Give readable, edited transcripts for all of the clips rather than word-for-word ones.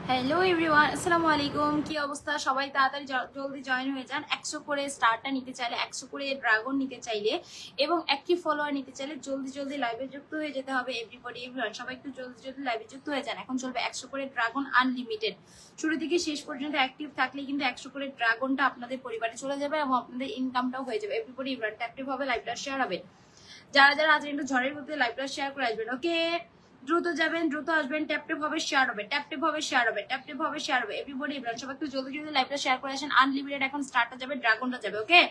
Hello everyone, আসসালামু আলাইকুম। কি অবস্থা সবাই? তাড়াতাড়ি জলদি জয়েন হয়ে যান। 100 করে স্টারটা নিতে চাইলে, 100 করে ড্রাগন নিতে চাইলে এবং অ্যাক্টিভ ফলোয়ার নিতে চাইলে জলদি লাইভে যুক্ত হয়ে যেতে হবে। এভরিবডি এভরিওয়ান, সবাই একটু জলদি লাইভে যুক্ত হয়ে যান। এখন চলবে 100 করে ড্রাগন আনলিমিটেড। শুরু থেকে শেষ পর্যন্ত অ্যাক্টিভ থাকলে কিন্তু 100 করে ড্রাগনটা আপনাদের পরিবারে চলে যাবে এবং আপনাদের ইনকামটাও হয়ে যাবে। এভরিবডি এভরিওয়ান, অ্যাক্টিভ হবে, লাইভটা শেয়ার হবে। যারা আছেন একটু ঝড়ের মধ্যে লাইভটা শেয়ার করে আসবেন। ওকে, দ্রুত যাবেন, দ্রুত আসবেন। ট্যাপটেপ হবে, শেয়ার হবে, ট্যাপটেপ হবে, শেয়ার হবে, ট্যাপটেপ হবে, শেয়ার হবে। এভরিবডি এভরিওয়ান, সবাই একটু জলদি লাইভটা শেয়ার করে আসেন। আনলিমিটেড এখন স্টার্টটা যাবে, ড্রাগনটা যাবে। ওকে,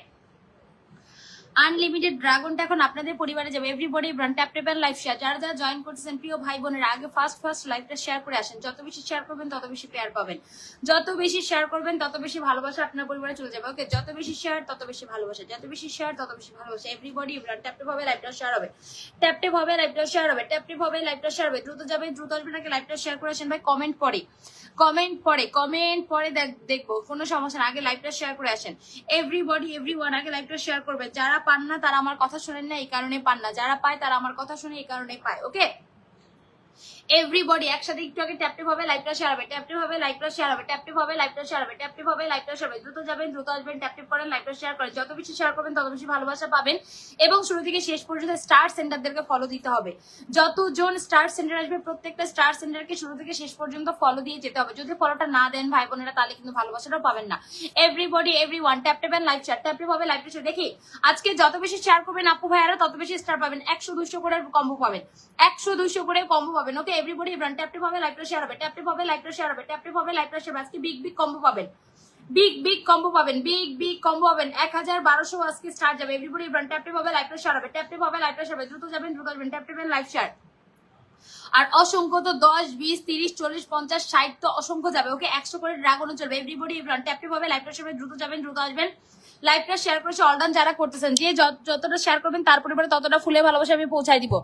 আনলিমিটেড ড্রাগনটা এখন আপনাদের পরিবারে যাবে। Everybody tap tap and live share. যারা জয়েন করতেছেন প্রিয় ভাই বোনেরা, আগে ফার্স্ট লাইভটা শেয়ার করে আসেন। যত বেশি শেয়ার করবেন তত বেশি পেয়ার পাবেন, যত বেশি শেয়ার করবেন তত বেশি ভালোবাসা আপনার পরিবারে চলে যাবে। ওকে, যত বেশি শেয়ার তত বেশি ভালোবাসা, যত বেশি শেয়ার তত বেশি ভালোবাসা। এভরিবডি ট্যাপ ট্যাপ হবে, লাইভটা শেয়ার হবে, ট্যাপ ট্যাপ হবে, লাইভটা শেয়ার হবে, ট্যাপ ট্যাপ হবে, লাইভটা শেয়ার হবে। দ্রুত যাবেন, দ্রুত আসবেন, আগে লাইভটা শেয়ার করে আসেন ভাই। কমেন্ট পরে দেখবো, কোনো সমস্যা না। আগে লাইভটা শেয়ার করে আসেন। এভরিবডি এভরিওয়ান, আগে লাইভটা শেয়ার করবে। যারা পান না তারা আমার কথা শোনেন না, এই কারণে পান না। যারা পায় তারা আমার কথা শুনে, এই কারণে পায়। ওকে, এভরিবডি একসাথে একটু আগে ট্যাপটেপ হবে, লাইভটা শেয়ার হবে, ট্যাপটেপ হবে, লাইভটা শেয়ার হবে, ট্যাপটেপ হবে, লাইভটা শেয়ার হবে, ট্যাপটেপ হবে, লাইভটা শেয়ার হবে। দ্রুত যাবেন, দ্রুত আসবেন, ট্যাপটেপ করেন, লাইভটা শেয়ার করেন। যত বেশি শেয়ার করবেন তত বেশি ভালোবাসা পাবেন এবং শুরু থেকে শেষ পর্যন্ত স্টার সেন্টারদেরকে ফলো দিতে হবে। যতজন স্টার সেন্টার আসবে প্রত্যেকটা স্টার সেন্টারকে শুরু থেকে শেষ পর্যন্ত ফলো দিয়ে যেতে হবে। যদি ফলোটা না দেন ভাই বোনেরা, তাহলে কিন্তু ভালোবাসাটাও পাবেন না। Everybody everyone, tap tap and live share, tap tap হবে, লাইভটা শেয়ার। দেখি আজকে যত বেশি শেয়ার করবেন আপু ভাইয়ারা তত বেশি স্টার পাবেন। 100-200 করে কম্বো পাবেন, 100-200 করে কম্বো পাবেন। ওকে, এভরিবডি এভরিওয়ান, ট্যাপটেপ হবে, লাইভটা শেয়ার হবে, ট্যাপটেপ হবে, লাইভটা শেয়ার হবে, ট্যাপটেপ হবে, লাইভটা শেয়ার হবে। আজকে বিগ কম্বো পাবেন, বিগ কম্বো পাবেন, বিগ কম্বো পাবেন। 1200 আজকে স্টার্ট যাবে। এভরিবডি এভরিওয়ান, ট্যাপটেপ হবে, লাইভটা শেয়ার হবে, ট্যাপটেপ হবে, লাইভটা শেয়ার হবে। দ্রুত যাবেন, দ্রুত আসবেন, ট্যাপটেপ এন্ড লাইভ শেয়ার। আর অসংখ্য তো 10, 20, 30, 40, 50, 60 তো অসংখ্য যাবে। ওকে, 100 করে ড্রাগনও চলবে। এভরিবডি এভরিওয়ান, ট্যাপটেপ হবে, লাইভটা শেয়ার হবে। দ্রুত যাবেন, দ্রুত আসবেন। লাইভটা শেয়ার করেছে অলডান যারা করতেছেন, যে যতটা শেয়ার করবেন তার পরিবারে ততটা ফুলে ভালোবাসা আমি পৌঁছাই দিব।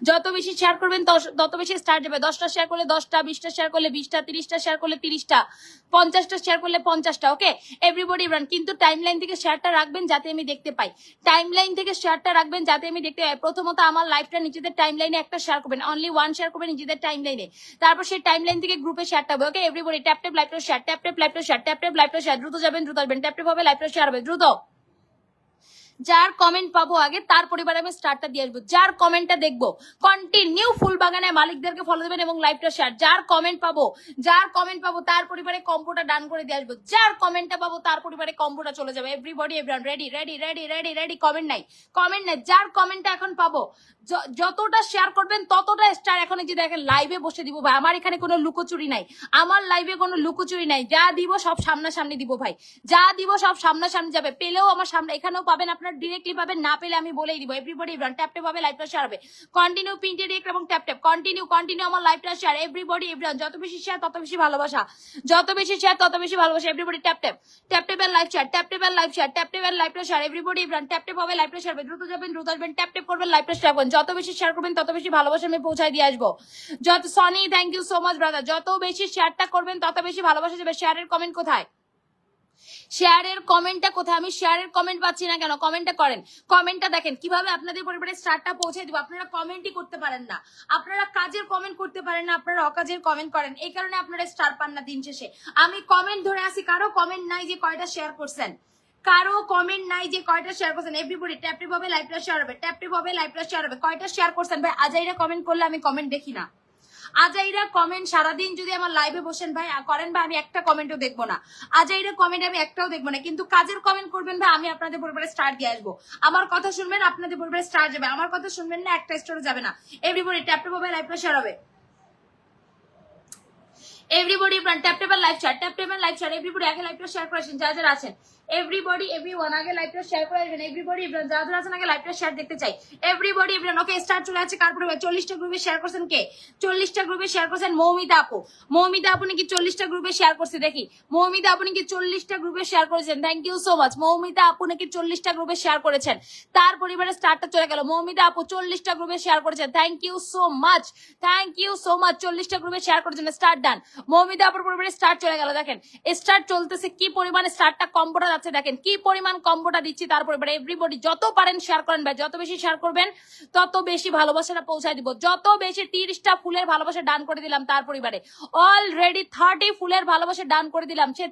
যত বেশি শেয়ার করবেন তত বেশি স্টার্ট যাবে। 10টা শেয়ার করলে 10টা, 20টা শেয়ার করলে 20টা, 30টা শেয়ার করলে 30টা, 50টা শেয়ার করলে 50টা। ওকে, এভরিবডি এভরিওয়ান, কিন্তু টাইমলাইন থেকে শেয়ারটা রাখবেন যাতে আমি দেখতে পাই। টাইমলাইন থেকে শেয়ারটা রাখবেন যাতে আমি দেখতে পাই। প্রথমত আমার লাইভটা নিজেদের টাইমলাইনে একটা শেয়ার করবেন, অনলি 1 শেয়ার করবেন নিজেদের টাইমলাইনে। তারপর সেই টাইমলাইন থেকে গ্রুপে শেয়ারটা হবে। ওকে, এভরিবডি ট্যাপটেপ লাইভটা শেয়ার, ট্যাপটেপ লাইভটা শেয়ার, ট্যাপটেপ লাইভটা শেয়ার। দ্রুত যাবেন, দ্রুত আসবেন, ট্যাপটেপ হবে, লাইভটা শেয়ার হবে। দ্রুত যার কমেন্ট পাবো আগে তার পরিবারে আমি স্টারটা দিয়ে আসবো। যার কমেন্টটা দেখবো কন্টিনিউ ফুল বাগানে মালিকদেরকে ফলো দেবেন এবং লাইভটা শেয়ার। যার কমেন্ট পাবো তার পরিবারে কম্বোটা ডান করে দিয়ে আসবো। যার কমেন্টটা পাবো তার পরিবারে কম্বোটা চলে যাবে। Everybody everyone, ready. কমেন্ট নাই। যার কমেন্টটা এখন পাবো, যতটা শেয়ার করবেন ততটা স্টার। এখন এই যে দেখেন লাইভে বসে দিব ভাই, আমার এখানে কোনো লুকোচুরি নাই, আমার লাইভে কোনো লুকোচুরি নাই। যা দিব সব সামনাসামনি দিব ভাই, যা দিব সব সামনাসামনি যাবে। পেলেও আমার সামনে, এখানেও পাবেন, আপনার ডিরেক্টলি পাবেন, না পেলে আমি বলেই দিব। এভরিবডি এভরিওয়ান, ট্যাপটেপ হবে, লাইভটা শেয়ার হবে। কন্টিনিউ পিনটে ডিরেক্ট এবং ট্যাপটেপ, কন্টিনিউ আমার লাইভটা শেয়ার। এভরিবডি এভরিওয়ান, যত বেশি শেয়ার তত বেশি ভালোবাসা, যত বেশি শেয়ার তত বেশি ভালোবাসা। Everybody tap tap and live share, tap tap and live share, tap tap and লাইভটা শেয়ার। এভরিবডি এভরিওয়ান, ট্যাপটেপ হবে, লাইভটা শেয়ার হবে। দ্রুত যাবেন, দ্রুত আসবেন, ট্যাপটেপ করবেন, লাইভটা শেয়ার করবেন। যত বেশি শেয়ার করবেন তত বেশি ভালোবাসা আমি পৌঁছায় দিয়ে আসবো। যত Soni, thank you so much brother. যত বেশি শেয়ারটা করবেন তত বেশি ভালোবাসা যাবে। শেয়ারের কমেন্ট কোথায়? শেয়ারের কমেন্টটা কোথায়? আমি শেয়ারের কমেন্ট পাচ্ছি না কেন? কমেন্টটা করেন, কমেন্টটা দেখেন কিভাবে আপনাদের পরিবারে স্টারটা পৌঁছে দিব। আপনারা কমেন্টই করতে পারেন না, আপনারা কাজের কমেন্ট করতে পারেন না, আপনারা অকাজের কমেন্ট করেন, এই কারণে আপনারা স্টার পান না দিন শেষে। আমি কমেন্ট ধরে আসি, কারো কমেন্ট নাই যে কয়টা শেয়ার করছেন, কারো কমেন্ট নাই যে কয়টা শেয়ার করছেন। এভরিবডি ট্যাপটিপ হবে, লাইভটা শেয়ার হবে, ট্যাপটিপ হবে, লাইভটা শেয়ার হবে। কয়টা শেয়ার করছেন ভাই? আজাইরা কমেন্ট করলে আমি কমেন্ট দেখি না। আজাইরা কমেন্ট সারাদিন যদি আমার লাইভে বসেন ভাই করেন ভাই, আমি একটা কমেন্টও দেখবো না। আজাইরা কমেন্ট আমি একটাও দেখবো না, কিন্তু কাজের কমেন্ট করবেন ভাই, আমি আপনাদের পরিবারে স্টার দিয়ে আসবো। আমার কথা শুনবেন, আপনাদের পরিবারে স্টার যাবে। আমার কথা শুনবেন না, একটা স্টারও যাবে না। এভরিবডি ট্যাপটেপ হবে, লাইভটা শেয়ার হবে। Everybody tap tap and live share, tap tap and live share. Everybody আগে লাইভটা শেয়ার করেছেন যারা আছেন। এভরিবডি এভরিওয়ান, আগে লাইভটা শেয়ার করে আসবেন। এভরিবডি যারা আছেন আগে লাইভটা শেয়ার দেখতে চাই। এভরিবডি এভরিওয়ান, ওকে স্টার চলে আছে কার পরিবার? 40টা গ্রুপে শেয়ার করছেন কে? 40টা গ্রুপে শেয়ার করছেন মৌমিতা আপু। মৌমিতা আপু নাকি 40টা গ্রুপে শেয়ার করছে, দেখি। মৌমিতা আপু নাকি 40টা গ্রুপে শেয়ার করেছেন, thank you so much. Moumita আপু নাকি 40টা গ্রুপে শেয়ার করেছেন, তার পরিবারে স্টারটা চলে গেল। মৌমিতা আপু 40টা গ্রুপে শেয়ার করেছেন, thank you so much, thank you so much. 40টা গ্রুপে শেয়ার করেছেন, স্টার ডান। মৌমিতা আপুর পরিবারে স্টার চলে গেল। দেখেন স্টার চলতেছে, কি পরিমাণে স্টারটা কম্বোটা যাচ্ছে, দেখেন কি পরিমাণ কম্বোটা দিচ্ছি তার পরিবারে। এভরিবডি যত পারেন শেয়ার করেন ভাই, যত বেশি শেয়ার করবেন তত বেশি ভালোবাসাটা পৌঁছায় দিব। যত বেশি 30টা ফুলের ভালোবাসা দান করে দিলাম তার পরিবারে, অলরেডি 30 ফুলের ভালোবাসা দান করে দিলাম। সে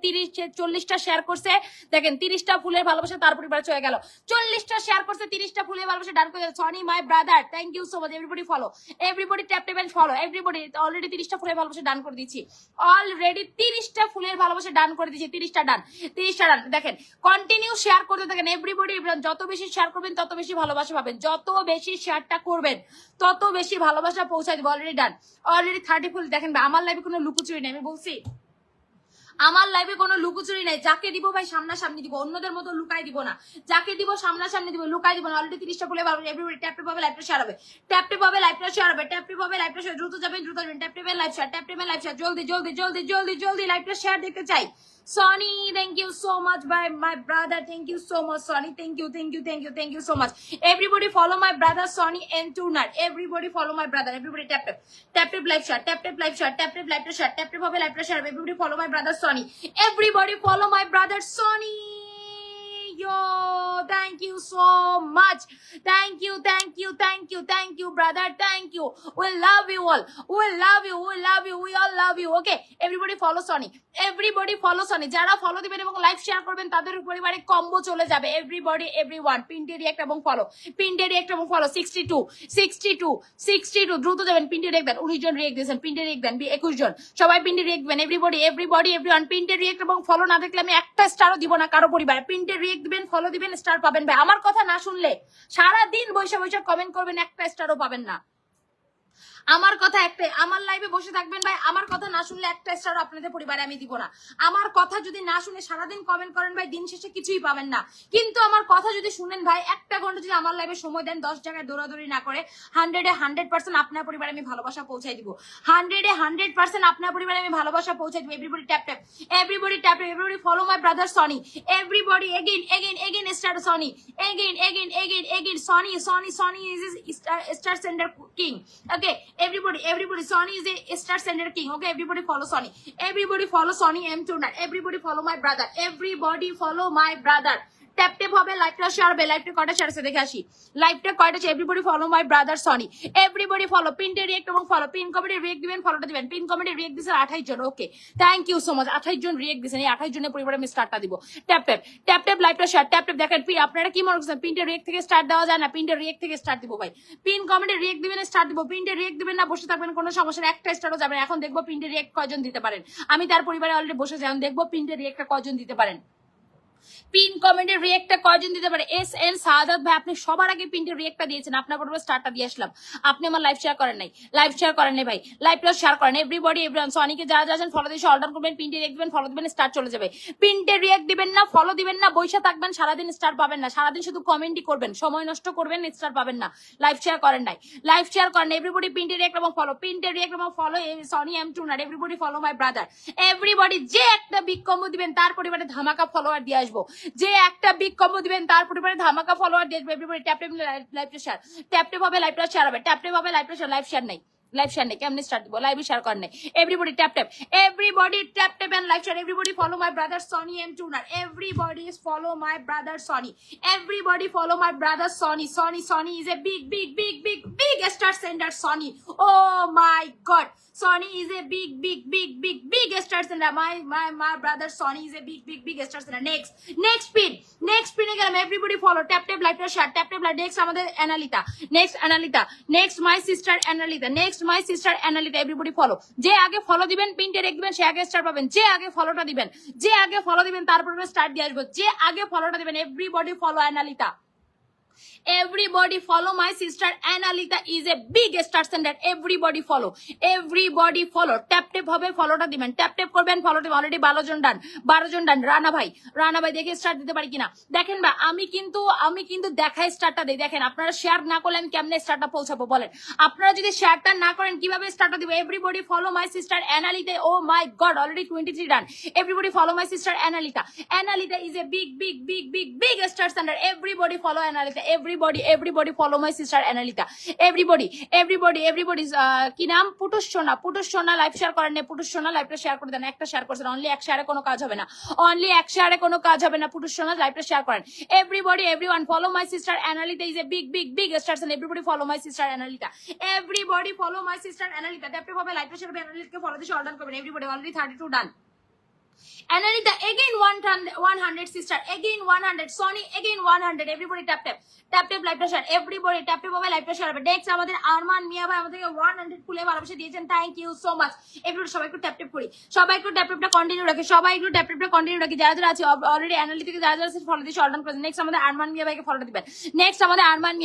40টা শেয়ার করছে, দেখেন 30টা ফুলের ভালোবাসা তার পরিবারে চলে গেল। 40টা শেয়ার করছে, 30টা ফুলের ভালোবাসা দান করে দিল। Sony my brother, thank you so much. Everybody follow, everybody tap tap and follow. Everybody already 30টা ফুলের ভালোবাসা দান করে দিচ্ছি, অলরেডি 30টা ফুলের ভালোবাসা দান করে দিচ্ছি। 30টা ডান, 30টা ডান। দেখেন কন্টিনিউ শেয়ার করতে থাকেন এভরিবডি। যত বেশি শেয়ার করবেন তত বেশি ভালোবাসা পাবেন, যত বেশি শেয়ারটা করবেন তত বেশি ভালোবাসা পৌঁছায় দিব। অলরেডি ডান, অলরেডি 30 ফুল। দেখেন আমার লাইফে কোনো লুকোচুরি নেই, আমি বলছি আমার লাইফে কোনো লুকোচুরি নাই। যাকে দিব ভাই সামনাসামনি দিব, অন্যদের মতো লুকাই দিব না। যাকে দিব সামনাসামনি দিব, লুকাই দিব না। অলরেডি 30টা ফুলে ভালো। এভরিবডি ট্যাপ ট্যাপ হবে, লাইভটা শেয়ার হবে, ট্যাপ ট্যাপ হবে, লাইভটা শেয়ার হবে, ট্যাপ ট্যাপ হবে, লাইভটা শেয়ার। দ্রুত যাবেন, দ্রুত যাবেন, tap tap live share, tap tap live share. জলদি জলদি জলদি জলদি জলদি লাইভটা শেয়ার দেখতে চাই। Sonny, thank you so much, my brother. Thank you so much, Sonny. Thank you, thank you, thank you, thank you so much. Everybody follow my brother Sonny and Tuner. Everybody follow my brother. Everybody tap tap, tap tap live share, tap tap live share, tap tap live share, tap tap হবে live share. Everybody follow my brother Sonny. Everybody follow my brother Sonny. Yo, thank you so much. Thank you, thank you, thank you, thank you, brother. Thank you. We love you all. We love you. We love you. We all love you. Okay, everybody follow Sonny. Everybody follow Sonny. যারা follow দিবেন এবং live share করবেন তাদের পরিবারে combo চলে যাবে। Everybody everyone পিনটে react এবং follow, পিনটে রিঅ্যাক্ট এবং ফলো। 62 62 62 দ্রুত যাবেন, পিনটে রিঅ্যাক্ট দেন। 19 জন রিঅ্যাক্ট দিয়েছেন, পিনটে রিঅ্যাক্ট দেন 21 জন। সবাই পিনটে রিঅ্যাক্ট দেন। এভরিবডি এভরিবডি এভরিওয়ান পিনটে রিঅ্যাক্ট এবং ফলো না থাকলে আমি একটা স্টারও দিব না কারো পরিবারে। পিনটে রিঅ্যাক্ট দিবেন, ফলো দিবেন, স্টার পাবেন ভাই। আমার কথা না শুনলে সারা দিন বৈশা বৈশা কমেন্ট করবেন, একটা স্টারও পাবেন না। আমার কথা একটাই, আমার লাইভে বসে থাকবেন ভাই, আমার কথা না শুনলে একটা স্টার আপনাদের পরিবারে আমি দিব না। আমার কথা যদি না শুনে সারাদিন কমেন্ট করেন ভাই, দিন শেষে কিছুই পাবেন না। কিন্তু আমার কথা যদি শুনেন ভাই, একটা ঘন্টা যদি আমার লাইভে সময় দেন, 10 জায়গায় দৌড়াদৌড়ি না করে 100% আপনার পরিবারে আমি ভালোবাসা পৌঁছাই দিব। 100% আপনার পরিবারে আমি ভালোবাসা পৌঁছাই দিব। Everybody tap tap, everybody tap tap, everybody follow my brother Sony. Everybody again again again star Sony, again again again again Sony. Sony is star sender king. Okay, everybody Sonny is a star sender king. Okay, everybody follow Sonny, everybody follow Sonny M Tuner. Everybody follow my brother, everybody follow my brother. Tap tap হবে, লাইভটা share হবে। লাইভটা কয়টা share আছে দেখে আসি, লাইভটা কয়টা আছে। Everybody follow my brother Sony, everybody follow. পিনটে রিঅ্যাক্ট এবং ফলো, পিন কমেন্টে রিঅ্যাক্ট দিবেন, ফলোটা দিবেন। পিন কমেন্টে রিঅ্যাক্ট দিয়েছেন 28 জন। Okay, thank you so much. 28 জন রিঅ্যাক্ট দিয়েছেন, এই 28 জনের পরিবারে আমি স্টারটা দিব। ট্যাপ ট্যাপ ট্যাপ ট্যাপ লাইভটা শেয়ার, ট্যাপ ট্যাপ। দেখেন আপনারা কি মনে করছেন পিনটে রিঅ্যাক্ট থেকে স্টার দেওয়া যায় না? পিনটে রিঅ্যাক্ট থেকে স্টার দিব ভাই। পিন কমেন্টে রিঅ্যাক্ট দিবেন, স্টার দিব। পিনটে রিঅ্যাক্ট দিবেন না, বসে থাকবেন, কোনো সমস্যা না, একটা স্টারও যাবেন। এখন দেখবো পিনটে রিঅ্যাক্ট কয়জন দিতে পারেন। আমি তার পরিবারে অলরেডি বসে যাই, দেখবো পিনটে রিঅ্যাক্টটা কয়জন দিতে পারেন। পিন কমেন্টের রিঅ্যাক্টটা কয়জন দিতে পারে? এস এন সাদাত ভাই, আপনি সবার আগে পিনটের রিঅ্যাক্টটা দিয়েছেন, আপনার পরিবারে স্টারটা দিয়ে আসলাম। আপনি আমার লাইভ শেয়ার করেন নাই, লাইভ শেয়ার করেন নাই ভাই, লাইভটা শেয়ার করেন। এভরিবডি এভরিওয়ান সনিকে যারা যাচ্ছেন ফলো দিয়ে অর্ডার করবেন, পিনটে রিঅ্যাক্ট দিবেন, ফলো দিবেন, স্টার চলে যাবে। পিনটে রিঅ্যাক্ট দিবেন না, ফলো দিবেন না, বইসা থাকবেন সারাদিন, স্টার পাবেন না। সারাদিন শুধু কমেন্টই করবেন, সময় নষ্ট করবেন, স্টার পাবেন না। লাইভ শেয়ার করেন নাই, লাইভ শেয়ার করেন। এভরিবডি পিনটে রিঅ্যাক্ট এবং ফলো, পিনটে রিঅ্যাক্ট এবং ফলো সনি এম টুনার। Everybody follow my brother. Everybody যে একটা বিগ কম্বো দিবেন তার পরিবারে ধামাকা ফলোয়ার দিয়ে আসবো। যে একটা বিগ কম্বো দিবেন তার পরিবারে ধামাকা ফলোয়ার দিয়ে আসবো। এভরিবডি ট্যাপ ট্যাপ লাইভটা শেয়ার, ট্যাপ ট্যাপ হবে, লাইভটা শেয়ার হবে, ট্যাপ ট্যাপ হবে, লাইভটা শেয়ার। লাইভ শেয়ার নাই, লাইভ শেয়ার নেই, কেমনি স্টার্ট দিব? লাইভ শেয়ার করেন নাই। Everybody tap tap, everybody tap tap and live share. Everybody follow my brother Soni M টুনার। Everybody follow my brother Sony, everybody follow my brother Soni. Soni is a big star sender. Sony, oh my god, Sony is a big star sender. My brother Sony is a big star sender. Next pin গেলাম। Everybody follow, tap tap like share, tap tap like. Next আমাদের অ্যানালিতা, next my sister অ্যানালিতা, next my sister অ্যানালিতা। Everybody follow, যে আগে follow দিবেন, পিনটে রেখে দিবেন, সে আগে star পাবেন। যে আগে ফলোটা দিবেন, যে আগে ফলো দিবেন তারপর স্টার দিয়ে আসবো। যে আগে ফলোটা দিবেন। Everybody follow অ্যানালিতা, everybody follow my sister Annalita is a big star sender. Everybody follow, tap tap হবে, ফলোটা দিবেন, ট্যাপ ট্যাপ করবেন, ফলোটা অলরেডি 12 জন ডান। রানা ভাই দেখে স্টার দিতে পারি কিনা দেখেন ভাই। আমি কিন্তু দেখাই স্টারটা দেই। দেখেন আপনারা শেয়ার না করলে আমি কেমনে স্টারটা পৌঁছাবো বলেন? আপনারা যদি শেয়ারটা না করেন কিভাবে স্টারটা দিব? Everybody follow my sister Annalita. Oh my god, already 23 done. Everybody follow my sister Annalita is a big star sender. Everybody follow Annalita, everybody everybody follow my sister Analita. Everybody কি নাম পুটুস সোনা লাইভ শেয়ার করেন না, পুটুস সোনা লাইভটা share করে দেন, একটা share করছেন, অনলি এক শেয়ারে কোনো কাজ হবে না, অনলি এক শেয়ারে কোনো কাজ হবে না, পুটুস সোনা লাইভটা শেয়ার করেন। everyone follow my sister Analita is a big stars and everybody follow my sister Analita. Everybody follow my sister Analita. Tap tap হবে লাইভটা শেয়ার করবেন, Analita ফলো দিয়ে অর্ডার করবেন। everybody already 32 done. Analita again 100 sister, again 100 Sony, again 100. everybody tap live to share, everybody tap হবে live to share হবে। next আমাদের আরমান মিয়া ভাই আমাদেরকে 100 ফুলে ভালোবাসা দিয়েছেন, thank you so much. everybody সবাই একটু ট্যাপ করি, সবাই একটু ট্যাপ কন্টিনিউ রাখি, সবাই একটু ট্যাপ কন্টিনিউ রাখি, যারা যারা আছে অলরেডি Analita থেকে যারা যারা আছে ফলো দিয়ে অর্ডার করেছেন। নেক্সট আমাদের আরমান মিয়া ভাইকে ফলো দিবেন, নেক্সট আমাদের আরমান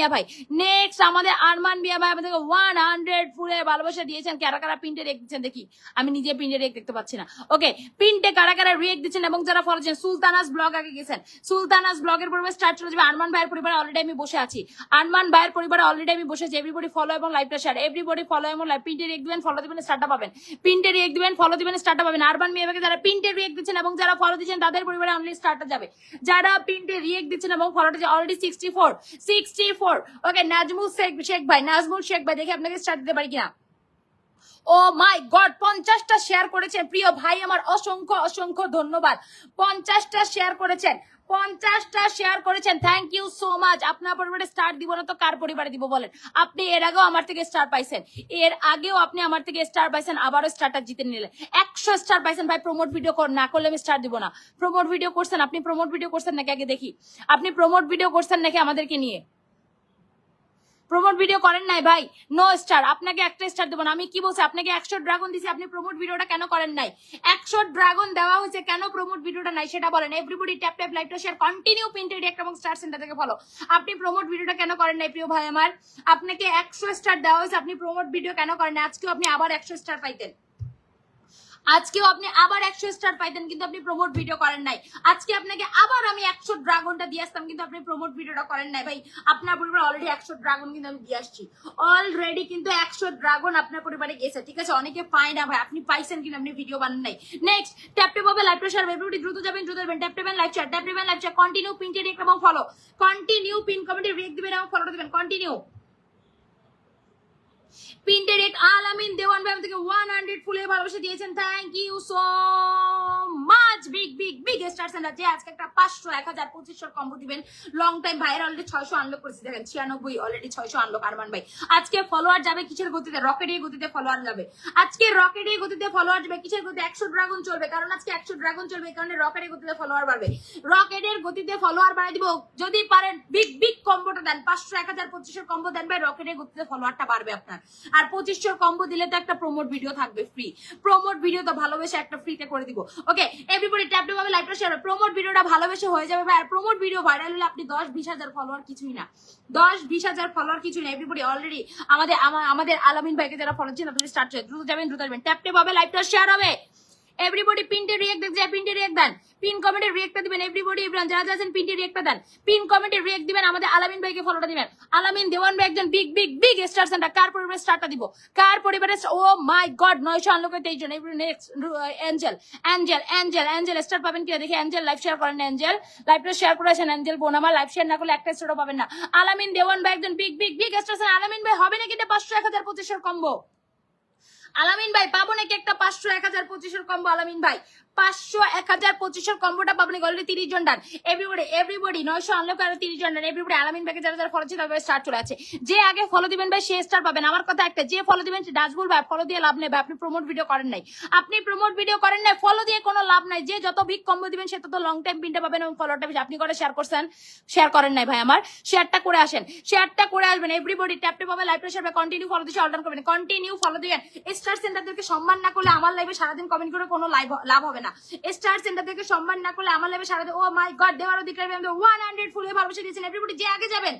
মিয়া ভাই আমাদেরকে 100 ফুলে ভালোবাসা দিয়েছেন। কারা কারা প্রিন্টে রেখেছেন দেখি, আমি নিজে প্রিন্টে দেখতে পাচ্ছি না। ওকে, প্রিন্টে কারা কারা রিয়েক্ট দিচ্ছেন এবং যারা ফলো দিচ্ছেন। সুলতানাস ব্লগ আগে গেছেন, সুলতানাস ব্লগের পরিবার স্টার্ট চলে যাবে। আরমান ভাইয়ের পরিবারে অলরেডি আমি বসে আছি, আরমান ভাইয়ের পরিবারে অলরেডি আমি বসে আছি। এভরিবডি ফলো এবং লাইভটা শেয়ার, এভরিবডি ফলো এবং লাইভ প্রিন্টে রিয়েক্ট দিবেন, ফলো দিবেন, স্টার্টটা পাবেন। প্রিন্টে রিয়েক্ট দিবেন, ফলো দিবেন, স্টার্টটা পাবেন। আরমান মিয়াকে যারা প্রিন্টে রিয়েক্ট দিচ্ছেন এবং যারা ফলো দিচ্ছেন তাদের পরিবারে অনলি স্টার্টটা যাবে। যারা প্রিন্টে রিয়েক্ট দিচ্ছেন এবং ফলোটা অলরেডি 64। ওকে, নাজমুল শেখ ভাই দেখে আপনাকে স্টার্ট দিতে পারি কিনা। ও মাই গড, 50টা শেয়ার করেছেন প্রিয় ভাই আমার, অসংখ্য ধন্যবাদ। 50টা শেয়ার করেছেন, থ্যাংক ইউ সো মাচ। আপনার পরিবারে স্টার দিব না তো কার পরিবারে দিব বলেন? আপনি এর আগেও আমার থেকে স্টার পাইছেন, আবারও স্টারটা জিতে নিলেন। 100 স্টার পাইছেন ভাই। প্রমোট ভিডিও না করলে আমি স্টার দিব না। প্রমোট ভিডিও করছেন আপনি, প্রমোট ভিডিও করছেন নাকি আগে দেখি। আপনি প্রমোট ভিডিও করছেন নাকি আমাদেরকে নিয়ে? প্রমোট ভিডিও করেন নাই ভাই, নো স্টার। আপনাকে একটা স্টার দেবো না। আমি কি বলছি, আপনাকে 100 ড্রাগন দিছি, আপনি প্রমোট ভিডিওটা কেন করেন নাই? 100 ড্রাগন দেওয়া হয়েছে, কেন প্রমোট ভিডিওটা নাই সেটা বলেন। এভরিবডি ট্যাপ লাইভটা শেয়ার, কন্টিনিউ প্রিন্টেড রিঅ্যাক্ট এবং স্টার সেন্টার থেকে ফলো। আপনি প্রমোট ভিডিওটা কেন করেন নাই প্রিয় ভাই আমার? আপনাকে 100 স্টার দেওয়া হয়েছে, আপনি প্রমোট ভিডিও কেন করেন নাই? আজকেও আপনি আবার 100 স্টার পাইতেন, কিন্তু আপনি প্রমোট ভিডিও করেন নাই। আজকে আপনাকে আবার আমি 100 ড্রাগনটা দিয়ে আসতাম, কিন্তু আপনি প্রমোট ভিডিওটা করেন নাই ভাই। আপনার পরিবার অলরেডি 100 ড্রাগন কিন্তু আমি দিয়ে আসছি, অলরেডি কিন্তু 100 ড্রাগন আপনার পরিবারে গেছে। ঠিক আছে, অনেকে পায় না ভাই, আপনি পাইছেন কিন্তু আপনি ভিডিও বানান নাই। নেক্সট ট্যাপ হবে লাইভ শেয়ার, এভরিবডি দ্রুত যাবেন, tap live share, continue printed react এবং ফলো, কন্টিনিউ পিন কমেন্টে রিঅ্যাক্ট দিবেন এবং ফলোটা দিবেন, কন্টিনিউ প্রিন্টেড এক। আলামিন দেওয়ান ভাই থেকে 100 ফুলে ভালোবাসা দিয়েছেন, thank you so much. Big star center যে আজকে একটা 500 1000 2500 কম্বো দিবেন। লং টাইম ভাইয়ের অলরেডি 600 আনলক করেছি, দেখেন 96 অলরেডি 600 আনলক। আরমান ভাই আজকে ফলোয়ার যাবে কিসের গতিতে? রকেটের গতিতে ফলোয়ার যাবে আজকে, রকেটের গতিতে ফলোয়ার যাবে কিসের গতিতে? 100 ড্রাগন চলবে, কারণ আজকে 100 ড্রাগন চলবে, এই কারণে রকেটের গতিতে ফলোয়ার বাড়বে। রকেটের গতিতে ফলোয়ার বাড়াই দিব। যদি পারেন বিগ কম্বোটা দেন, 500 1000 2500 কম্বো দেন ভাই, রকেটের গতিতে ফলোয়ারটা বাড়বে আপনার। আর 2500 কম্বো দিলে তো একটা প্রমোট ভিডিও থাকবে ফ্রি, প্রমোট ভিডিও তো ভালোবেসে একটা ফ্রিতে করে দিব। ওকে, এভরিবডি ট্যাপ ভাবে লাইভটা শেয়ার, প্রমোট ভিডিওটা ভালোবেসে হয়ে যাবে ভাই। আর প্রমোট ভিডিও ভাইরাল হলে আপনি 10-20 হাজার ফলোয়ার কিছুই না, 10-20 হাজার ফলোয়ার কিছুই না। এভরিবডি অলরেডি আমাদের আলামিন ভাইকে যারা ফলো দিচ্ছেন আপনারা স্টার্ট করে দ্রুত যাবেন, ট্যাপ ভাবে লাইভটা শেয়ার হবে। এভরিবডি প্রিন্টে রিঅ্যাক্ট দেখছে, প্রিন্টে রিঅ্যাক্ট দেন, পিন কমেন্টে রিঅ্যাক্টটা দিবেন। এভরিবডি যারা যাচ্ছেন প্রিন্টে রিঅ্যাক্টটা দেন, পিন কমেন্টে রিঅ্যাক্ট দিবেন। আমাদের আলামিন ভাইকে ফলোটা দিবেন। আলামিন দেওয়ান ভাই একজন বিগ স্টার সেন্টার। কার পরিবারে স্টারটা দিব? কার পরিবারে? ও my god, 900 আনলোকে 23 John. Next Angel star পাবেন কিনা দেখি। অ্যাঞ্জেল লাইভ শেয়ার করেন, অ্যাঞ্জেল লাইভটা শেয়ার করেছেন। অ্যাঞ্জেল বোন আমার লাইভ শেয়ার না করলে একটা স্টারও পাবেন না। আলামিন দেওয়ান ভাই একজন বিগ স্টার সেন্টার। আলামিন ভাই হবে নাকি এটা 500 1000 2500 কম্বো? আলামিন ভাই পাবো নাকি একটা 500 1000 2500 কম্বো? আলামিন ভাই 500 1000 2500 কম্বোটা পাবো নাকি? অলরেডি 30 জন ডান। এভরিবডি 900 আনলক আর 30 জন ডান। এভরিবডি আলামিন ভাইকে যারা যারা ফলো দিচ্ছে তাদের স্টার চলে আছে। যে আগে ফলো দিবেন ভাই সে স্টার পাবেন। আমার কথা একটা, যে ফলো দিবেন ডাজবুল ভাই ফলো দিয়ে লাভ নেই ভাই, আপনি প্রমোট ভিডিও করেন নাই, ফলো দিয়ে কোনো লাভ নাই। যে যত বিগ কম্বো দিবেন সে তত লং টাইম পিনটা পাবেন এবং ফলোটা বেশি। আপনি করে শেয়ার করছেন, শেয়ার করেন নাই ভাই আমার, শেয়ারটা করে আসেন, শেয়ারটা করে আসবেন। এভরিবডি ট্যাপ পাবে লাইভটা শেয়ার, কন্টিনিউ ফলো দিয়ে অর্ডার করবেন, কন্টিনিউ ফলো দিবেন। স্টার সেন্টারদেরকে সম্মান না করলে আমার লাইভে সারাদিন কমেন্ট করে কোনো লাভ হবে না। স্টার সেন্টার থেকে সম্মান না করলে আমার লাইভে সারাদিন। ও মাই গড, দেওয়ার অধিকার 100 ফুলে ভালোবাসা দিয়েছেন। এভরিবডি যে আগে যাবেন,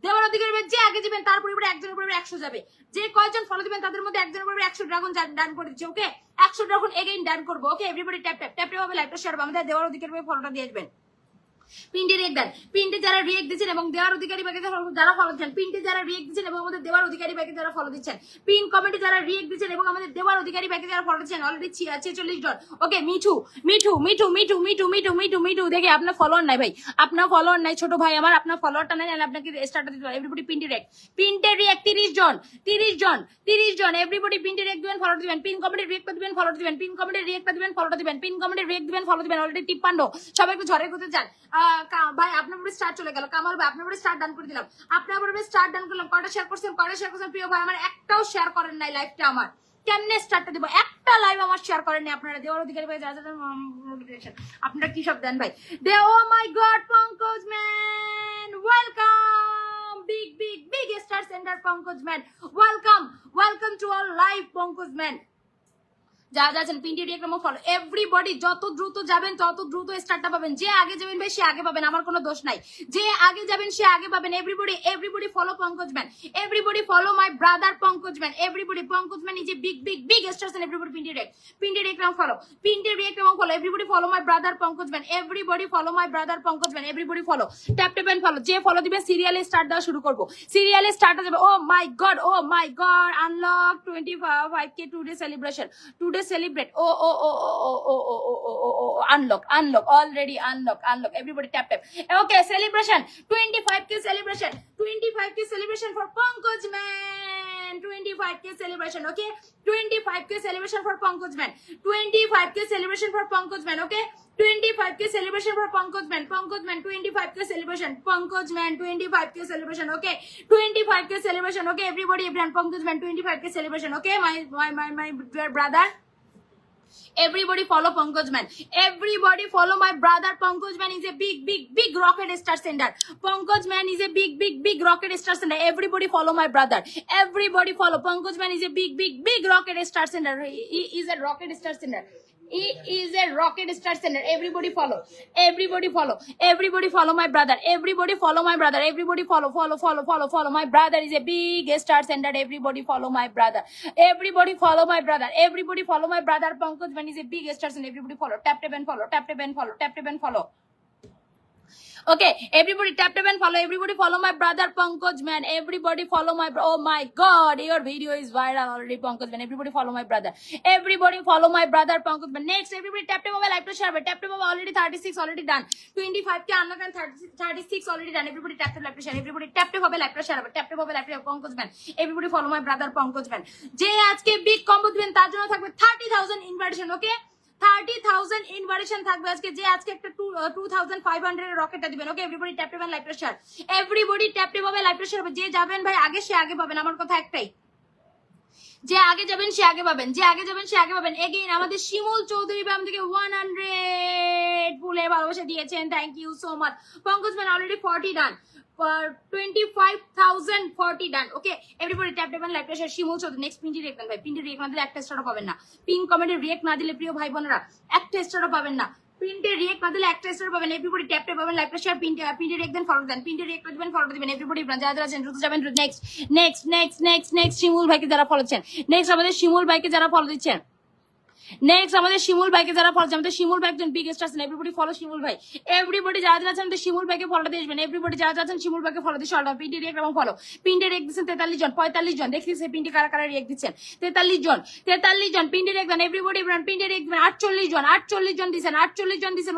দেওয়ার অধিকার যে আগে যাবেন তার পরিবারে একজনের পরিবারে 100 যাবে। যে কয়জন ফলো দিবেন তাদের মধ্যে একজনের পরিবারে 100 ড্রাগন ডান করে দিচ্ছে। ওকে, 100 ড্রাগন এগেইন ডান করবো। ওকে, এভরিবডি ট্যাপ হবে লাইভটা শেয়ার হবে। আমাদের দেওয়ার অধিকার ফলোটা দিয়ে আসবেন। পিন্টে রিয়েক্ট দেন, পিন্টে যারা রিয়েক্ট দিচ্ছেন এবং দেওয়ার অধিকারী ভাইকে যারা ফলো দিচ্ছেন, পিন্টে যারা রিয়েক্ট দিচ্ছেন এবং আমাদের দেওয়ার অধিকারী ভাইকে যারা ফলো দিচ্ছেন, পিন কমেন্টে যারা রিয়েক্ট দিচ্ছেন এবং আমাদের দেওয়ার অধিকারী ভাইকে যারা ফলো দিচ্ছেন, অলরেডি 46 জন। ওকে, মিঠু মিঠু মিঠু মিঠু মিঠু মিঠু মিঠু মিঠু দেখে আপনার ফলোয়ার নাই ভাই, আপনার ফলোয়ার নাই ছোট ভাই আমার, আপনার ফলোয়ারটা নাই, আপনাকে স্টার্টটা দিতে হবে। এভরিবডি পিন্টে রিয়েক্ট 30 জন 30 জন 30 জন। এভরিবডি পিন্টে রিয়েক্ট দিবেন, ফলো দিবেন, পিন কমেন্টে রিয়েক্ট দিবেন, ফলো দিবেন, পিন কমেন্টে রিয়েক্ট দিবেন, ফলো দিবেন, পিন কমেন্টে রিয়েক্ট দিবেন, ফলো দিবেন। অলরেডি টিপ্পান্ড সবাই একটু ঝড়ে করতে চান ভাই, আপনার উপরে স্টার্ট চলে গেল। কামাল ভাই আপনার উপরে স্টার্ট ডান করে দিলাম, আপনার উপরে স্টার্ট ডান করলাম। কয়টা শেয়ার করছেন, কয়টা শেয়ার করছেন প্রিয় ভাই আমার? একটাও শেয়ার করেন নাই লাইভটা আমার, কেমনে স্টার্টটা দিব? একটা লাইভ আমার শেয়ার করেন নাই আপনারা। দেওয়ার অধিকারী ভাই যারা যারা নোটিফিকেশন আপনারা কি সব দেন ভাই? দে oh my god, Pankaj man welcome, big big big star center Pankaj man, welcome to all live Pankaj man. যা যাচ্ছেন পিন্টি রিয়েক্ট এবং ফলো এভরিবডি, যত দ্রুত যাবেন তত দ্রুত স্টার্টটা পাবেন। যে আগে যাবেন ভাই সে আগে পাবেন, আমার কোনো দোষ নাই। যে আগে যাবেন সে আগে পাবেন। Everybody follow Pankaj man, everybody follow my brother Pankaj man, everybody Pankaj man is a big big big stars and everybody পিন্টি রিয়েক্ট এবং ফলো, পিন্টি রিয়েক্ট এবং follow, everybody follow my brother Pankaj man, everybody follow my brother Pankaj man, everybody follow, tap tap and follow. যে follow দিবে সিরিয়ালে start দেওয়া শুরু করব, সিরিয়ালে স্টার্ট হয়ে যাবে। Oh my god unlock 25k today celebration, today celebrate. Unlock already, unlock everybody tap. Okay, celebration 25k celebration, 25k celebration for Pankaj man, 25k celebration. Okay, 25k celebration for Pankaj man, 25k celebration for Pankaj man. Okay, 25k celebration for Pankaj man, 25k celebration, Pankaj man 25k celebration. Okay, 25k celebration. Okay, everyone, Pankaj man 25k celebration. Okay, my brother, everybody follow Pankaj man, everybody follow my brother. Pankaj man is a big rocket star sender, Pankaj man is a big rocket star sender. Everybody follow my brother, everybody follow Pankaj man is a big rocket star sender. He is a rocket star sender, he is a rocket star sender. Everybody follow my brother, everybody follow my brother, everybody follow my brother is a big star sender. Everybody follow my brother, everybody follow my brother, everybody follow my brother. Pankaj man is a big star sender. Everybody follow, tap and follow, tap and follow. Okay, everybody tap and follow, everybody follow my brother Pankaj man, everybody follow my oh my god, your video is viral already Pankaj man, everybody follow my brother, everybody follow my brother Pankaj man. Next, everybody tap like to share, tap already 36 already done, 25k unlock and 36 already done. Everybody tap like to share, everybody tap like to share, tap like to Pankaj man, everybody follow my brother Pankaj man. যে আজকে big combo দিবেন তার জন্য থাকবে 30,000 invitation. ওকে, 30,000 invitation থাকবে আজকে। যে আজকে একটা 2500 এর রকেটটা দিবেন। Okay, everybody tap tap live share, everybody tap tap হবে লাইভ শেয়ার হবে। যে যাবেন ভাই আগে সে আগে পাবেন, আমার কথা একটাই, যে আগে যাবেন সে আগে পাবেন, যে আগে যাবেন সে আগে পাবেন। এগেইন আমাদের শিমুল চৌধুরী ভাই আমাদেরকে 100 ফুলের ভালোবাসা দিয়েছেন, thank you so much. Pankaj man already 40 done, 25,040 done. Okay, everybody tap tap live share. Shimul Chowdhury next পিন্টি রিয়েক্ট ভাই, পিন্টি রিয়েক্ট না দিলে একটা স্টারও পাবেন না, পিন কমেন্টে রিয়েক্ট না দিলে প্রিয় ভাই বোনেরা একটা স্টারও পাবেন না, পিন্টে রিয়েক্ট না দিলে একটা স্টার পাবেন। এভরিবডি ট্যাপ ট্যাপ পাবেন, লাইভ শেয়ার, পিন্টে রিয়েক্ট দেন, ফলো দেন, পিন্টে রিয়েক্ট দিবেন, ফলো দিবেন। এভরিবডি যারা যারা আছেন দ্রুত যাবেন। নেক্সট শিমুল ভাইকে যারা ফলো দিচ্ছেন, নেক্সট আমাদের শিমুল ভাইকে যারা ফলো দিচ্ছেন, নেক্সট আমাদের শিমুল ভাইকে যারা ফলো, আমাদের শিমুল ভাই একজন বিগ স্টার আছেন। এভরিবডি ফলো শিমুল ভাই, এভরিবডি যারা যারা আছেন শিমুল ভাইকে ফলো দিয়ে আসবেন। এভরিবডি যারা যারা আছেন শিমুল ভাইকে ফলো দিয়ে সল্ট পিন্টে রিয়েক্ট এবং ফলো, পিন্টে রিয়েক্ট দিচ্ছেন 43 জন, 45 জন দেখতেছে পিন্টে কারা কারা রিয়েক্ট দিচ্ছেন। 43 জন পিন্টে রিয়েক্ট দেন, এভরিবডি পিন্টে রিয়েক্ট দিবেন। 48 জন দিচ্ছেন, 49 জন দিচ্ছেন,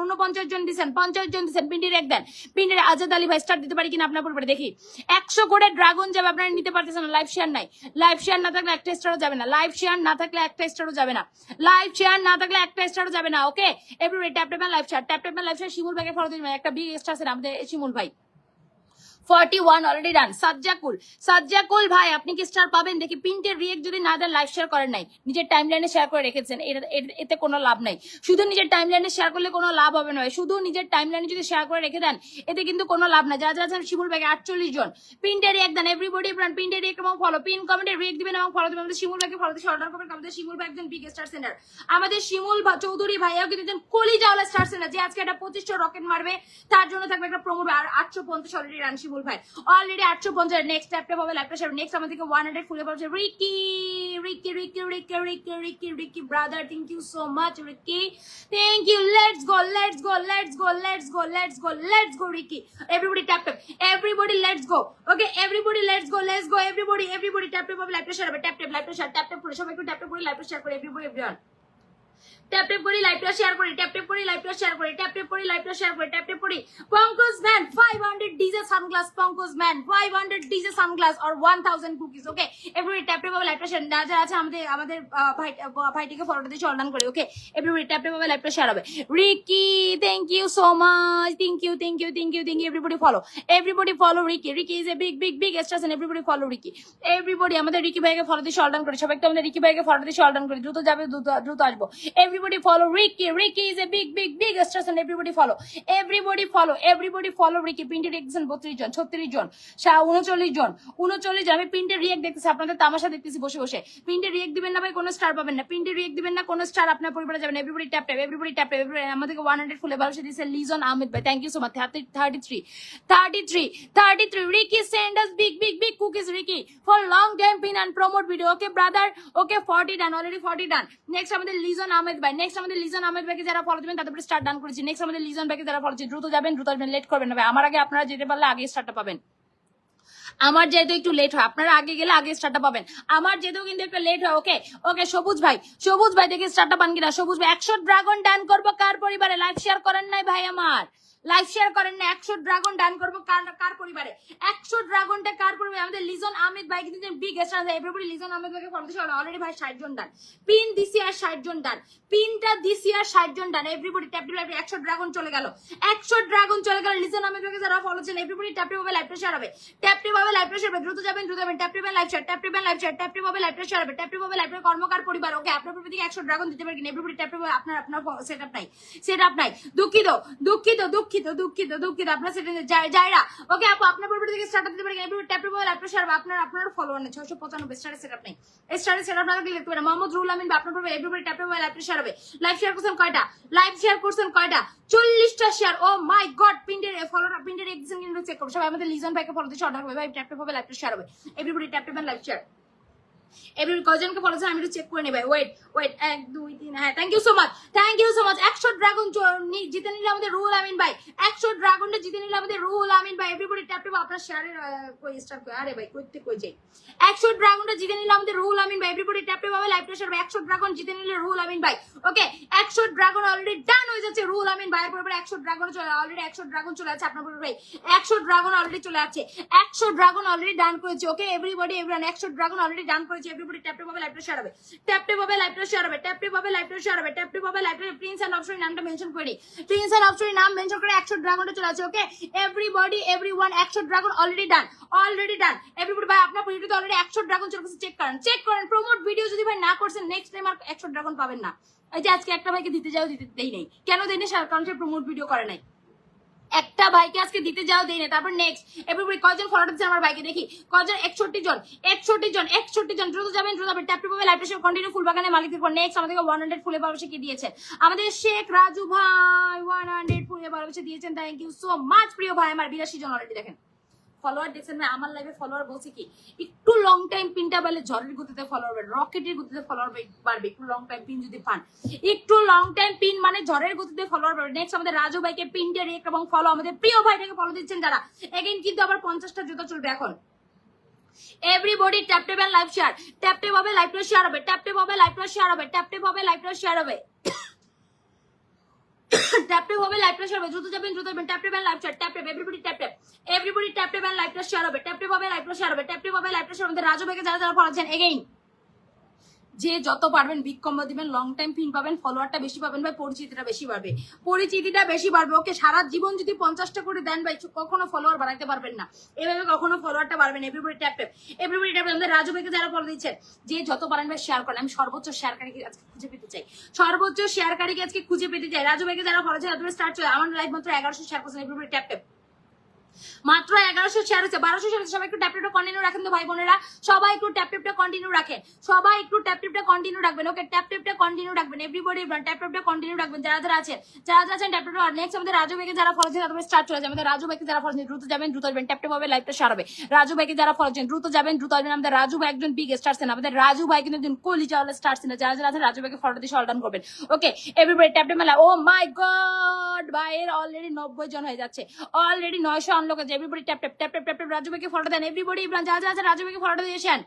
50 জন দিচ্ছেন, পিন্টে রিয়েক্ট দেন। পিন্টে আজাদ আলী ভাই স্টার্ট দিতে পারি কিনা আপনার পরিবারে দেখি। 100 করে ড্রাগন যাবে, আপনারা নিতে পারতেছেন না, লাইভ শেয়ার নাই, লাইভ শেয়ার না থাকলে একটা স্টারও যাবে না, লাইভ শেয়ার না থাকলে একটা স্টারও যাবে না, লাইভ শেয়ার না থাকলে একটা স্টারও যাবে না। Okay, everybody tap tap live share, tap tap live share. Shimul ভাইকে ফলো দিবেন, একটা বিগ স্টার আছে আমাদের শিমুল ভাই, 41 অলরেডি ডান। সাজ্জাকুল ভাই আপনি কি স্টার পাবেন দেখি। পিন্টে রিয়েক্ট যদি না দেন, লাইভ শেয়ার করেন নাই, নিজের টাইমলাইনে শেয়ার করে রেখেছেন, এতে কোনো লাভ নাই। শুধু নিজের টাইমলাইনে শেয়ার করলে কোনো লাভ হবে না, শুধু নিজের টাইমলাইনে যদি শেয়ার করে রেখে দেন এতে কিন্তু কোনো লাভ নাই। যারা যারা শিমুল ভাইকে 48 জন পিন্টে রিয়েক্ট দেন, এভরিবডি পিন্টে রিয়েক্ট এবং ফলো, পিন কমেন্টে রিয়েক্ট দিবেন এবং ফলো দিবেন। আমাদের শিমুল ভাইকে ফলো দিয়ে অর্ডার করবেন। আমাদের শিমুল ভাই একজন বিগ স্টার সেন্টার, আমাদের শিমুল চৌধুরী ভাইয়াও কিন্তু একজন কলিজাওয়ালা স্টার সেন্টার, যে আজকে একটা 2500 রকেট মারবে তার জন্য থাকবে একটা প্রমো। আর 850 অলরেডি রান শিমুল শিমুল ভাই অলরেডি 850 নেক্সট ট্যাপে হবে লাইভটা শেয়ার নেক্সট আমাদেরকে 100 ফুলে পাচ্ছে Ricky Ricky Ricky Ricky Ricky Ricky Ricky brother thank you so much Ricky thank you let's go let's go let's go let's go let's go let's go Ricky everybody tap tap everybody let's go okay everybody let's go everybody tap tap হবে লাইভটা share হবে tap tap লাইভটা share tap tap করে সবাই একটু tap tap করে লাইভটা share করে এভরিবডি এভরিওয়ান ট্যাপ ট্যাপ করি লাইভটা শেয়ার করি ট্যাপ ট্যাপ করি লাইভটা শেয়ার করি ট্যাপ ট্যাপ করি লাইভটা শেয়ার করি ট্যাপ ট্যাপ করি Pankaj man 500 DJ sunglass Pankaj man 500 DJ sunglass আর 1000 cookies okay everybody tap tap হবে লাইভটা শেয়ার যারা আছে আমাদের ভাইটিকে ফলোটা দিয়ে চলদান করে ওকে এভরিবডি ট্যাপ ট্যাপ হবে লাইভটা শেয়ার হবে Ricky thank you so much thank you everybody follow Ricky Ricky is a big star and everybody follow Ricky everybody আমাদের রিকি ভাইকে ফলো দিয়ে চলদান করে সবাই একটু আমাদের রিকি ভাইকে ফলো দিয়ে চলদান করে দ্রুত যাবে দ্রুত আসবো everybody follow Ricky. Ricky is a big star and everybody follow Ricky. Pinte দেখতেছেন 32 জন 36 জন 39 জন 39 জন আমি পিন্টের রিয়েক্ট দেখতেছি আপনাদের তামাশা দেখতেছি বসে বসে পিন্টের রিয়েক্ট দিবেন না ভাই কোনো স্টার পাবেন না পিন্টের রিয়েক্ট দিবেন না কোনো স্টার আপনার পরিবারে যাবেন এভরিবডি ট্যাপ ট্যাপ আমাদেরকে 100 ফুলে ভালোবাসা দিয়েছে লিজন আহমেদ ভাই thank you so much 33 Ricky send us big cookies Ricky for long time pin and promote video okay brother okay 40 done already 40 done next আমাদের লিজন আহমেদ ভাই নেক্সট আমাদের লিজন আহমেদ ভাইকে যারা ফলো দিবেন তাদের উপরে স্টার ডান করেছি নেক্সট আমাদের লিজন ভাইকে যারা ফলো দ্রুত যাবেন দ্রুত আসবেন লেট করবেন না ভাই আমার আগে আপনারা যেতে পারলে আগে স্টারটা পাবেন আমার যেহেতু একটু লেট হয় আপনারা আগে গেলে আগে স্টারটা পাবেন আমার যেহেতু কিন্তু একটু লেট হয় ওকে ওকে সবুজ ভাই দেখে স্টারটা পান কিনা সবুজ ভাই 100 ড্রাগন ডান করবো কার পরিবারে লাইভ শেয়ার করেন নাই ভাই আমার লাইভ শেয়ার করেন না 100 ড্রাগন ডান করবো কার পরিবারে 100 ড্রাগনটা কার পরিবারে আমাদের লিজন আহমেদ ভাই কিন্তু বিগ স্টার এভরিবডি লিজন আহমেদ ভাইকে ফলো দিছে অলরেডি ভাই 60 জন ডান পিন দিছি আর 60 জন ডান পিনটা দিছি আর 60 জন ডান এভরিবডি ট্যাপ ট্যাপ 100 ড্রাগন চলে গেল লিজন আহমেদ ভাইকে যারা ফলো করছেন এভরিবডি ট্যাপ ট্যাপ হবে লাইভটা শেয়ার হবে ট্যাপ ট্যাপ হবে লাইভটা শেয়ার হবে দ্রুত যাবেন tap tap live share tap tap হবে লাইভটা শেয়ার হবে ট্যাপ ট্যাপ হবে লাইভটা কর্মকার পরিবার ওকে আপনার পরিবার থেকে 100 ড্রাগন দিতে পারেন এভরিবডি ট্যাপ ট্যাপ আপনার সেটআপ নাই দুঃখিত আপনার সেটা যায়রা ওকে আপু আপনার পরিবার থেকে স্টার্ট দিতে পারেন এভরিবডি ট্যাপ ট্যাপ হবে লাইভটা শেয়ার হবে আপনার ফলোয়ার নেই 695 স্টারের সেটআপ নাই স্টারের সেটআপ না দেখতে পারেন মোহাম্মদ রুহুল আমিন আপনার পরিবার এভরিবডি ট্যাপ ট্যাপ হবে লাইভটা শেয়ার হবে লাইভ শেয়ার করছেন কয়টা 40টা share O my god পিন্ডের ফলোটা পিন্ডের existing কিন্তু চেক করব সবাই আমাদের লিজন ভাইকে ফলো দিয়ে অর্ডার করবে ভাই ট্যাপ ট্যাপ হবে লাইভটা শেয়ার হবে everybody tap tap live share everybody কজনকে ফলো আছে আমি একটু চেক করে নেই ভাই ওয়েট 1 2 3 হ্যাঁ thank you so much 100 dragon জিতে নিলে আমাদের রুহুল আমিন ভাই 100 ড্রাগনটা জিতে নিলে আমাদের রুহুল আমিন ভাই এভরিবডি ট্যাপ ট্যাপ আপনার শেয়ারের কই স্টার কই আরে ভাই কই যাই 100 ড্রাগনটা জিতে নিলে আমাদের রুহুল আমিন ভাই এভরিবডি ট্যাপ ট্যাপ হবে লাইভটা শেয়ার হবে 100 ড্রাগন জিতে নিলে রুহুল আমিন ভাই ওকে 100 ড্রাগন অলরেডি ডান হয়ে যাচ্ছে রুহুল আমিন ভাইয়ের পরিবারে 100 ড্রাগন অলরেডি 100 ড্রাগন চলে আছে আপনার পরিবারে 100 ড্রাগন অলরেডি চলে আছে 100 ড্রাগন অলরেডি ডান করেছে okay everybody everyone 100 dragon already done করেছে এভরিবডি ট্যাপ ট্যাপ হবে লাইভটা শেয়ার হবে ট্যাপ ট্যাপ হবে লাইভটা শেয়ার হবে ট্যাপ ট্যাপ হবে লাইভটা শেয়ার হবে ট্যাপ ট্যাপ হবে লাইভটা প্রিন্স এন্ড অপশনের নামটা মেনশন করে প্রিন্স এন্ড অপশনের নাম মেনশন করে 100 ড্রাগনটা চলে আছে okay everybody everyone 100 dragon already done everybody ভাই আপনার ভিডিওতে অলরেডি 100 ড্রাগন চলে গেছে চেক করেন প্রমোট ভিডিও যদি ভাই না করছেন নেক্সট টাইম আর 100 ড্রাগন পাবেন না এই যে আজকে একটা ভাইকে দিতে দেই নাই কেন দেই না কারণ সে প্রমোট ভিডিও করে নাই একটা ভাইকে আজকে দিতে যাও দেই না তারপর নেক্সট এভরিবডি কয়জন ফলো দিচ্ছে আমার ভাইকে দেখি কয়জন 61 জন দ্রুত যাবেন ট্যাপ ট্যাপ হবে লাইভটা কন্টিনিউ ফুল বাগানে মালিকের পর নেক্সট আমাদেরকে 100 ফুলে ভালোবাসা কি দিয়েছেন আমাদের শেখ রাজু ভাই 100 ফুলে ভালোবাসা দিয়েছেন থ্যাংক ইউ সো মাচ প্রিয় ভাই আমার 82 জন অলরেডি দেখেন ফলোয়ার দেখছেন ভাই আমার লাইভে ফলোয়ার বলছে কি একটু লং টাইম পিনটা বলে ঝড়ের গতিতে ফলোয়ার বাড়বে রকেটের গতিতে ফলোয়ার বাড়বে একটু লং টাইম পিন যদি পান একটু লং টাইম পিন মানে ঝড়ের গতিতে ফলোয়ার বাড়বে নেক্সট আমাদের রাজু ভাইকে পিনটা রেক এবং ফলো আমাদের প্রিয় ভাইটাকে ফলো দিচ্ছেন যারা এগেইন কিন্তু আবার 50টা জুতা চলবে এখন everybody tap tap and live share tap tap হবে লাইভটা শেয়ার হবে ট্যাপ ট্যাপ হবে লাইভটা শেয়ার হবে ট্যাপ ট্যাপ হবে লাইভটা শেয়ার হবে ট্যাপ ট্যাপ হবে লাইভটা শেয়ার হবে দ্রুত যাবেন tap tap and live share tap tap everybody tap tap and লাইভটা শেয়ার হবে ট্যাপ ট্যাপ হবে লাইভটা শেয়ার হবে ট্যাপ ট্যাপ হবে লাইভটা শেয়ার হবে রাজু ভাইকে যারা ফলো আছেন এগেইন যে যত পারবেন বিগ কম্বো দিবেন লং টাইম পিন পাবেন ফলোয়ারটা বেশি পাবেন ভাই পরিচিতিটা বেশি বাড়বে ওকে সারা জীবন যদি 50টা করে দেন ভাই কখনো ফলোয়ার বাড়াইতে পারবেন না এভাবে কখনো ফলোয়ারটা বাড়বেন এভরিবডি ট্যাপ আমাদের রাজু ভাইকে যারা ফলো দিচ্ছেন যে যত পারেন ভাই শেয়ার করেন আমি সর্বোচ্চ শেয়ারকারীকে আজকে খুঁজে পেতে চাই রাজু ভাইকে যারা ফলো দিচ্ছেন আপনারা স্টার্ট চলে আমার লাইভ মাত্র 1100 শেয়ার করছেন এভরিবডি ট্যাপ মাত্র 1100 শেয়ার হচ্ছে, 1200 শেয়ার হচ্ছে। সবাই একটু ট্যাপ ট্যাপটা কন্টিনিউ রাখেন তো ভাই বোনেরা, সবাই একটু ট্যাপ ট্যাপটা কন্টিনিউ রাখেন, সবাই একটু ট্যাপ ট্যাপটা কন্টিনিউ রাখবেন। ওকে, ট্যাপ ট্যাপটা কন্টিনিউ রাখবেন, এভরিবডি ট্যাপ ট্যাপটা কন্টিনিউ রাখবেন। যারা যারা আছেন, যারা যারা আছেন ট্যাপ ট্যাপটা। নেক্সট আমাদের রাজু ভাইকে যারা ফলো দিয়েছেন তাদের স্টার্ট চলে যাবে। আমাদের রাজু ভাইকে যারা ফলো দিয়েছেন দ্রুত যাবেন, দ্রুত আসবেন, ট্যাপ ট্যাপ হবে, লাইভটা শেয়ার হবে। রাজু ভাইকে যারা ফলো দিয়েছেন দ্রুত যাবেন, দ্রুত আসবেন। আমাদের রাজু ভাই একজন বিগ স্টার সেন, আমাদের রাজু ভাই কিন্তু একজন কলি চাওয়ালা স্টার সেন। যারা যারা আছেন রাজু ভাইকে ফলো দিয়ে শর্ট ডাউন করবেন। ওকে, এভরিবডি ট্যাপ ট্যাপ মেলা। ও মাই গড, ভাইয়ের অলরেডি 90 জন হয়ে যাচ্ছে, অলরেডি 900 আনলক আছে। Everybody tap tap tap tap tap Raju ভাইকে ফলো দেন। এভরিবডি যারা যারা আছেন রাজু ভাইকে ফলো দিয়েছেন,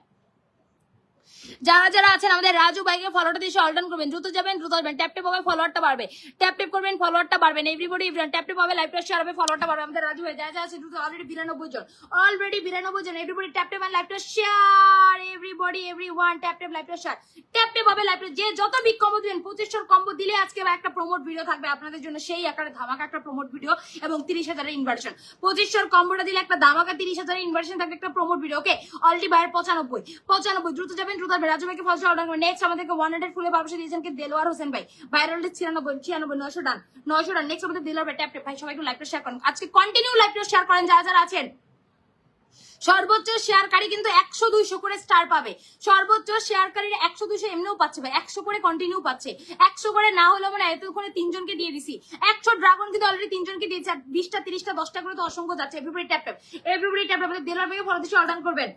যারা যারা আছেন আমাদের রাজু ভাইকে ফলোটা দিয়ে অল ডান করবেন। দ্রুত যাবেন, দ্রুত আসবেন, ট্যাপ ট্যাপ হবে, ফলোয়ারটা বাড়বে, ট্যাপ ট্যাপ করবেন, ফলোয়ারটা বাড়বেন। এভরিবডি ট্যাপ ট্যাপ হবে, লাইভটা শেয়ার হবে, ফলোয়ারটা বাড়বে। আমাদের রাজু ভাই যারা যারা আছে দ্রুত, অলরেডি 92 জন, অলরেডি 92 জন। এভরিবডি ট্যাপ ট্যাপ লাইভটা share, everybody everyone tap tap লাইভটা শেয়ার, ট্যাপ ট্যাপ হবে লাইভটা। যে যত বিগ কম্বো দিবেন, 2500 কম্বো দিলে আজকে একটা প্রমোট ভিডিও থাকবে আপনাদের জন্য, সেই আকারে ধামাকা একটা প্রমোট ভিডিও এবং 30,000 ইনভার্সন। 2500 কম্বোটা দিলে একটা ধামাকা 30,000 ইনভার্সন থাকবে, একটা প্রমোট ভিডিও। ওকে, অলরেডি বাইরে 95 দ্রুত যাবেন, দ্রুত আসবেন। রাজু ভাইকে ফলো নেক্সট আমাদেরকে 100 ফুলে ভালোবাসা দিয়েছেন কি দেলোয়ার হোসেন ভাই, ভাইরাল 96 900 ডান, 900 ডান। নেক্সট আমাদের দেলোয়ার ভাই, ট্যাপ ট্যাপ ভাই, সবাই একটু লাইভটা শেয়ার করেন, আজকে কন্টিনিউ লাইভটা শেয়ার করেন যারা যারা আছেন। সর্বোচ্চ শেয়ারকারী কিন্তু 100-200 করে স্টার পাবে, সর্বোচ্চ শেয়ারকারীরা 100-200 এমনিও পাচ্ছে ভাই, 100 করে কন্টিনিউ পাচ্ছে। 100 করে না হলো মানে এতক্ষণে 3 জনকে দিয়ে দিছি, 100 ড্রাগন কিন্তু অলরেডি 3 জনকে দিয়েছে, আর 20টা 30টা 10টা করে তো অসংখ্য যাচ্ছে। Everybody tap tap, everybody tap tap. Delwar ভাইকে ফলো দিয়ে অর্ডার করবেন।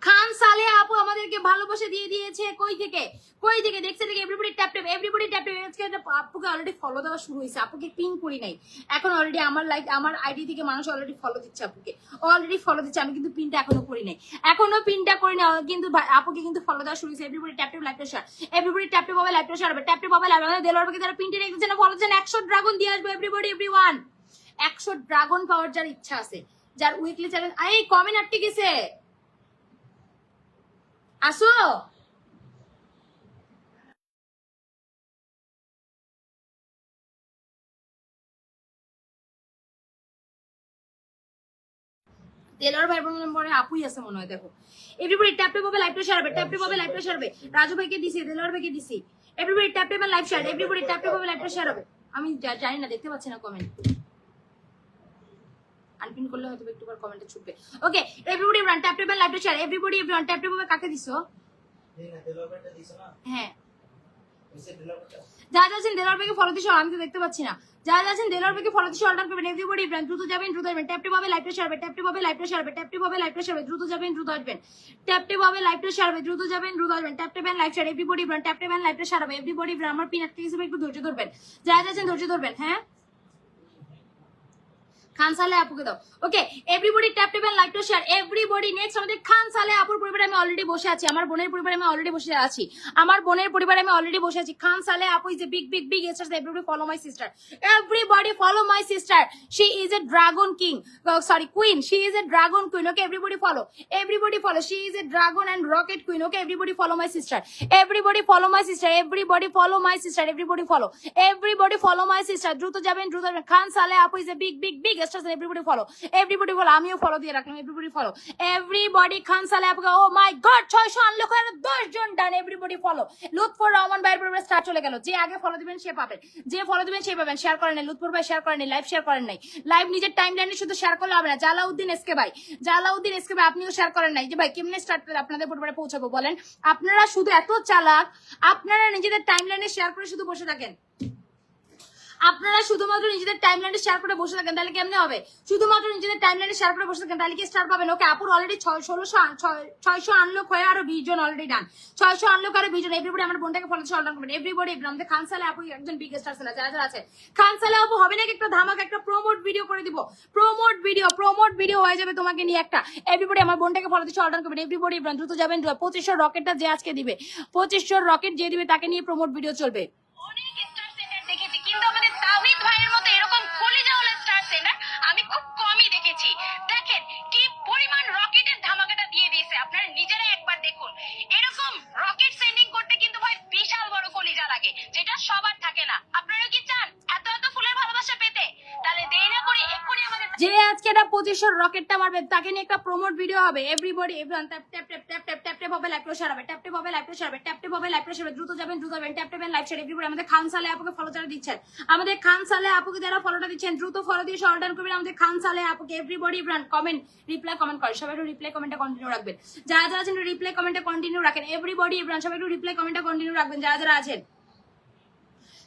খান সালে আপু আমাদেরকে ভালোবাসা দিয়ে দিয়েছে, কই থেকে কই থেকে দেখছে থেকে। Everybody tap tap, everybody tap tap. আজকে আপুকে অলরেডি ফলো দেওয়া শুরু হয়েছে, আপুকে পিন করি নাই এখন, অলরেডি আমার লাইক আমার আইডি থেকে মানুষ অলরেডি ফলো দিচ্ছে আপুকে, অলরেডি ফলো দিচ্ছে। আমি কিন্তু পিনটা এখনো করি নাই, এখনো পিনটা করি না, কিন্তু আপুকে কিন্তু ফলো দেওয়া শুরু হয়েছে। এভরিবডি ট্যাপ ট্যাপ লাইভটা শেয়ার, এভরিবডি ট্যাপ ট্যাপ হবে, লাইভটা শেয়ার হবে, ট্যাপ ট্যাপ হবে লাইভ। আমাদের দেলোয়ার ভাইকে যারা পিনটা রেখেছেন না ফলো দিচ্ছেন, 100 ড্রাগন দিয়ে আসবে। এভরিবডি এভরিওয়ান 100 ড্রাগন পাওয়ার যার ইচ্ছা আছে, যার উইকলি চ্যালেঞ্জ। এই কমেন্ট আটকে গেছে, আসো। তেলার ভাই বোন পরে আপুই আছে মনে হয়, দেখো। এভরিবডি ট্যাপ ট্যাপ হবে, লাইভটা শেয়ার হবে, ট্যাপ ট্যাপ হবে, লাইভটা শেয়ার হবে। রাজু ভাইকে দিছি, তেলার ভাইকে দিছি। Everybody tap tap live share, everybody tap tap হবে, লাইভটা শেয়ার হবে। আমি জানি না, দেখতে পাচ্ছি না কমেন্ট, আনপিন করলে হয়তো একটু পর কমেন্টে ছুটবে। ওকে, এভরিবডি রান ট্যাপ ট্যাপ লাইভটা share, everybody everyone tap tap হবে। কাকে দিছো? হ্যাঁ, যা যাচ্ছেন দেলোয়ার ভাইকে ফলো দিছো, আমি তো দেখতে পাচ্ছি না। যা যাচ্ছেন দেলোয়ার ভাইকে ফলো দিছো, অর্ডার করবেন। এভরিবডি ব্র্যান্ড দ্রুত যাবেন, দ্রুত আসবেন, ট্যাপ ট্যাপ হবে, লাইভটা শেয়ার হবে, ট্যাপ ট্যাপ হবে, লাইভটা শেয়ার হবে, ট্যাপ ট্যাপ হবে, লাইভটা শেয়ার হবে, দ্রুত যাবেন, দ্রুত আসবেন, ট্যাপ ট্যাপ হবে, লাইভটা শেয়ার হবে, দ্রুত যাবেন, দ্রুত আসবেন, tap tap live share. Everybody brand tap tap লাইভটা শেয়ার হবে, এভরিবডি ব্র্যান্ড। আমার পিন আটকে গেছে, একটু ধৈর্য ধরবেন, যা যাচ্ছেন ধৈর্য ধরবেন। হ্যাঁ, খান সালে আপুকে দাও। Okay, everybody tap tap and like to share, everybody. Next আমাদের খান সালে আপুর পরিবারে আমি অলরেডি বসে আছি, আমার বোনের পরিবারে আমি অলরেডি বসে আছি, আমার বোনের পরিবারে আমি অলরেডি বসে আছি। খান সালে আপু is a big big big star, everybody follow my sister, everybody follow my sister. She is a dragon king, sorry queen, she is a dragon queen. Okay, everybody follow, everybody follow. She is a dragon and rocket queen. Okay, everybody follow my sister, everybody follow my sister, everybody follow my sister, everybody follow, everybody follow my sister. দ্রুত যাবেন, দ্রুত যাবেন। খান সালে আপু is a big big big star, everybody follow, everybody follow. আমিও follow দিয়ে রাখলাম, everybody follow, everybody. খান সালে আপুকে, ও মাই গড 600 আনলক হয়ে 10 জন ডান, এভরিবডি ফলো। লুৎফর রহমান ভাইয়ের পরিবারে স্টার চলে গেল, যে আগে ফলো দিবেন সে পাবেন, যে ফলো দিবেন সে পাবেন। শেয়ার করেন নাই লুৎফর ভাই, শেয়ার করেন নাই, লাইভ শেয়ার করেন নাই, লাইভ নিজের টাইম লাইনে শুধু শেয়ার করলে হবে না। জালাউদ্দিন এসকে ভাই, জালাউদ্দিন এসকে ভাই, আপনিও শেয়ার করেন নাই। যে ভাই কেমনে স্টার্ট আপনাদের পরিবারে পৌঁছাবো বলেন? আপনারা শুধু এত চালাক, আপনারা নিজেদের টাইম লাইনে শেয়ার করে শুধু বসে থাকেন, আপনারা শুধুমাত্র নিজেদের টাইমলাইনে শেয়ার করে বসে থাকেন, তাহলে কেমনে হবে? শুধুমাত্র নিজেদের টাইমলাইনে শেয়ার করে বসে থাকেন, তাহলে কি স্টার পাবেন? ওকে, আপুর অলরেডি 600 আনলক হয়ে আরো 20 জন অলরেডি ডান, 600 আনলক আরো 20 জন। এভরিবডি আমার বোনটাকে ফলো দিয়ে অর্ডার করবেন, এভরিবডি। আমাদের খানসালে আপু একজন বিগ স্টার ছিল, যারা যারা আছে খানসালে আপু হবে নাকি একটা ধামাকা, একটা প্রমোট ভিডিও করে দিব, প্রমোট ভিডিও হয়ে যাবে তোমাকে নিয়ে একটা। এভরিবডি আমার বোনটাকে ফলো দিয়ে অর্ডার করবেন, এভরিবডি দ্রুত যাবেন। 2500 রকেটটা যে আজকে দিবে, 2500 রকেট যে দিবে তাকে নিয়ে প্রমোট ভিডিও চলবে। কিন্তু আমাদের তাওহিদ ভাইয়ের মতো এরকম কলিজাওয়ালা স্টার সেন্টার আমি খুব কমই দেখেছি। দেখেন কি পরিমাণ রকেটের ধামাকাটা দিয়ে দিয়েছে, আপনারা নিজেরাই একবার দেখুন। এরকম রকেট সেন্ডিং করতে কিন্তু ভাই বিশাল বড় কলিজা লাগে, যেটা সবার থাকে না। আপনারা কি চান এত এত ফুলের ভালোবাসা পেতে? তাহলে দেরি না করে এক্ষুনি আমাদের যে আজকে এটা 2500 রকেটটা মারবে তাকে নিয়ে একটা প্রমোট ভিডিও হবে। Everybody everyone tap tap tap tap tap tap tap হবে লাইভটা শেয়ার হবে, ট্যাপ ট্যাপ হবে লাইভটা শেয়ার হবে, ট্যাপ ট্যাপ হবে লাইভটা শেয়ার হবে, দ্রুত যাবেন দ্রুত যাবেন, tap tap live share everybody. আমাদের খান সালে আপুকে ফলো যারা দিচ্ছেন, আমাদের খান সালে আপুকে যারা ফলোটা দিচ্ছেন দ্রুত ফলো দিয়ে শর্ট ডান করবেন আমাদের খান সালে আপুকে। Everybody brand comment reply comment করে সবাই একটু রিপ্লাই কমেন্টে কন্টিনিউ রাখবেন, যারা যারা আছেন রিপ্লাই কমেন্টে কন্টিনিউ রাখেন। এভরিবডি ব্রান্ড সবাই একটু রিপ্লাই কমেন্টে কন্টিনিউ রাখবেন, যারা যারা আছেন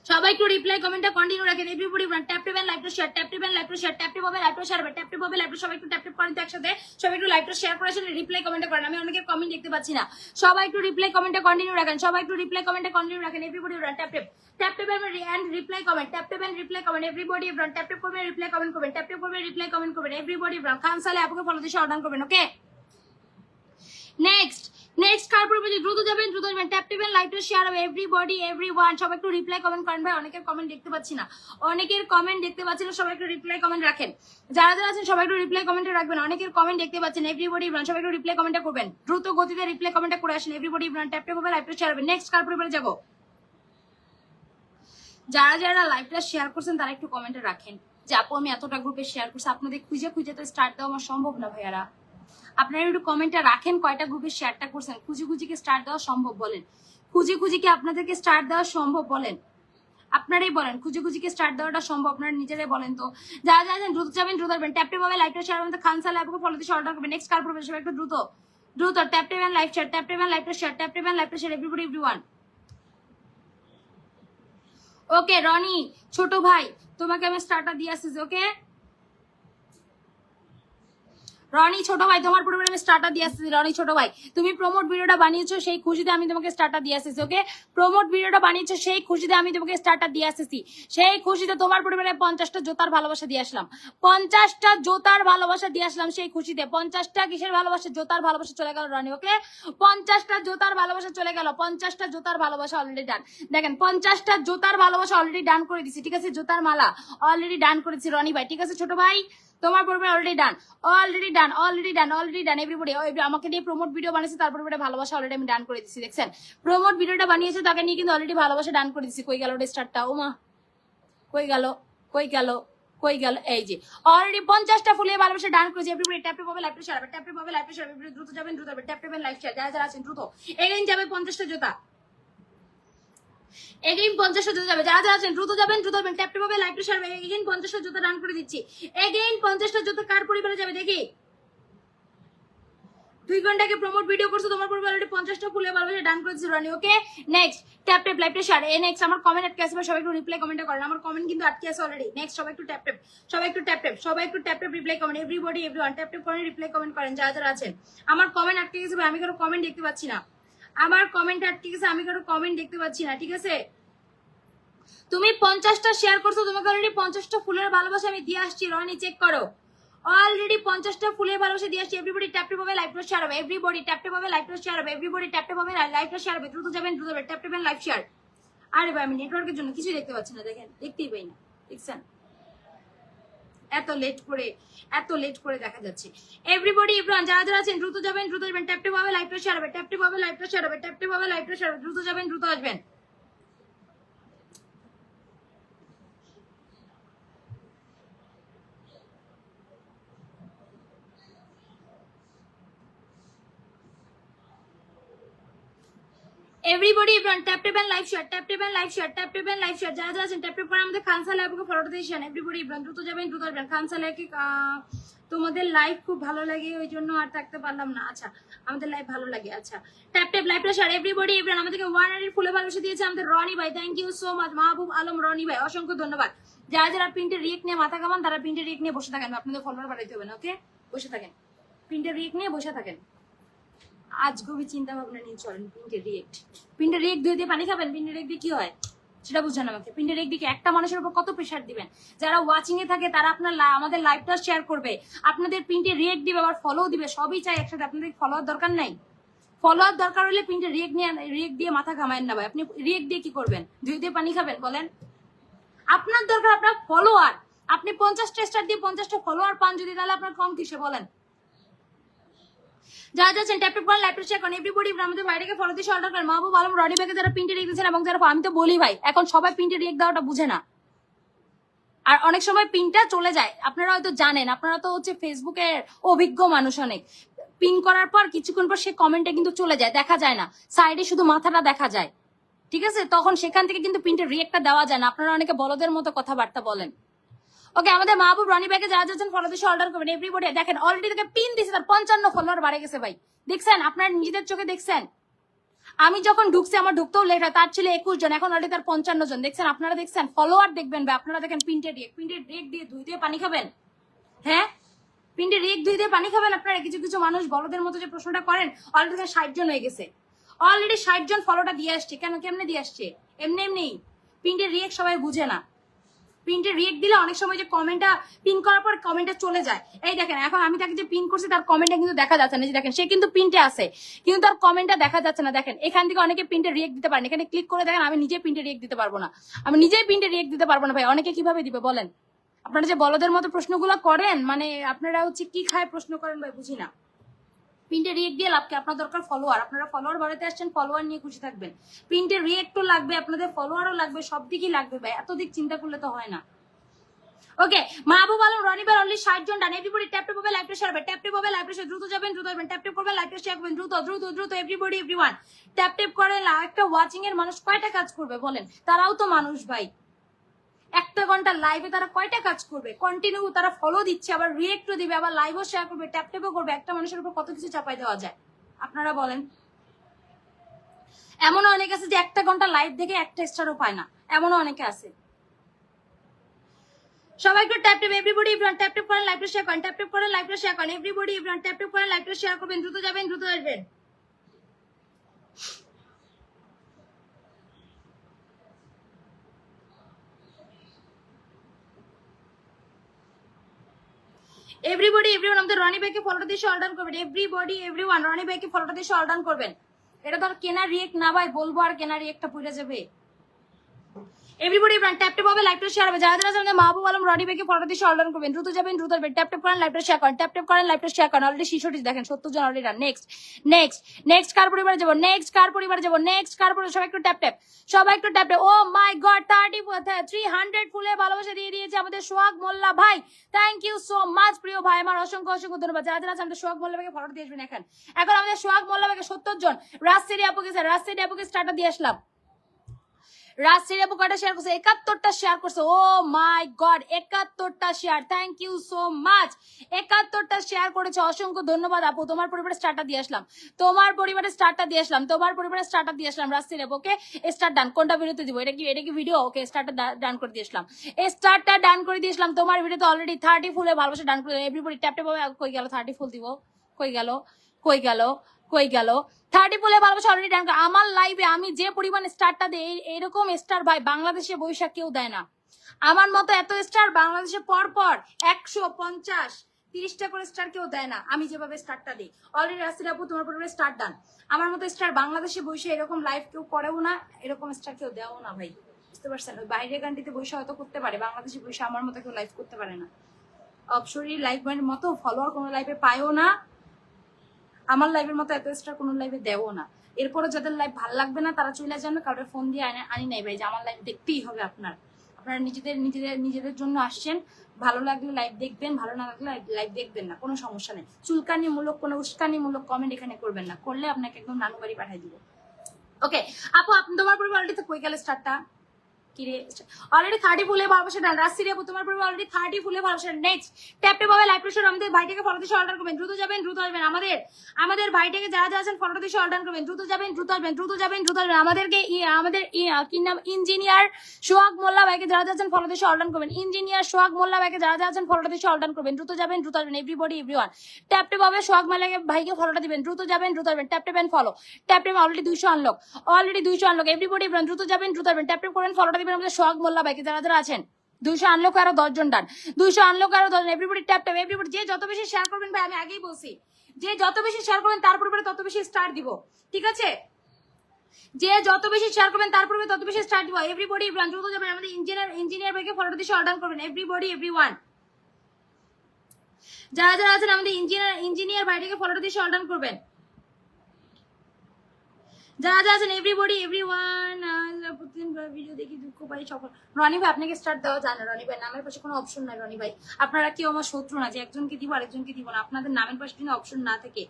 সবাই একটু রিপ্লাই কমেন্টে কন্টিনিউ রাখেন। এভরিবডি ব্রান্ড ট্যাপ ট্যাপ লাইভটা শেয়ার, ট্যাপ ট্যাপ লাইভটা শেয়ার, ট্যাপ ট্যাপ হবে লাইভটা শেয়ার হবে, ট্যাপ ট্যাপ হবে লাইভটা। সবাই একটু ট্যাপ ট্যাপ করেন তো একসাথে, সবাই একটু লাইভটা শেয়ার করে আসেন, রিপ্লাই কমেন্টে করেন। আমি অনেকের কমেন্ট দেখতে পাচ্ছি না, সবাই একটু রিপ্লাই কমেন্টে কন্টিনিউ রাখেন, সবাই একটু রিপ্লাই কমেন্টে কন্টিনিউ রাখেন। Everybody brand tap tap tap tap and reply comment, tap tap and reply comment. Everybody brand tap tap করবেন, রিপ্লাই কমেন্ট করবেন, ট্যাপ ট্যাপ করবেন, রিপ্লাই কমেন্ট করবেন। এভরিবডি ব্রান্ড খান সালে আপুকে ফলো দিয়ে শর্ট ডান করবেন। ওকে নেক্সট কার পরে বলি দ্রুত যাবেন দ্রুত যাবেন, ট্যাপ টিপেন লাইভটা শেয়ার হবে। এভরিবডি এভরিওয়ান সবাই একটু রিপ্লাই কমেন্ট করেন ভাই, অনেকের কমেন্ট দেখতে পাচ্ছি না, অনেকের কমেন্ট দেখতে পাচ্ছি না, সবাই একটু রিপ্লাই কমেন্ট রাখেন, যারা যারা আছেন সবাই একটু রিপ্লাই কমেন্টে রাখবেন, অনেকের কমেন্ট দেখতে পাচ্ছেন। এভরিবডি ব্রান্ড সবাই একটু রিপ্লাই কমেন্টে করবেন, দ্রুত গতিতে রিপ্লাই কমেন্টে করে আসেন। এভরিবডি ব্রান্ড ট্যাপ টিপ হবে লাইভটা শেয়ার হবে। নেক্সট কার পরে যাবো, যারা যারা লাইভটা শেয়ার করছেন তারা একটু কমেন্টে রাখেন যে আপু আমি এতটা গ্রুপে শেয়ার করছি, আপনাদের খুঁজে খুঁজে তো স্টার্ট দেওয়া আমার সম্ভব না ভাইয়ারা, আপনারা একটু কমেন্টে রাখেন কয়টা গ্রুপে শেয়ারটা করছেন। খুঁজে খুঁজে কি স্টার্ট দেওয়া সম্ভব বলেন, খুঁজে খুঁজে কি আপনাদেরকে স্টার্ট দেওয়া সম্ভব বলেন, আপনারাই বলেন খুঁজে খুঁজে কি স্টার্ট দেওয়াটা সম্ভব, আপনারা নিজেরাই বলেন তো। যারা যারা দ্রুত যাবেন দ্রুত যাবেন, ট্যাপ ট্যাপ হবে লাইভটা শেয়ার হবে, খান সালে আপনাকে ফলো দিয়ে অর্ডার করবেন। নেক্সট কার পড়বে সবাই একটু দ্রুত দ্রুত tap tap live share, tap tap লাইভটা শেয়ার, ট্যাপ ট্যাপ লাইভটা share. Everybody everyone okay. Roni ছোট ভাই তোমাকে আমি স্টার্টার দিয়ে আসছি। ওকে রনি ছোট ভাই তোমার পরিবারে আমি স্টার্টার দিয়ে আসছি। রনি ছোট ভাই তুমি প্রমোট ভিডিওটা বানিয়েছো সেই খুশিতে আমি তোমাকে স্টার্টার দিয়ে আসছি। ওকে প্রমোট ভিডিওটা বানিয়েছো সেই খুশিতে আমি তোমাকে স্টার্টার দিয়ে আসছি, সেই খুশিতে তোমার পরিবারে 50টা জোতার ভালোবাসা দিয়ে আসলাম, 50টা জোতার ভালোবাসা দিয়ে আসলাম সেই খুশিতে। 50টা কিসের ভালোবাসা, জোতার ভালোবাসা চলে গেল রনি। ওকে 50টা জোতার ভালোবাসা চলে গেল, 50টা জোতার ভালোবাসা অলরেডি ডান। দেখেন 50টা জোতার ভালোবাসা অলরেডি ডান করে দিছি, ঠিক আছে, জোতার মালা অলরেডি ডান করেছি রনি ভাই, ঠিক আছে ছোট ভাই তোমার পরিবার already done already done already done already done. Everybody আমাকে নিয়ে প্রমোট ভিডিও বানিয়েছে, তারপর ভালোবাসা অলরেডি আমি ডান করে দিচ্ছি। দেখছেন প্রমোট ভিডিওটা বানিয়েছে তাকে নিয়ে কিন্তু অলরেডি ভালোবাসা ডান করে দিচ্ছি। কই গেল স্টার্টটা, ও মা কই গেল কই গেল কই গেল, এই যে অলরেডি 50টা ফুলে ভালোবাসা ডান করেছে। এভরিবডি ট্যাপ ট্যাপ হবে লাইভটা শেয়ার হবে, ট্যাপ ট্যাপ হবে লাইভটা শেয়ার হবে, দ্রুত যাবেন দ্রুত যাবেন, ট্যাপ ট্যাপ লাইভ শেয়ার, যারা যারা আছেন দ্রুত এগেইন যাবে 50টা জোতা, এগেইন 50টা জোতা যাবে, যারা যারা আছেন দ্রুত যাবেন দ্রুত যাবেন, ট্যাপ ট্যাপ হবে লাইভটা শেয়ার হবে। এগেইন 50টা জোতা ডান করে দিচ্ছি, এগেইন 50টা জোতা কার পরিবারে যাবে দেখি। 2 ঘন্টা আগে প্রমোট ভিডিও করছো তোমার পরিবার অলরেডি 50টা ফুলে ভালোবাসা ডান করেছে Roni. Okay next tap tap লাইভটা শেয়ার। নেক্সট আমার কমেন্ট আটকে আছে, সবাই একটু রিপ্লাই কমেন্ট করেন, আমার কমেন্ট কিন্তু আটকে আছে অলরেডি। নেক্সট সবাই একটু ট্যাপ ট্যাপ, সবাই একটু ট্যাপ ট্যাপ, সবাই একটু tap tap reply comment. Everybody everyone tap tap করেন রিপ্লাই কমেন্ট করেন, যারা যারা আছেন। আমার কমেন্ট আটকে গেছে ভাই, আমি কারো কমেন্ট দেখতে পাচ্ছি না, আমার কমেন্ট আটকে গেছে, আমি কারো কমেন্ট দেখতে পাচ্ছি না, ঠিক আছে। তুমি 50টা শেয়ার করছো, তোমাকে অলরেডি 50টা ফুলের ভালোবাসা আমি দিয়ে আসছি রনি, চেক করো অলরেডি 50টা ফুলের ভালোবাসা দিয়ে আসছি। এভরিবডি ট্যাপ ট্যাপ হবে লাইভটা শেয়ার হবে, এভরিবডি ট্যাপ ট্যাপ হবে লাইভটা শেয়ার হবে, এভরিবডি ট্যাপ ট্যাপ হবে লাইভটা শেয়ার হবে, দ্রুত যাবেন দ্রুত যাবেন, ট্যাপ ট্যাপ লাইভ শেয়ার। আরে ভাই আমি নেটওয়ার্কের জন্য কিছু দেখতে পাচ্ছি না, দেখেন দেখতেই পাই না, দেখছেন এত লেট করে দেখা যাচ্ছে। এভরিবডি এভরিওয়ান যারা যারা আছেন দ্রুত যাবেন দ্রুত যাবেন, ট্যাপ ট্যাপ হবে লাইভটা শেয়ার হবে, ট্যাপ ট্যাপ হবে লাইভটা শেয়ার হবে, ট্যাপ ট্যাপ হবে লাইভটা শেয়ার হবে, দ্রুত যাবেন দ্রুত আসবেন। Everybody everyone tap tap and live share, tap tap and live share, tap tap and live share, যারা যারা আছেন ট্যাপ ট্যাপ করে আমাদের খানসা লাইভকে ফলো দিয়েছেন। এভরিবডি এভরিওয়ান দ্রুত যাবেন দ্রুত আসবেন। খানসা লাইভকে তোমাদের লাইভ খুব ভালো লাগে ওই জন্য আর থাকতে পারলাম না, আচ্ছা আমাদের লাইভ ভালো লাগে, আচ্ছা ট্যাপ ট্যাপ লাইভটা শেয়ার। এভরিবডি এভরিওয়ান আমাদেরকে 100 ফুলে ভালোবাসা দিয়েছে আমাদের রনি ভাই, thank you so much. Mahbub Alam Roni ভাই অসংখ্য ধন্যবাদ। যারা যারা প্রিন্টের রিয়েক্ট নিয়ে মাথা কামান তারা প্রিন্টের রিয়েক্ট নিয়ে বসে থাকেন, আপনাদের ফলোয়ার বাড়াইতে হবে না। ওকে বসে থাকেন, প্রিন্টের রিয়েক্ট নিয়ে বসে থাকেন, আজ গভীর চিন্তা ভাবনা নিয়ে চলেন। প্রিন্টের রিয়েক্ট দিয়ে পানি খাবেন, প্রিন্টের রিয়েক্ট দিয়ে কি হয় সেটা বুঝেন আমাকে। প্রিন্টের রিয়েক্ট দিয়ে একটা মানুষের উপর কত প্রেশার দিবেন, যারা ওয়াচিং এ থাকে তারা আপনার আমাদের লাইভটা শেয়ার করবে, আপনাদের প্রিন্টের রিয়েক্ট দিবে, আবার ফলো দিবে, সবই চাই একসাথে। আপনাদের ফলোয়ার দরকার নাই, ফলোয়ার দরকার হলে প্রিন্টের রিয়েক্ট দিয়ে মাথা ঘামায়েন না ভাই। আপনি রিয়েক্ট দিয়ে কি করবেন, দুই দিয়ে পানি খাবেন বলেন। আপনার দরকার আপনার ফলোয়ার, আপনি 50টা স্টার দিয়ে 50টা ফলোয়ার পান যদি, তাহলে আপনার কম কিসে বলেন। যারা যাচ্ছেন ট্যাপ ট্যাপ করেন লাইভটা শেয়ার করেন। এভরিবডি আমাদের বাইরেকে ফলো দিয়ে অর্ডার করেন। মাহবুব আলম রনি ভাইকে যারা প্রিন্টে রিয়েক্ট দিচ্ছেন এবং যারা আমি তো বলি ভাই এখন সবাই প্রিন্টে রিয়েক্ট দেওয়াটা বুঝে না, আর অনেক সময় প্রিন্টটা চলে যায়, আপনারা হয়তো জানেন, আপনারা তো হচ্ছে ফেসবুকের অভিজ্ঞ মানুষ অনেক। পিন করার পর কিছুক্ষণ পর সে কমেন্টে কিন্তু চলে যায়, দেখা যায় না, সাইডে শুধু মাথাটা দেখা যায়, ঠিক আছে? তখন সেখান থেকে কিন্তু পিনটা রিয়েক্টটা দেওয়া যায় না। আপনারা অনেকে বলদের মতো কথাবার্তা বলেন। ওকে, আমাদের মাহবুব রনি ভাইকে যারা যাচ্ছেন ফলো দিয়ে অর্ডার করবেন। এভরিবডি দেখেন অলরেডি তাকে পিন দিছে, তার 55 ফলোয়ার বাড়ে গেছে ভাই, দেখছেন? আপনার নিজেদের চোখে দেখছেন? আমি যখন ঢুকছি আমার ঢুকতেও লেট হয়, তার ছিল 21 জন, এখন অলরেডি তার 55 জন, দেখছেন? আপনারা দেখছেন? ফলোয়ার দেখবেন ভাই, আপনারা দেখেন পিনটে রিয়েক্ট দিয়ে ধুই দিয়ে পানি খাবেন? হ্যাঁ, পিনটে রিয়েক্ট ধুই দিয়ে পানি খাবেন আপনারা? কিছু কিছু মানুষ বলদের মতো যে প্রশ্নটা করেন, অলরেডি 60 জন হয়ে গেছে, অলরেডি 60 জন ফলোটা দিয়ে আসছে। কেন, কেমনে দিয়ে আসছে? এমনি এমনি। পিনটে রিয়েক্ট সবাই বুঝে না। পিনটে রিয়েক্ট দিলে অনেক সময় যে কমেন্টটা পিন করার পর কমেন্টটা চলে যায়। এই দেখেন এখন আমি তাকে যে পিন করছি তার কমেন্টটা কিন্তু দেখা যাচ্ছে না, যে দেখেন সে কিন্তু পিনটে আছে কিন্তু তার কমেন্টটা দেখা যাচ্ছে না। দেখেন এখান থেকে অনেকে পিনটে রিয়েক্ট দিতে পারেন, এখানে ক্লিক করে দেখেন আমি নিজে পিনটে রিয়েক্ট দিতে পারবো না, আমি নিজেই পিনটে রিয়েক্ট দিতে পারবো না ভাই। অনেকে কিভাবে দিবে বলেন? আপনারা যে বলদের মতো প্রশ্নগুলো করেন, মানে আপনারা হচ্ছে কি খায় প্রশ্ন করেন ভাই, বুঝি না। পিনটে রিয়েক্ট দিয়ে লাভকে, আপনার দরকার ফলোয়ার, আপনারা ফলোয়ার বাড়াতে আসছেন, ফলোয়ার নিয়ে খুশি থাকবেন। পিনটে রিয়েক্টও লাগবে, আপনাদের ফলোয়ারও লাগবে, সব দিকই লাগবে ভাই, এত দিক চিন্তা করলে তো হয় না। ওকে, মাহবুব আলম রনি ভাই অনলি 60 জন ডান। এভরিবডি ট্যাপ ট্যাপ হবে, লাইভটা শেয়ার হবে, ট্যাপ ট্যাপ হবে, লাইভটা শেয়ার, দ্রুত যাবেন, দ্রুত আসবেন, ট্যাপ ট্যাপ করবেন, লাইভটা শেয়ার করবেন, দ্রুত দ্রুত দ্রুত, এভরিবডি এভরিওয়ান ট্যাপ ট্যাপ করে। একটা ওয়াচিং এর মানুষ কয়টা কাজ করবে বলেন? তারাও তো মানুষ ভাই, একটা ঘন্টা লাইভে তারা কয়টা কাজ করবে? কন্টিনিউ তারা ফলো দিচ্ছে, আবার রিয়েক্টও দিবে, আবার লাইভও শেয়ার করবে, ট্যাপ ট্যাপও করবে। একটা মানুষের উপর কত কিছু চাপাই দেওয়া যায় আপনারা বলেন? এমনও অনেক আছে যে একটা ঘন্টা লাইভ দেখে একটা স্টারও পায় না, এমনও অনেকে আছে। সবাই একটু tap tap, everybody everyone tap tap করেন, লাইভটা শেয়ার করেন, ট্যাপ ট্যাপ করেন, লাইভটা শেয়ার করেন, এভরিবডি এভরিওয়ান ট্যাপ ট্যাপ করেন, লাইভটা শেয়ার করবেন, দ্রুত যাবেন, দ্রুত আসবেন। এভরিবডি এভরিওয়ান আমাদের রনি ভাইকে ফলোটা দিয়ে অল ডান করবেন। এভরিবডি এভরিওয়ান রনি ভাইকে ফলোটা দিয়ে অল ডান করবেন। এটা তো আর কেনা রিয়েক্ট না ভাই, বলবো আর কেনা রিয়েক্টটা পড়ে যাবে। এভরিবডি ব্রান্ড ট্যাপ ট্যাপ হবে, লাইভটা শেয়ার হবে। যারা যারা জানেন মাহবুব আলম রনি ভাইকে ফটো দিয়ে অর্ডার করবেন, দ্রুত যাবেন, দ্রুত আসবেন, ট্যাপ ট্যাপ করেন, লাইভটা শেয়ার করেন, ট্যাপ ট্যাপ করেন, লাইভটা শেয়ার করেন। অলরেডি 66 দেখেন, 70 জন already run. Next next next কার পরিবারে যাবো, নেক্সট কার পরিবারে যাবো, নেক্সট কার পরিবার? সবাই একটু ট্যাপ ট্যাপ, সবাই একটু tap tap. O my god 300 ফুলে ভালোবাসা দিয়ে দিয়েছে আমাদের সোহাগ মোল্লা ভাই, থ্যাংক ইউ সো মাচ প্রিয় ভাই আমার, অসংখ্য অসংখ্য ধন্যবাদ। যারা যারা আমাদের সোহাগ মোল্লা ভাইকে ফটো দিয়ে আসবেন। এখন এখন আমাদের সোহাগ মোল্লা ভাইকে 70 জন। রাজশাহী আপুকে রাজশাহী আপুকে স্টার্টার দিয়ে আসলাম। রাজশাহী আপু কয়টা শেয়ার করছে? 71টা শেয়ার করছে। ও মাই গড 71টা share, thank you so much. 71টা শেয়ার করেছে, অসংখ্য ধন্যবাদ আপু। তোমার পরিবারে স্টার্টার দিয়ে আসলাম, তোমার পরিবারে স্টার্টার দিয়ে আসলাম, তোমার পরিবারে স্টার্টার দিয়ে আসলাম। রাজশাহী আপুকে স্টার্ট ডান। কোনটা ভিডিওতে দিব? এটা কি ভিডিও? ওকে, স্টার্টার ডান করে দিয়ে আসলাম, স্টার্টটা ডান করে দিয়ে আসলাম। তোমার ভিডিওতে অলরেডি 30 ফুলে ভালোবাসা ডান করে দিলাম। এভরিবডি ট্যাপ ট্যাপ হবে। কই গেল 30 ফুল দিব? কই গেল, কই গেল, কই গেল? 30 ফুলে ভালোবাসা অলরেডি ডান। আমার লাইভে আমি যে পরিমাণ স্টারটা দেই, এরকম স্টার ভাই বাংলাদেশে বৈশাখ কেউ দেয় না। আমার মতো এত স্টার বাংলাদেশে পর পর 150 30টা করে স্টার কেউ দেয় না, আমি যেভাবে স্টারটা দিই। অলরেডি রাসির আপু তোমার পরিবারে স্টার ডান। আমার মতো স্টার বাংলাদেশে বসে এরকম লাইভ কেউ করেও না, এরকম স্টার কেউ দেও না ভাই, বুঝতে পারছেন? ওই বাইরের কান্ট্রিতে বসে হয়তো করতে পারে, বাংলাদেশে বসে আমার মতো কেউ লাইভ করতে পারে না। অপসরি লাইভ মতো ফলোয়ার কোনো লাইভে পায়ও না, আমার লাইভের মতো এত স্টার কোনো লাইভে দেবো না। এরপরে যাদের লাইভ ভালো লাগবে না তারা চলে যান, কারোর ফোন দিয়ে আনি নাই ভাই যে আমার লাইভ দেখতেই হবে। আপনারা নিজেদের জন্য আসছেন, ভালো লাগলে লাইভ দেখবেন, ভালো না লাগলে লাইভ দেখবেন না, কোনো সমস্যা নেই। চুলকানিমূলক কোনো উস্কানিমূলক কমেন্ট এখানে করবেন না, করলে আপনাকে একদম নানু বাড়ি পাঠিয়ে দিব। ওকে আপু, আপনি তোমার পরিবার অলরেডি তো কই গেল স্টারটা? অলরেডি 30 ফুলে ভালোবাসা ডান। রাজশাহী আপু তোমার পরিবার অলরেডি 30 ফুলে ভালোবাসা। নেক্সট ট্যাপ ট্যাপ হবে, লাইভ প্রেসার আমাদের ভাইটাকে ফলো দিয়ে অর্ডার করবেন, দ্রুত যাবেন, দ্রুত আসবেন। আমাদের ভাইটাকে যারা যারা আছেন ফলো দিয়ে অর্ডার করবেন, দ্রুত যাবেন, দ্রুত আসবেন, দ্রুত যাবেন, দ্রুত আসবেন। আমাদের কি নাম, ইঞ্জিনিয়ার সোহাগ মোল্লা ভাইকে যারা যারা আছেন ফলো দিয়ে অর্ডার করবেন, ইঞ্জিনিয়ার সোহাগ মোল্লা ভাইকে যারা যারা আছেন ফলো দিয়ে অর্ডার করবেন, দ্রুত যাবেন, দ্রুত আসবেন। এভরিবডি এভরিওয়ান ট্যাপ ট্যাপ হবে, সোহাগ মোল্লা ভাইকে ফলোটা দিবেন, দ্রুত যাবেন, দ্রুত আসবেন। Tap tap and follow, tap tap already 200 unlock, already 200 unlock. Everybody দ্রুত যাবেন, দ্রুত আসবেন, ট্যাপ ট্যাপ করেন, ফলোটা দিবেন আমাদের সোহাগ মোল্লা ভাইকে যারা যারা আছেন। 200 আনলোক আরো 10 জন ডান, 200 আনলোক আরো 10 জন। এভরিবডি ট্যাপ ট্যাপ, এভরিবডি যে যত বেশি শেয়ার করবেন ভাই, আমি আগেই বলছি যে যত বেশি শেয়ার করবেন তার পরিবারে তত বেশি স্টার দিব, ঠিক আছে? যে যত বেশি শেয়ার করবেন তার পরিবারে তত বেশি স্টার দিব। এভরিবডি দ্রুত যাবেন, আমাদের ইঞ্জিনিয়ার ভাইকে ফলোটা দিয়ে অর্ডার করবেন। এভরিবডি এভরিওয়ান যারা যারা আছেন আমাদের ইঞ্জিনিয়ার ভাইটাকে ফলোটা দিয়ে অর্ডার করবেন। যারা যারা আছেন এভরিবডি এভরিওয়ান, প্রতিদিন ভিডিও দেখি দুঃখ পাই সকল। রনি ভাই আপনাকে স্টার্ট দেওয়া যায় না রনি ভাই, নামের পাশে কোনো অপশন নাই রনি ভাই। আপনারা কেউ আমার শত্রু না যে একজনকে দিব আরেকজনকে দিব না। আপনাদের নামের পাশে যদি অপশন না থাকে,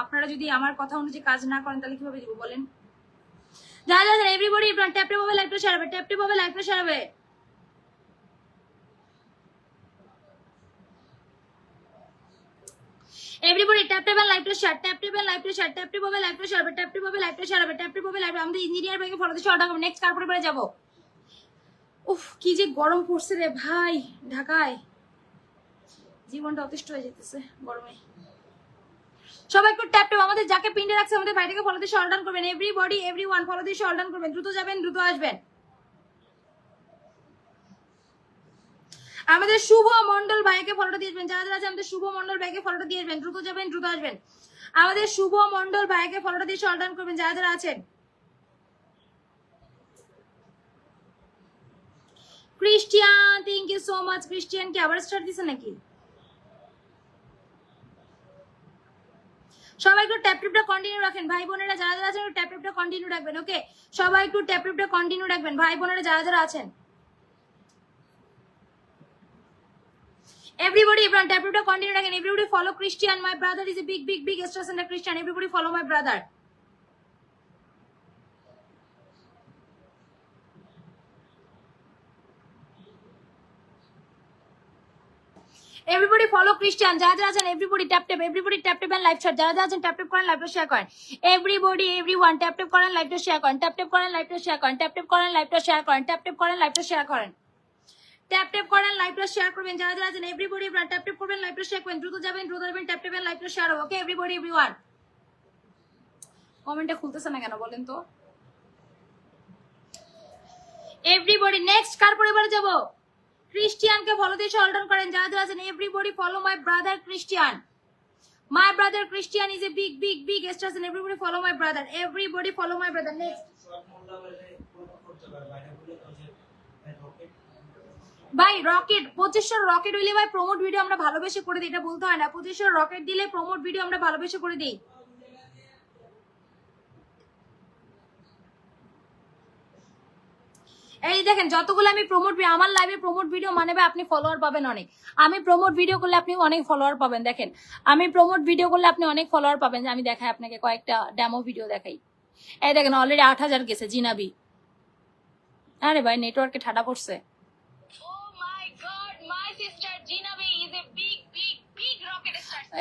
আপনারা যদি আমার কথা অনুযায়ী কাজ না করেন তাহলে কিভাবে দিব বলেন? যারা যারা আছেন এভরিবডি ট্যাপ ট্যাপ হবে লাইভটা শেয়ার হবে, ট্যাপ ট্যাপ হবে লাইভটা শেয়ার হবে। Everybody tap tap and live to share, tap tap and live to share, tap tap over live to share, tap tap over live to share, tap tap over live। আমাদের engineer ভাইকে follow দিয়ে short আগাবো, next কার পরে যাব। উফ কি যে গরম পড়ছে রে ভাই ঢাকায়, জীবনটা অতিষ্ঠ হয়ে যেতেছে গরমে। সবাই একটু ট্যাপ ট্যাপ, আমাদের যাকে পিনে রাখছে আমাদের ভাইটাকে ফলো দিয়ে শর্ট ডাউন করবেন। এভরিবডি এভরিওয়ান ফলো দিয়ে শর্ট ডাউন করবেন, দ্রুত যাবেন দ্রুত আসবেন। আমাদের শুভ মন্ডল ভাইকে ফলোটা দিয়ে আসবেন, যারা যারা আছে আমাদের শুভ মন্ডল ভাইকে ফলোটা দিয়ে আসবেন, দ্রুত যাবেন দ্রুত আসবেন। আমাদের শুভ মন্ডল ভাইকে ফলোটা দিয়ে শর্ট ডাউন করবেন যারা যারা আছেন। Christian thank you so much. Christian কি আবার স্টার্ট দিছে নাকি? সবাই একটু ট্যাপ ট্যাপটা কন্টিনিউ রাখেন ভাই বোনেরা, যারা যারা আছেন ট্যাপ ট্যাপটা কন্টিনিউ রাখবেন। ওকে সবাই একটু ট্যাপ ট্যাপটা কন্টিনিউ রাখবেন ভাই বোনেরা, যারা যারা আছেন। Everybody, everyone, tap to continue again. Everybody follow Christian. My brother is a big extra center Christian. Everybody follow my brother. Everybody follow Christian. যারা যারা আছেন everybody tap tap, everybody tap tap and live chat. যারা যারা আছেন tap tap করেন লাইভটা share করেন। Everybody, everyone tap tap করেন লাইভটা শেয়ার করেন, tap tap করেন লাইভটা শেয়ার করেন, tap tap করেন লাইভটা শেয়ার করেন, tap tap করেন লাইভটা শেয়ার করেন। ট্যাপ ট্যাপ করেন লাইভটা শেয়ার করবেন যারা যারা আছেন। এভরিবডি ট্যাপ ট্যাপ করবেন লাইভটা শেয়ার করবেন, দ্রুত যাবেন দ্রুত যাবেন, ট্যাপ ট্যাপ লাইভটা শেয়ার হবে। ওকে এভরিবডি এভরিওয়ান। কমেন্টটা খুলতেছে না কেন বলেন তো? এভরিবডি নেক্সট কার পরিবারে যাব? ক্রিস্টিয়ানকে ফলো দিয়ে শর্ট ডাউন করেন যারা যারা আছেন। Everybody follow my brother Christian. My brother Christian is a big extra and everybody follow my brother. Everybody follow my brother. Next. ভাই রকেট 2500 রকেট হইলে ভাই প্রমোট ভিডিও আমরা ভালোবেসে করে দিই, এটা বলতে হয় না। 2500 রকেট দিলে প্রমোট ভিডিও আমরা ভালোবেসে করে দিই। এই দেখেন যতগুলো আমি প্রমোট আমার লাইভে প্রমোট ভিডিও মানে ভাই আপনি ফলোয়ার পাবেন অনেক। আমি প্রমোট ভিডিও করলে আপনি অনেক ফলোয়ার পাবেন। দেখেন আমি প্রমোট ভিডিও করলে আপনি অনেক ফলোয়ার পাবেন। আমি দেখাই আপনাকে কয়েকটা ডেমো ভিডিও দেখাই। এই দেখেন অলরেডি 8000 গেছে জিনাবি। আরে ভাই নেটওয়ার্কে ঠাডা পড়ছে।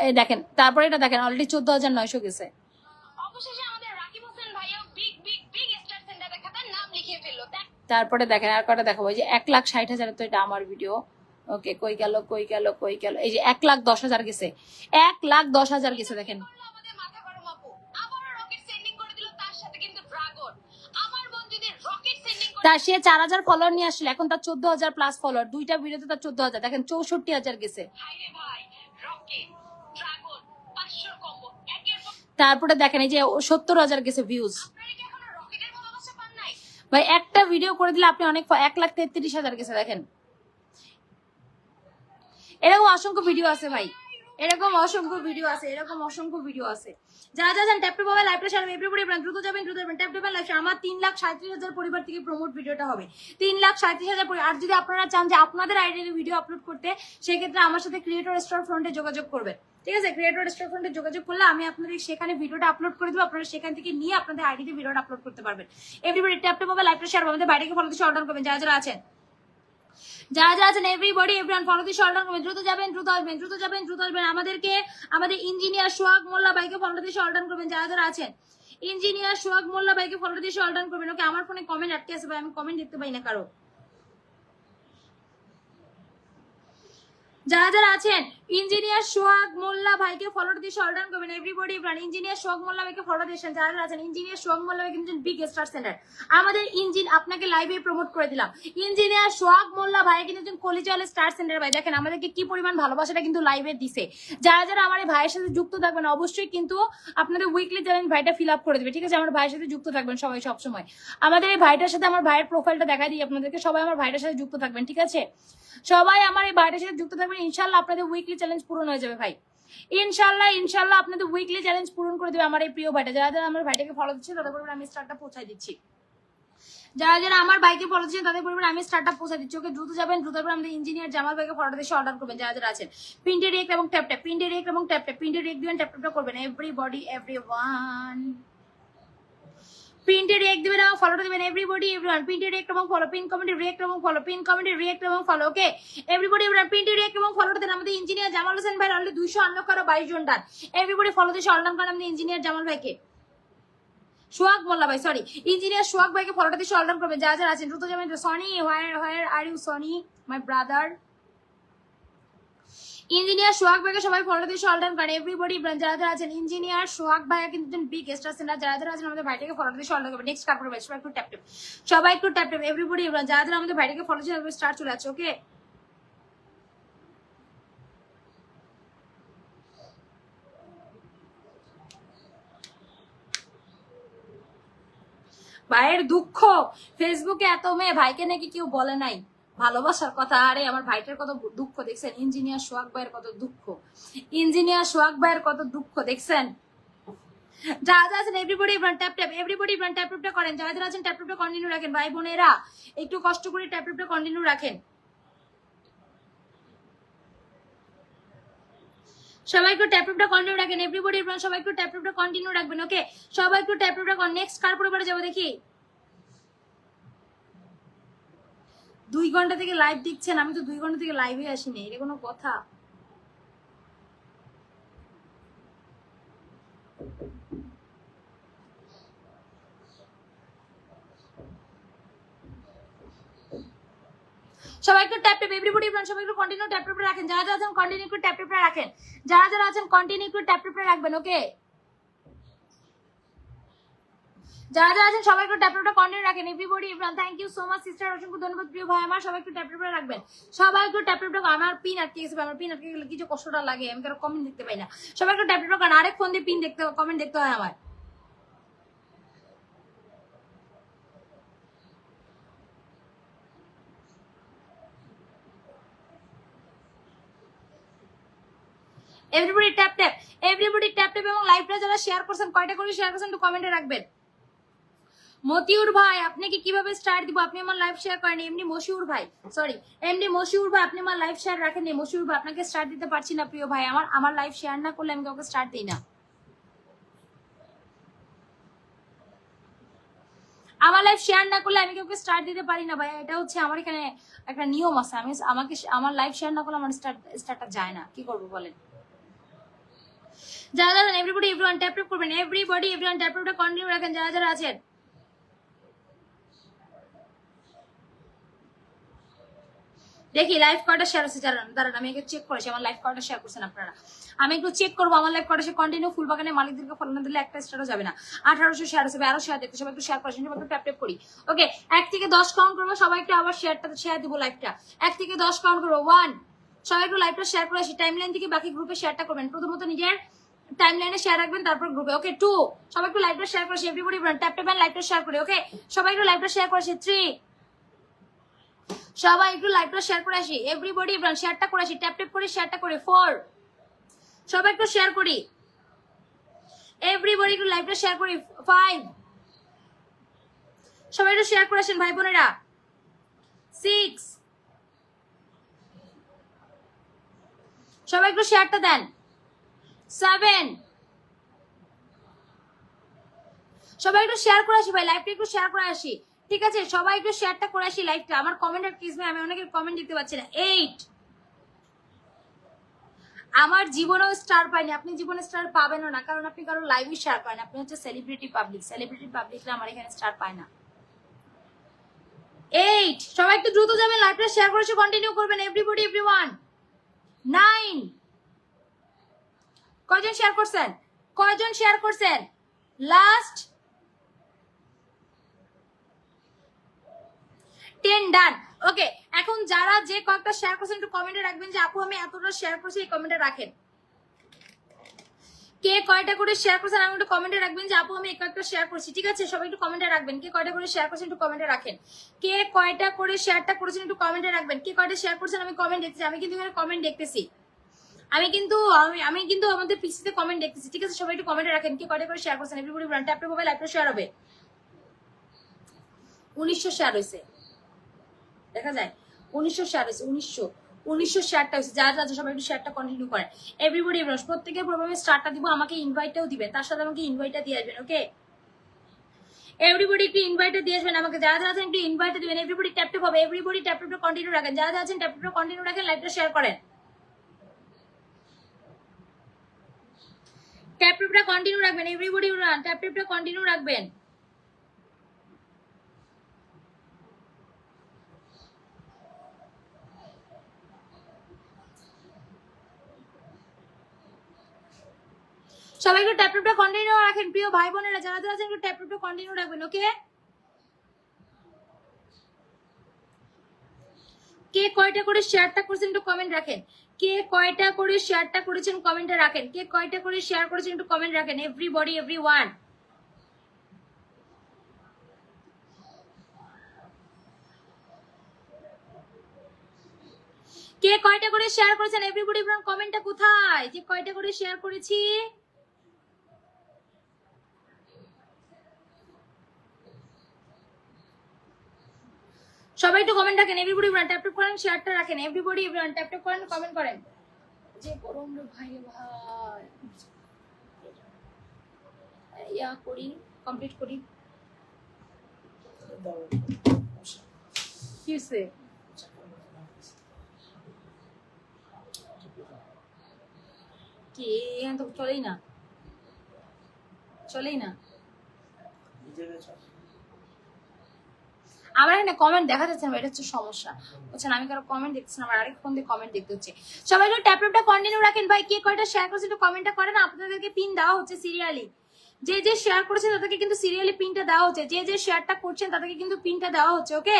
এই দেখেন তারপরে এটা দেখেন অলরেডি 14900 গেছে। তারপরে দেখেন আর কটা দেখাবো, যে 1,60,000 তো এটা আমার ভিডিও। ওকে কই গেল কই গেল কই গেল, এই যে 1,10,000 গেছে, 1,10,000 গেছে। দেখেন তার সে 4000 ফলোয়ার নিয়ে আসলে এখন তার 14,000 প্লাস ফলোয়ার, দুইটা ভিডিওতে তার 14,000। দেখেন 64,000 গেছে। তারপরে দেখেন এই যে 70,000 গেছে ভিউজ। ভাই একটা ভিডিও করে দিলে আপনি অনেক 1,33,000 গেছে। দেখেন এরকম অসংখ্য ভিডিও আছে ভাই, এরকম অসংখ্য ভিডিও আছে, এরকম অসংখ্য ভিডিও আছে। যারা যারা ট্যাপ ট্যাপ হবে লাইভটা শেয়ার হবে। এভরিবডি দ্রুত যাবেন দ্রুত যাবেন, ট্যাপ ট্যাপ লাইভ। আমার 3,37,000 পরিবার থেকে প্রমোট ভিডিওটা হবে। 3,37,000। আর যদি আপনারা চান যে আপনাদের আইডিতে ভিডিও আপলোড করতে, সেক্ষেত্রে আমার সাথে ক্রিয়েটর স্টোর ফ্রন্টে যোগাযোগ করবেন। ঠিক আছে, ক্রিয়েটর স্টোর ফ্রন্টে যোগাযোগ করলে আমি আপনাদের সেখানে ভিডিওটা আপলোড করে দেবো। আপনারা সেখান থেকে নিয়ে আপনাদের আইডিতে ভিডিওটা আপলোড করতে পারবেন। এভরিবডি ট্যাপ ট্যাপ হবে লাইভটা শেয়ার হবে। আমাদের বাইরে ফলো দিয়ে অর্ডার করবেন যারা যারা আছেন। যারা যারা আছেন এভরিবডি এভরিওয়ান ফলো দিয়ে শর্ট ডাউন করবেন, দ্রুত যাবেন দ্রুত আসবেন, দ্রুত যাবেন দ্রুত আসবেন। আমাদের ইঞ্জিনিয়ার সোহাগ মোল্লা ভাইকে ফলো দিয়ে শর্ট ডাউন করবেন যারা যারা আছেন। ইঞ্জিনিয়ার সোহাগ মোল্লা ভাইকে ফলো দিয়ে শর্ট ডাউন করবেন। ওকে আমার ফোনে কমেন্ট আটকে আছে ভাই, আমি কমেন্ট দেখতে পাই না কারো। যারা যারা আছেন ইঞ্জিনিয়ার সোহাগ মোল্লা ভাইকে ফলো দিয়ে শর্ট ডাউন করবেন। এভরিবডি এভরিওয়ান ইঞ্জিনিয়ার সোহাগ মোল্লা ভাইকে ফলো দিয়েছেন যারা যারা আছেন। ইঞ্জিনিয়ার সোহাগ মোল্লা ভাই কিন্তু বিগ স্টার সেন্টার আমাদের আপনাকে লাইভে প্রমোট করে দিলাম। ইঞ্জিনিয়ার সোহাগ মোল্লা ভাই কিন্তু একজন কলিজাল স্টার সেন্টার ভাই। দেখেন আমাদেরকে কি পরিমাণ ভালোবাসাটা কিন্তু লাইভে দিছে। যারা যারা আমার এই ভাইয়ের সাথে যুক্ত থাকবেন অবশ্যই কিন্তু আপনাদের উইকলি চ্যালেঞ্জ ভাইটা ফিল আপ করে দেবে। ঠিক আছে, আমার ভাইয়ের সাথে যুক্ত থাকবেন সবাই সবসময়। আমাদের এই ভাইটার সাথে আমার ভাইয়ের প্রোফাইলটা দেখাই দিই আপনাদেরকে, সবাই আমার ভাইটার সাথে যুক্ত থাকবেন। ঠিক আছে, সবাই আমার এই ভাইটার সাথে যুক্ত থাকবেন, ইনশাল্লাহ আপনাদের উইকলি চ্যালেঞ্জ পূরণ হয়ে যাবে ভাই। ইনশাল্লাহ ইনশাল্লাহ আপনাদের উইকলি চ্যালেঞ্জ পূরণ করে দেবে আমার এই প্রিয় ভাইটা। যারা যারা আমার ভাইটাকে ফলো দিচ্ছে তাদের পরিমাণ আমি স্টারটা পৌঁছায় দিচ্ছি। যারা যারা আমার বাইকে ফলো দিচ্ছেন তাদের পরিমাণ আমি স্টারটা পৌঁছায় দিচ্ছি। ওকে দ্রুত যাবেন, দ্রুত করে আমাদের ইঞ্জিনিয়ার জামাল ভাইকে ফলোটা দিয়ে অর্ডার করবেন। যারা যারা আছেন পিন্টে রেক এবং ট্যাপ ট্যাপ, পিন্টে রেক এবং ট্যাপ ট্যাপ, পিন্টে রেক দিবেন, ট্যাপ ট্যাপটা করবেন। এভরিবডি এভরিওয়ান পিন্টে রেক দিবেন এবং ফলোটা দিবেন। এভরিবডি এভরিওয়ান পিন্টে রেক এবং ফলো, পিন কমেন্টে রিয়েক্ট এবং ফলো, পিন কমেন্টে রিয়েক্ট এবং ফলো। ওকে এভরিবডি এভরিওয়ান পিন্টে রেক এবং ফলোটা দেন আমাদের ইঞ্জিনিয়ার জামাল হোসেন ভাই। অলরেডি 200 আনলক করো, 22 জন ডান। এভরিবডি ফলো দিয়ে অর্ডার করেন আমাদের ইঞ্জিনিয়ার জামাল ভাইকে। সোহাগ মোল্লা ভাই, সরি, ইঞ্জিনিয়ার সোহাগ ভাইকে ফলোটা দিয়ে অর্ডার করবেন। যারা যারা আছেন দ্রুত যাবেন। Sony where are you Sony my brother. Engineer Sohag ভাইকে সবাই ফলোটা দিয়ে অর্ডার করেন। এভরিবডি যারা যারা আছেন ইঞ্জিনিয়ার সোহাগ ভাই কিন্তু বিগ গেস্ট আছেন না। যারা যারা আছেন আমাদের ভাইটাকে ফলোটা দিয়ে অর্ডার করবেন। নেক্সট কাপড় ভাই সবাই একটু ট্যাপ ট্যাপ, সবাই একটু ট্যাপ ট্যাপ। এভরিবডি যারা যারা আমাদের ভাইটাকে ফলো দিয়ে স্টার্ট চলে আছে। ওকে ভাইয়ের দুঃখ ফেসবুকে এত মেয়ে ভাইকে নাকি কেউ বলে নাই ভালোবাসার কথা। আরে আমার ভাইটার কত দুঃখ দেখছেন? ইঞ্জিনিয়ার সোহাগ ভাইয়ের কত দুঃখ, ইঞ্জিনিয়ার সোহাগ ভাইয়ের কত দুঃখ দেখছেন? যারা যারা আছেন everybody tap tap, everybody tap ট্যাপটা করেন। যারা যারা আছেন ট্যাপ ট্যাপটা কন্টিনিউ রাখেন। ভাই বোনেরা একটু কষ্ট করে ট্যাপ ট্যাপটা কন্টিনিউ রাখেন। সবাই একটু ট্যাপ ট্যাপটা কন্টিনিউ রাখেন। এভরিবডি সবাই একটু ট্যাপ ট্যাপটা কন্টিনিউ রাখবেন। ওকে সবাই একটু ট্যাপ ট্যাপটা করেন। নেক্সট কার পরিবারে যাবো দেখি। 2 ঘন্টা থেকে লাইভ দেখছেন, আমি তো 2 ঘন্টা থেকে লাইভে আসিনি, এটা কোনো কথা? সবাই একটু ট্যাপ ট্যাপ, এভরিবডি সবাই একটু কন্টিনিউ ট্যাপ ট্যাপে রাখেন। যারা যারা আছেন কন্টিনিউ একটু ট্যাপ ট্যাপে রাখেন। যারা যারা আছেন কন্টিনিউ একটু ট্যাপ ট্যাপে রাখবেন। ওকে যারা যারা আছেন সবাই একটু ট্যাপ ট্যাপটা কন্টিনিউ রাখেন। Everybody thank you so much sister, অসংখ্য ধন্যবাদ প্রিয় ভাই আমার। সবাই একটু ট্যাপ ট্যাপে রাখবেন। সবাই একটু ট্যাপ ট্যাপটা, আমার পিন আটকে গেছে, আমার পিন আটকে গেলে কিছু কষ্টটা লাগে, আমি কারো কমেন্ট দেখতে পাই না। সবাই একটু ট্যাপ ট্যাপটা করেন। আরেক ফোন দিয়ে পিন দেখতে কমেন্ট দেখতে হয় আমার। Everybody tap tap, everybody tap tap এবং লাইভটা যারা শেয়ার করছেন কয়টা করে শেয়ার করছেন একটু কমেন্টে রাখবেন। মতিউর ভাই আপনাকে কিভাবে স্টার দিব? আপনি আমার লাইভ শেয়ার করেন। এমনি মশিউর ভাই, সরি এমনি মশিউর ভাই, আপনি আমার লাইভ শেয়ার রাখেন। মশিউর ভাই আপনাকে স্টার দিতে পারছি না প্রিয় ভাই আমার। আমার লাইভ শেয়ার না করলে আমি কাউকে স্টার দিই না। আমার লাইভ শেয়ার না করলে আমি কাউকে স্টার দিতে পারি না ভাই। এটা হচ্ছে আমার এখানে একটা নিয়ম আছে। আমি আমাকে আমার লাইভ শেয়ার না করলে আমার স্টারটা যায় না। কি করবো বলেন? যারা যারা এভরিবডি এভরিওয়ান ট্যাপ ট্যাপ করবেন। এভরিবডি এভরিওয়ান ট্যাপ ট্যাপটা কন্টিনিউ রাখেন। যারা যারা আছেন দেখি লাইভ কয়টা শেয়ার আছে। দাঁড়ান আমি একটু চেক করেছি আমার লাইভ কয়টা শেয়ার করছেন আপনারা। আমি একটু চেক করবো আমার লাইভ কয়টা শেয়ার। কন্টিনিউ ফুলবাগানের মালিকদেরকে ফলো না দিলে একটা স্টারও যাবে না। 1800 শেয়ার আছে, 12 শেয়ার দেখতে সবাই একটু শেয়ার করেছেন। সবাই একটু ট্যাপ ট্যাপ করি। ওকে 1 থেকে 10 কাউন্ট করবো, সবাই একটু আবার শেয়ার দিব লাইভটা। 1 থেকে 10 কাউন্ট করবো। 1, সবাই একটু লাইভটা শেয়ার করে আসি। টাইমলাইন থেকে বাকি গ্রুপে শেয়ারটা করবেন। প্রথমত নিজের টাইমলাইনে শেয়ার রাখবেন, তারপর গ্রুপে। ওকে 2, সবাই একটু লাইভটা শেয়ার করেছি। এভরিবডি ট্যাপ ট্যাপ লাইভটা শেয়ার করে। ওকে সবাই একটু লাইভটা শেয়ার করেছি। 3, সবাই একটু লাইভটা শেয়ার করে আসি। এভরিবডি শেয়ারটা করে আসি, ট্যাপ ট্যাপ করে শেয়ারটা করে। 4, সবাই একটু শেয়ার করি। এভরিবডি একটু লাইভটা শেয়ার করি। 5, সবাই একটু শেয়ার করে আসেন ভাই বোনেরা। 6, সবাই একটু শেয়ারটা দেন। 7, সবাই একটু শেয়ার করে আসি ভাই, লাইভটা একটু শেয়ার করে আসি। ঠিক আছে সবাই একটু শেয়ারটা করে আসি লাইভটা। আমার কমেন্ট আর প্লিজ ভাই, আমি অনেকের কমেন্ট দেখতে পাচ্ছি না। 8, আমার জীবনেও স্টার পাইনি, আপনি জীবনে স্টার পাবেনও না, কারণ আপনি কারো লাইভই শেয়ার করেন। আপনি হচ্ছে সেলিব্রিটি পাবলিক, সেলিব্রিটি পাবলিকরা আমার এখানে স্টার পায় না। 8, সবাই একটু দ্রুত যাবেন, লাইভটা শেয়ার করেছে কন্টিনিউ করবেন। Everybody everyone. 9, কয়জন শেয়ার করছেন? কয়জন শেয়ার করছেন? লাস্ট 10 ডান। ওকে এখন যারা যে কয়েকটা শেয়ার করছেন একটু কমেন্টে রাখবেন যে আপু আমি এতটা শেয়ার করছি, এই কমেন্টে রাখেন। কে কয়টা করে শেয়ার করছেন আমি একটু কমেন্টে রাখবেন যে আপু আমি কয়েকটা শেয়ার করছি। ঠিক আছে সবাই একটু কমেন্টে রাখবেন কে কয়টা করে শেয়ার করছেন, একটু কমেন্টে রাখেন। কে কয়টা করে শেয়ারটা করেছেন একটু কমেন্টে রাখবেন। কে কয়টা শেয়ার করছেন আমি কমেন্ট দেখতেছি, আমি কিন্তু এখানে কমেন্ট দেখতেছি। আমি কিন্তু আমাদের পিসিতে কমেন্ট দেখতেছি, ঠিক আছে? সবাই একটু কমেন্টে রাখেন কে কয়টা করে শেয়ার করছেন। Everybody run tap two mobile লাইভটা শেয়ার হবে। 1900 শেয়ার হয়েছে, দেখা যায় 1900 শেয়ার হয়েছে, 1900 শেয়ারটা হয়েছে। যারা যারা সবাই একটু শেয়ারটা কন্টিনিউ করেন। এভরিবডি প্রত্যেকের প্রোগ্রামে স্টার্টটা দিব, আমাকে ইনভাইটটাও দিবেন, তার সাথে আমাকে ইনভাইটটা দিয়ে আসবেন। ওকে এভরিবডি একটু ইনভাইটটা দিয়ে আসবেন আমাকে, যারা যারা আছেন একটু ইনভাইটটা দিবেন। এভরিবডি ট্যাপ ট্যাপ হবে, এভরিবডি ট্যাপ ট্যাপটা কন্টিনিউ রাখেন, যারা যারা আছেন ট্যাপ ট্যাপটা কন্টিনিউ রাখেন, লাইভটা শেয়ার করেন। ট্যাপ ট্যাপটা কন্টিনিউ রাখবেন, এভরিবডি ট্যাপ ট্যাপটা কন্টিনিউ রাখবেন। সবাই একটু ট্যাপ ট্যাপটা কন্টিনিউ রাখেন, প্রিয় ভাই বোনেরা যারা যারা আছেন একটু ট্যাপ ট্যাপটা কন্টিনিউ রাখবেন। ওকে কে কয়টা করে শেয়ারটা করেছেন একটু কমেন্ট রাখেন, কে কয়টা করে শেয়ারটা করেছেন কমেন্টে রাখেন, কে কয়টা করে শেয়ার করেছেন একটু কমেন্ট রাখেন। এভরিবডি এভরিওয়ান কে কয়টা করে শেয়ার করেছেন। এভরিবডি কমেন্টটা কোথায় যে কয়টা করে শেয়ার করেছি। সবাই একটু কমেন্ট রাখেন, এভরিবডি ট্যাপ ট্যাপ করেন, শেয়ারটা রাখেন। এভরিবডি ট্যাপ ট্যাপ করেন, কমেন্ট করেন। যে গরম রে ভাই, ভাই ইয়া করি, কমপ্লিট করি। কি হইছে? কি এখন তো চলেই না, চলেই না। আমার এখানে কমেন্ট দেখা যাচ্ছে না, এটা হচ্ছে সমস্যা, বুঝছেন? আমি কারো কমেন্ট দেখছি না, আমার আরেক ফোন দিয়ে কমেন্ট দেখতে হচ্ছে। সবাই একটু ট্যাপ ট্যাপটা কন্টিনিউ রাখেন ভাই, কে কয়টা শেয়ার করছে একটু কমেন্টটা করেন। আপনাদেরকে পিন দেওয়া হচ্ছে সিরিয়ালি, যে যে শেয়ার করেছেন তাদেরকে কিন্তু সিরিয়ালি পিনটা দেওয়া হচ্ছে, যে যে শেয়ারটা করছেন তাদেরকে কিন্তু পিনটা দেওয়া হচ্ছে। ওকে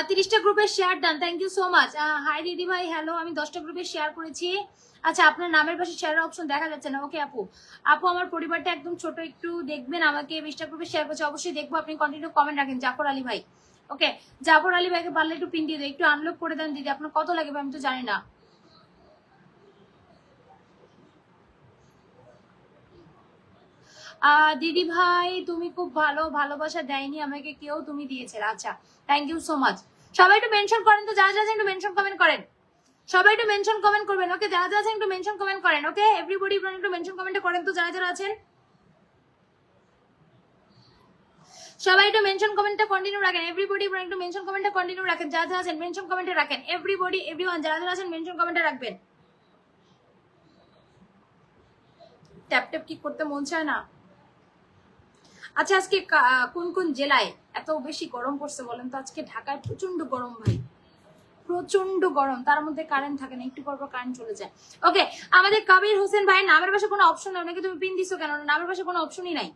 30টা গ্রুপে share done, thank you so much. Hi দিদি ভাই, হ্যালো। আমি 10টা গ্রুপে শেয়ার করেছি। আচ্ছা আপনার নামের পাশে শেয়ারের অপশন দেখা যাচ্ছে না। ওকে আপু, আপু আমার পরিবারটা একদম ছোট, একটু দেখবেন আমাকে। 20টা গ্রুপে শেয়ার করছে, অবশ্যই দেখবো। আপনি কন্টিনিউ কমেন্ট রাখেন। জাফর আলী ভাই, ওকে জাফর আলী ভাইকে পারলে একটু পিন দিয়ে দেয়, একটু আনলক করে দেন দিদি। আপনার কত লাগবে আমি তো জানি না। দিদি ভাই তুমি খুব ভালো, ভালোবাসা দেয়নি আমাকে কেউ, তুমি দিয়েছে। আচ্ছা থ্যাংক ইউ সো মাচ। সবাই একটু মেনশন করেন তো, যারা যারা একটু মেনশন কমেন্ট করেন, সবাই একটু মেনশন কমেন্ট করবেন। ওকে যারা যারা আছেন একটু মেনশন কমেন্ট করেন। ওকে এভরিবডি একটু মেনশন কমেন্ট করেন তো, যারা যারা আছেন সবাই একটু মেনশন কমেন্টটা কন্টিনিউ রাখেন। এভরিবডি একটু মেনশন কমেন্টটা কন্টিনিউ রাখেন, যারা যারা আছেন মেনশন কমেন্টে রাখেন। এভরিবডি এভরিওয়ান যারা যারা আছেন মেনশন কমেন্টে রাখবেন। ট্যাপ ট্যাপ কি করতে মন চায় না? আচ্ছা আজকে কোন কোন জেলায় এত বেশি গরম পড়ছে বলেন তো? আজকে ঢাকায় প্রচন্ড গরম ভাই, প্রচন্ড গরম, তার মধ্যে কারেন্ট থাকে না, একটু পর পর কারেন্ট চলে যায়। ওকে আমাদের কবির হোসেন ভাই নামের পাশে কোনো অপশন নাই, ওনাকে তুমি পিন দিছো কেন? নামের পাশে কোনো অপশনই নাই,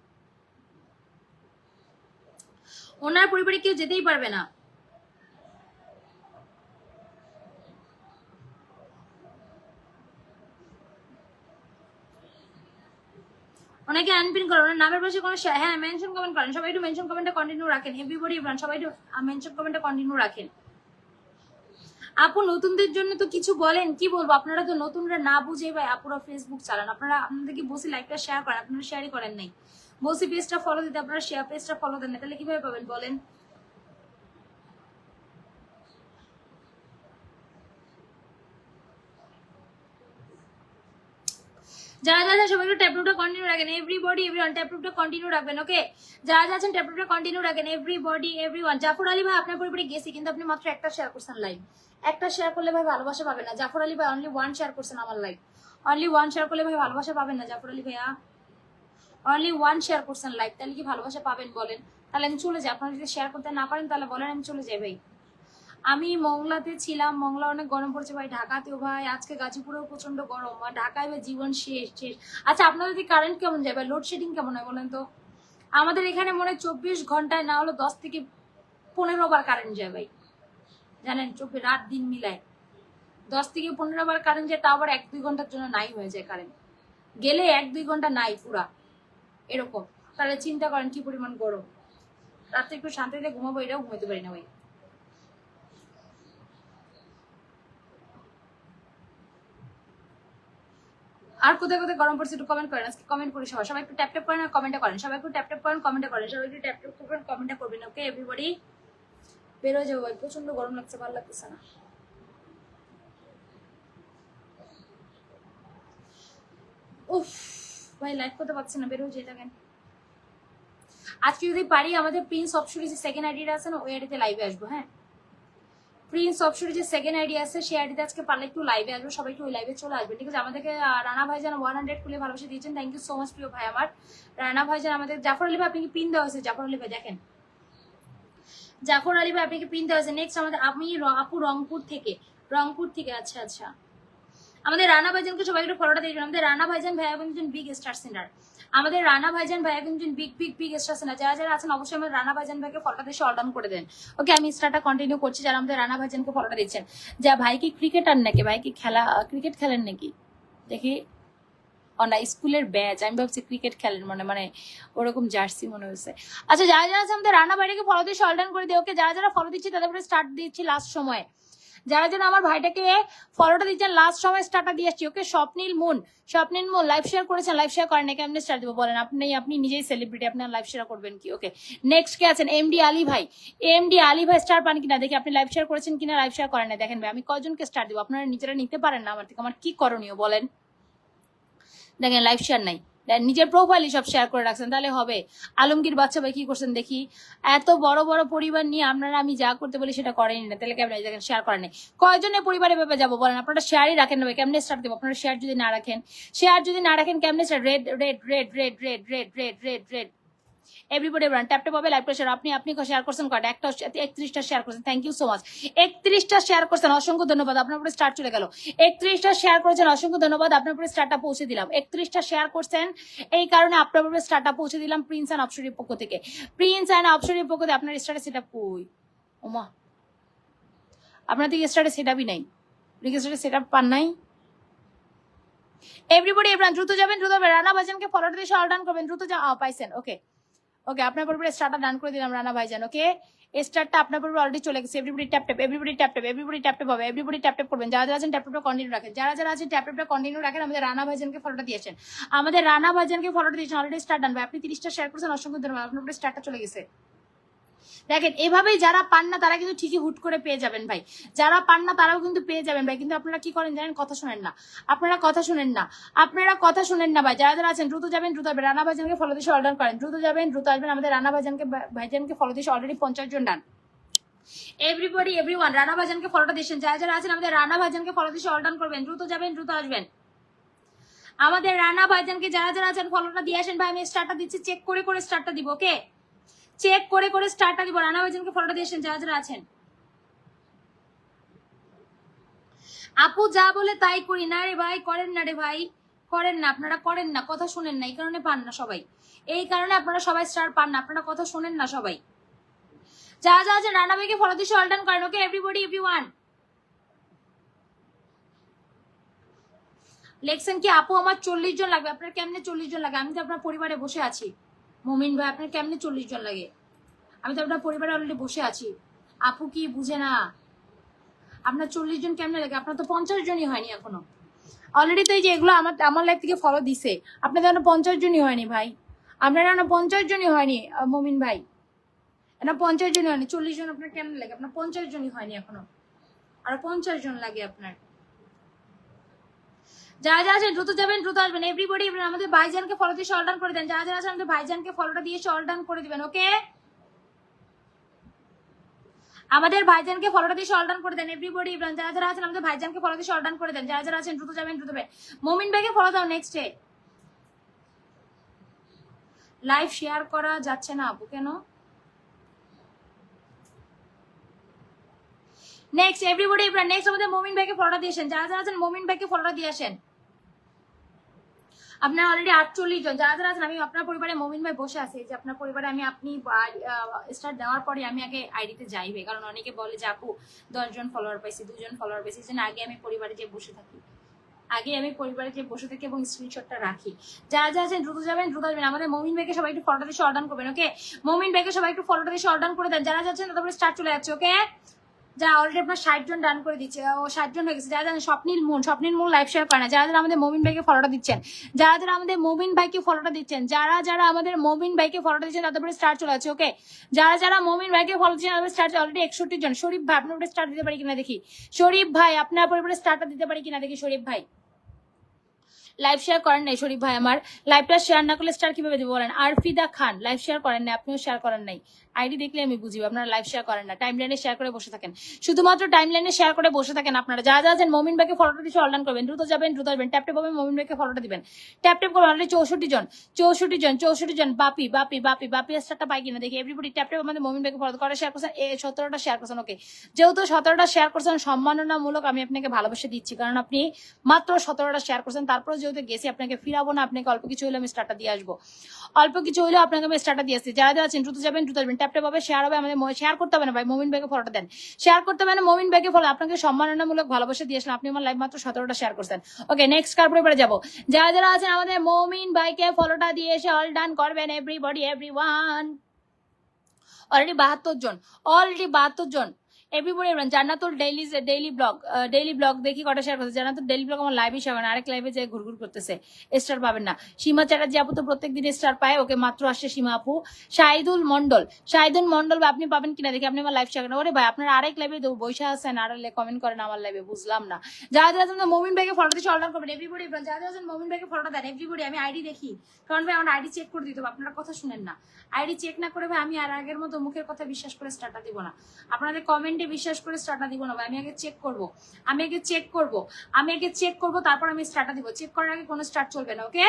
ওনার পরিবারে কেউ যেতেই পারবে না। ওনাকে আনপিন করো, ওনার নামের পাশে কোনো হ্যাঁ মেনশন কমেন্ট করেন। সবাই একটু মেনশন কমেন্টটা কন্টিনিউ রাখেন। এভরিবডি সবাই একটু মেনশন কমেন্টটা কন্টিনিউ রাখেন। আপু নতুনদের জন্য তো কিছু বলেন। কি বলবো, আপনারা তো নতুনরা না বুঝে ভাই আপুরা ফেসবুক চালান। আপনারা আপনাদেরকে বসে লাইকটা শেয়ার করেন, আপনারা শেয়ারই করেন নাই। বসে পেজটা ফলো দিতে আপনারা শেয়ার পেজটা ফলো দেন না, তাহলে কিভাবে পাবেন বলেন? যারা যারা সবাই একটু ট্যাপটা কন্টিনিউ রাখেন। এভরিবডি এভরিওয়ান ট্যাপটা কন্টিনিউ রাখবেন। ওকে যারা যারা আছেন ট্যাপটা কন্টিনিউ রাখেন। Everybody everyone. জাফর আলী ভাই আপনার পরিবারে গেছি, কিন্তু আপনি মাত্র একটা শেয়ার করছেন লাইভ। একটা শেয়ার করলে ভাই ভালোবাসা পাবেন না। জাফর আলী ভাই অনলি ওয়ান শেয়ার করছেন আমার লাইভ, অনলি ওয়ান শেয়ার করলে ভাই ভালোবাসা পাবেন না। জাফর আলী ভাইয়া অনলি ওয়ান শেয়ার করছেন লাইভ, তাহলে কি ভালোবাসা পাবেন বলেন? তাহলে আমি চলে যাই। আপনারা যদি শেয়ার করতে না পারেন তাহলে বলেন, আমি চলে যাই ভাই। আমি মংলাতে ছিলাম, মংলা অনেক গরম পড়ছে ভাই। ঢাকাতেও ভাই আজকে গাজীপুরেও প্রচন্ড গরম, আর ঢাকায় ভাই জীবন শেষ শেষ। আচ্ছা আপনাদের কি কারেন্ট কেমন যায় ভাই? লোডশেডিং কেমন হয় বলেন তো? আমাদের এখানে মনে হয় 24 ঘন্টায় না হলো 10 থেকে 15 বার কারেন্ট যায় ভাই, জানেন? রাত দিন মিলায় 10 থেকে 15 বার কারেন্ট যায়, তাও আবার 1-2 ঘন্টার জন্য নাই হয়ে যায় কারেন্ট, গেলে 1-2 ঘন্টা নাই পুরা, এরকম। তাহলে চিন্তা করেন কি পরিমাণ গরম। রাত্রে একটু শান্তিতে ঘুমাবো, এটাও ঘুমাতে পারি না ভাই। আর কোথায় কোথায় গরম পড়ছে একটু কমেন্ট করেন, আজকে কমেন্ট করি সবাই, সবাই একটু ট্যাপ ট্যাপ করেন আর কমেন্টটা করেন, সবাই একটু ট্যাপ ট্যাপ করেন কমেন্টটা করেন, সবাই একটু ট্যাপ ট্যাপ করেন কমেন্টটা করবেন। ওকে এভরিবডি বের হয়ে যাবো ভাই, প্রচন্ড গরম লাগছে, ভালো লাগতেছে না। উফ ভাই লাইভ করতে পারছি না, বের হয়ে যেতে কেন। আজকে যদি পারি আমাদের প্রিন্স অপশনে যে সেকেন্ড আইডিটা আছে না ওই আইডিতে লাইভে আসবো। হ্যাঁ প্রিন্স অপশনে যে সেকেন্ড আইডি আছে সেই আইডিতে আজকে পারলে একটু লাইভে আসবো, সবাই একটু ওই লাইভে চলে আসবেন ঠিক আছে। আমাদেরকে রানা ভাইজান 100 খুলে ভালোবাসা দিয়েছেন, থ্যাংক ইউ সো মাচ প্রিয় ভাই আমার রানা ভাইজান। আমাদের জাফর আলী ভাই আপনি কি পিন দেওয়া হয়েছে, জাফর আলী ভাই দেখেন, জাফর আলী ভাই আপনি কি পিন দেওয়া হয়েছে। নেক্সট আমাদের আপু রংপুর থেকে আচ্ছা আচ্ছা। আমাদের রানা ভাইজানকে সবাই একটু ফলোটা দিয়ে দিবেন। আমাদের রানা ভাইজান ভাইয়া কিন্তু বিগ স্টার সেন্টার, আমাদের রানা ভাইজান ভাইয়া কিন্তু বিগ স্টার সেন্টার। যারা যারা আছেন অবশ্যই আমাদের রানা ভাইজান ভাইকে ফলোটা দিয়ে অল ডাউন করে দেন। ওকে আমি স্টারটা কন্টিনিউ করছি, যারা আমাদের রানা ভাইজানকে ফলোটা দিচ্ছেন। যা ভাই কি ক্রিকেটার নাকি, ভাই কি ক্রিকেট খেলেন নাকি দেখি। না স্কুলের ব্যাচ, আমি ভাবছি ক্রিকেট খেলেন মানে ওরকম জার্সি মনে হয়েছে। আচ্ছা যারা যারা আছে আমাদের রানা ভাইটাকে ফলো দিয়ে অল ডাউন করে দিই। ওকে যারা যারা ফলো দিচ্ছি তাদের স্টার্ট দিচ্ছি লাস্ট সময়, যারা যেন আমার ভাইটাকে ফলোটা দিচ্ছেন লাস্ট সময় স্টার্টটা দিয়ে আসছি। ওকে স্বপ্নিল মুন লাইভ শেয়ার করেছেন, লাইভ শেয়ার করেন নাকি, আপনি স্টার্ট দিব বলেন, আপনি নিজেই সেলিব্রিটি, আপনার লাইভ শেয়ার করবেন কি। ওকে নেক্সট কে আছেন এমডি আলী ভাই স্টার পান কিনা দেখি, আপনি লাইভ শেয়ার করেছেন কিনা, লাইভ শেয়ার করেন না দেখেন ভাই, আমি কয়জনকে স্টার্ট দিব, আপনারা নিজেরা নিতে পারেন না আমার থেকে, আমার কি করণীয় বলেন। দেখেন লাইভ শেয়ার নাই, নিজের প্রোফাইলই সব শেয়ার করে রাখছেন, তাহলে হবে। আলমগীর বাচ্চা ভাই কি করছেন দেখি, এত বড় বড় পরিবার নিয়ে আপনারা আমি যা করতে বলি সেটা করেনি না, তাহলে কেমন দেখেন শেয়ার করেন নাই। কয়জনের পরিবারে ভেবে যাবো বলেন, আপনারা শেয়ারই রাখেন না ভাই, কেমনে স্টার্ট দেবো। আপনারা শেয়ার যদি না রাখেন কেমনে স্টার্ট। রেড এভরিবডি ব্রান্ড ট্যাপটে পাবে লাইভ প্রেশার। আপনি শেয়ার করছেন কয়টা, একটা 31টা শেয়ার করছেন, থ্যাংক ইউ সো মাচ। 31টা শেয়ার করছেন, অসংখ্য ধন্যবাদ, আপনার উপরে স্টার্ট চলে গেল। 31টা শেয়ার করেছেন, অসংখ্য ধন্যবাদ, আপনার উপরে স্টার্টটা পৌঁছে দিলাম। 31টা শেয়ার করছেন এই কারণে আপনার উপরে স্টার্টটা পৌঁছে দিলাম প্রিন্স অ্যান্ড অপশনের পক্ষ থেকে। আপনার স্টার্টে সেট আপ কই ওমা, আপনার দিকে স্টার্টে সেট আপই নাই, স্টার্টে সেট আপ পান নাই। এভরিবডি ব্রান্ড দ্রুত যাবেন, রানা ভাইজানকে ফলোটা দিয়ে অল ডান করবেন, দ্রুত পাইছেন। ওকে আপনার পরিবারে স্টার্টটা ডান করে দিলাম রানা ভাইজান। ওকে স্টার্টটা আপনার পরিবারে অলরেডি চলে গেছে। এভরিবডি ট্যাপ ট্যাপ হবে, এভরিবডি ট্যাপ ট্যাপ করবেন, যারা যারা আছেন ট্যাপ ট্যাপটা কন্টিনিউ রাখেন, যারা যারা আছেন ট্যাপ ট্যাপটা কন্টিনিউ রাখেন। আমাদের রানা ভাইজানকে ফলোটা দিয়েছেন, অলরেডি স্টার্ট ডান ভাই, আপনি 30টা শেয়ার করছেন, অসংখ্য ধন্যবাদ, আপনার উপরে স্টার্টটা চলে গেছে। দেখেন এভাবেই যারা পান না তারা কিন্তু ঠিকই হুট করে পেয়ে যাবেন ভাই, যারা পান না তারাও কিন্তু পেয়ে যাবেন ভাই, কিন্তু আপনারা কি করেন জানেন, কথা শোনেন না, আপনারা কথা শোনেন না ভাই। যারা যারা আছেন দ্রুত যাবেন, দ্রুত আসবেন, রানা ভাইজানকে ফলো দিয়ে অর্ডার করেন, দ্রুত যাবেন দ্রুত আসবেন। আমাদের রানা ভাইজানকে ফলো দিয়ে অলরেডি 50 জন ডান। এভরিওয়ান রানা ভাইজানকে ফলোটা দিয়েছেন, যারা যারা আছেন আমাদের রানা ভাইজানকে ফলো দিয়ে অর্ডার করবেন, দ্রুত যাবেন দ্রুত আসবেন। আমাদের রানা ভাইজানকে যারা যারা আছেন ফলোটা দিয়ে আসেন ভাই, আমি স্টার্টটা দিচ্ছি, চেক করে করে স্টার্টটা দিব। ওকে চেক করে করে স্টার্টটা দিব, রানা ভাইজানকে ফলোটা দিয়েছেন যারা যারা আছেন। আপু যা বলে তাই করি না রে ভাই, করেন না রে ভাই, করেন না, আপনারা করেন না, কথা শুনেন না, এই কারণে পান না সবাই, এই কারণে আপনারা সবাই স্টার পান না, আপনারা কথা শুনেন না সবাই। যারা যারা আছেন রানা ভাইকে ফলো দিয়ে অল ডান করেন। ওকে এভরিওয়ান লেখছেন কি আপু আমার 40 জন লাগবে, আপনার কেমনে 40 জন লাগে, আমি তো আপনার পরিবারে বসে আছি। মুমিন ভাই আপনার কেমনে 40 জন লাগে, আমি তো আপনার পরিবারে অলরেডি বসে আছি। আপু কি বুঝে না, আপনার 40 জন কেমনে লাগে, আপনার তো 50 জনই হয়নি এখনো। অলরেডি তো এই যে এগুলো আমার লাইফ থেকে ফলো দিছে, আপনাদের এখনো 50 জনই হয়নি ভাই, আপনার এখনো 50 জনই হয়নি মুমিন ভাই, এটা 50 জনই হয়নি। 40 জন আপনার কেমনে লাগে, আপনার 50 জনই হয়নি এখনো, আরো 50 জন লাগে আপনার। যারা যারা আছেন দ্রুত যাবেন দ্রুত আসবেন। এভরিবডি আমাদের ভাইজানকে ফলো দিয়ে অল ডান করে দেন, যারা যারা আছেন আমাদের ভাইজানকে ফলোটা দিয়ে অল ডান করে দিবেন। ওকে আমাদের ভাইজানকে ফলোটা দিয়ে অল ডান করে দেন। এভরিবডি যারা যারা আছেন আমাদের ভাইজানকে ফলো দিয়ে অল ডান করে দেন, যারা যারা আছেন দ্রুত যাবেন দ্রুত। মুমিন ভাইকে ফলো দাও। নেক্সট লাইভ শেয়ার করা যাচ্ছে না আপু কেন। নেক্সট এভরিবডি নেক্সট আমাদের মুমিন ভাইকে ফলোটা দিয়েছেন, যারা যারা আছেন মুমিন ভাইকে ফলোটা দিয়ে আসেন। আপনার অলরেডি 48 জন, যারা যারা আছেন আমি আপনার পরিবারে মুমিন ভাই বসে আছে, যে আপনার পরিবারে আমি আপনি স্টার্ট দেওয়ার পরে আমি আগে আইডিতে যাইবে, কারণ অনেকে বলে যে আপু 10 জন ফলোয়ার পাইছি 2 জন ফলোয়ার পাইছি, যে আগে আমি পরিবারে যে বসে থাকি, এবং স্ক্রিনশটটা রাখি। যারা যারা আছেন দ্রুত যাবেন দ্রুত আসবেন। আমাদের মুমিন ভাইকে সবাই একটু ফলোটা দিয়ে অর্ডার করবেন। ওকে মুমিন ভাইকে সবাই একটু ফলোটা দিয়ে অর্ডার করে দেন, যারা যাচ্ছেন তারপরে স্টার্ট চলে যাচ্ছে। ওকে যা অলরেডি আপনার 60 জন ডান করে দিচ্ছে, ও 60 জন হয়ে গেছে। যারা যারা স্বপ্নিল মূল লাইভ শেয়ার করে না, যারা যারা আমাদের মমিন ভাইকে ফলোটা দিচ্ছেন, যারা যারা আমাদের মমিন ভাইকে ফলোটা দিচ্ছেন, যারা যারা আমাদের মমিন ভাইকে ফলোটা দিচ্ছেন তাদের উপরে স্টার চলে আছে। ওকে, যারা যারা মমিন ভাইকে ফলো দিচ্ছেন তাদের স্টার অলরেডি 61 জন। শরীফ ভাই আপনার উপরে স্টার দিতে পারি কিনা দেখি, শরীফ ভাই আপনার উপরে স্টারটা দিতে পারি কিনা দেখি। শরীফ ভাই লাইভ শেয়ার করেন নাই, শরীফ ভাই আমার লাইভটা শেয়ার না করলে স্টার কিভাবে দেবো বলেন। আরফিদা খান লাইভ শেয়ার করেন নাই, আপনিও শেয়ার করেন নাই, আইডি দেখলে আমি বুঝিব আপনারা লাইভ শেয়ার করেন না, টাইম লাইনে শেয়ার করে বসে থাকেন, শুধুমাত্র টাইম লাইনে শেয়ার করে বসে থাকেন আপনারা। যারা যারা আছেন মমিন ভাইকে ফলোটা দিচ্ছে অনলাইন করবেন, দ্রুত যাবেন দ্রুত আসবেন, ট্যাপ ট্যাপ পাবেন মমিন ভাইকে ফলোটা দিবেন, ট্যাপ ট্যাপ করবেন। অলরেডি 64 জন। বাপি স্টারটা পাই কিনা দেখি। এভরিবডি ট্যাপ ট্যাপ আমাদের মমিন ভাইকে ফলো করে শেয়ার করছেন, 17টা শেয়ার করছেন। ওকে, যেহেতু 17টা শেয়ার করছেন সম্মাননামূলক আমি আপনাকে ভালোবাসা দিচ্ছি, কারণ আপনি মাত্র 17টা শেয়ার করছেন। তারপরে যেহেতু গেছি আপনাকে ফিরাবো না, আপনাকে অল্প কিছু হলে আমি স্টারটা দিয়ে আসবো, অল্প কিছু হলেও আপনাকে আমি স্টারটা দিয়ে আসছি। যারা যারা আছেন দ্রুত যাবেন দ্রুত আসবেন, ট্যাপ ট্যাপ হবে, শেয়ার হবে। আমাদের শেয়ার করতে হবে না ভাই, মমিন ভাইকে ফলোটা দেন, শেয়ার করতে হবে না মমিন ভাইকে ফলো, আপনাকে সম্মাননামূলক ভালোবাসা দিয়ে আসলাম, আপনি আমার লাইভ মাত্র 17টা শেয়ার করছেন। ওকে, নেক্সট কার্পরে পরে যাবো। যারা যারা আছেন আমাদের মমিন ভাইকে ফলোটা দিয়ে এসে অল ডান করবেন, এভরিবডি এভরিওয়ান। অলরেডি 72 জন এভরিবডি। জান্নাতুল ডেইলি ব্লগ দেখি কটা শেয়ার করছে। জান্নাতুল ডেইলি ব্লগ আমার লাইভে শেয়ার করেন, আরেক লাইভে যে ঘুরঘুর করতেছে, স্টার পাবেন না। সীমা চ্যাটার্জি আপু তো প্রত্যেকদিন স্টার পায়, ওকে মাত্র আসছে সীমা আপু। শাহিদুল মন্ডল আপনি পাবেন কিনা দেখি, আপনি আমার লাইভ শেয়ার করেন। ওরে ভাই আপনার আরেক লাইভে বৈশা আছেন আর কমেন্ট করেন আমার লাইভে, বুঝলাম না। যারা যারা মমিন ভাইকে ফলো দিচ্ছে অর্ডার করবেন এভরিবডি। যারা যারা মমিন ভাইকে ফলোটা দেন এভরিবডি। আমি আইডি দেখি, কারণ ভাই আমার আইডি চেক করে দিতে হবে, আপনারা কথা শুনেন না। আইডি চেক না করে ভাই আমি আর আগের মতো মুখের কথা বিশ্বাস করে স্টার্টটা দিব না, আপনাদের কমেন্টে বিশ্বাস করে স্টার্টটা দিব না ভাই। আমি আগে চেক করব, তারপর আমি স্টার্টটা দিব। চেক করার আগে কোনো স্টার্ট চলবে না। ওকে,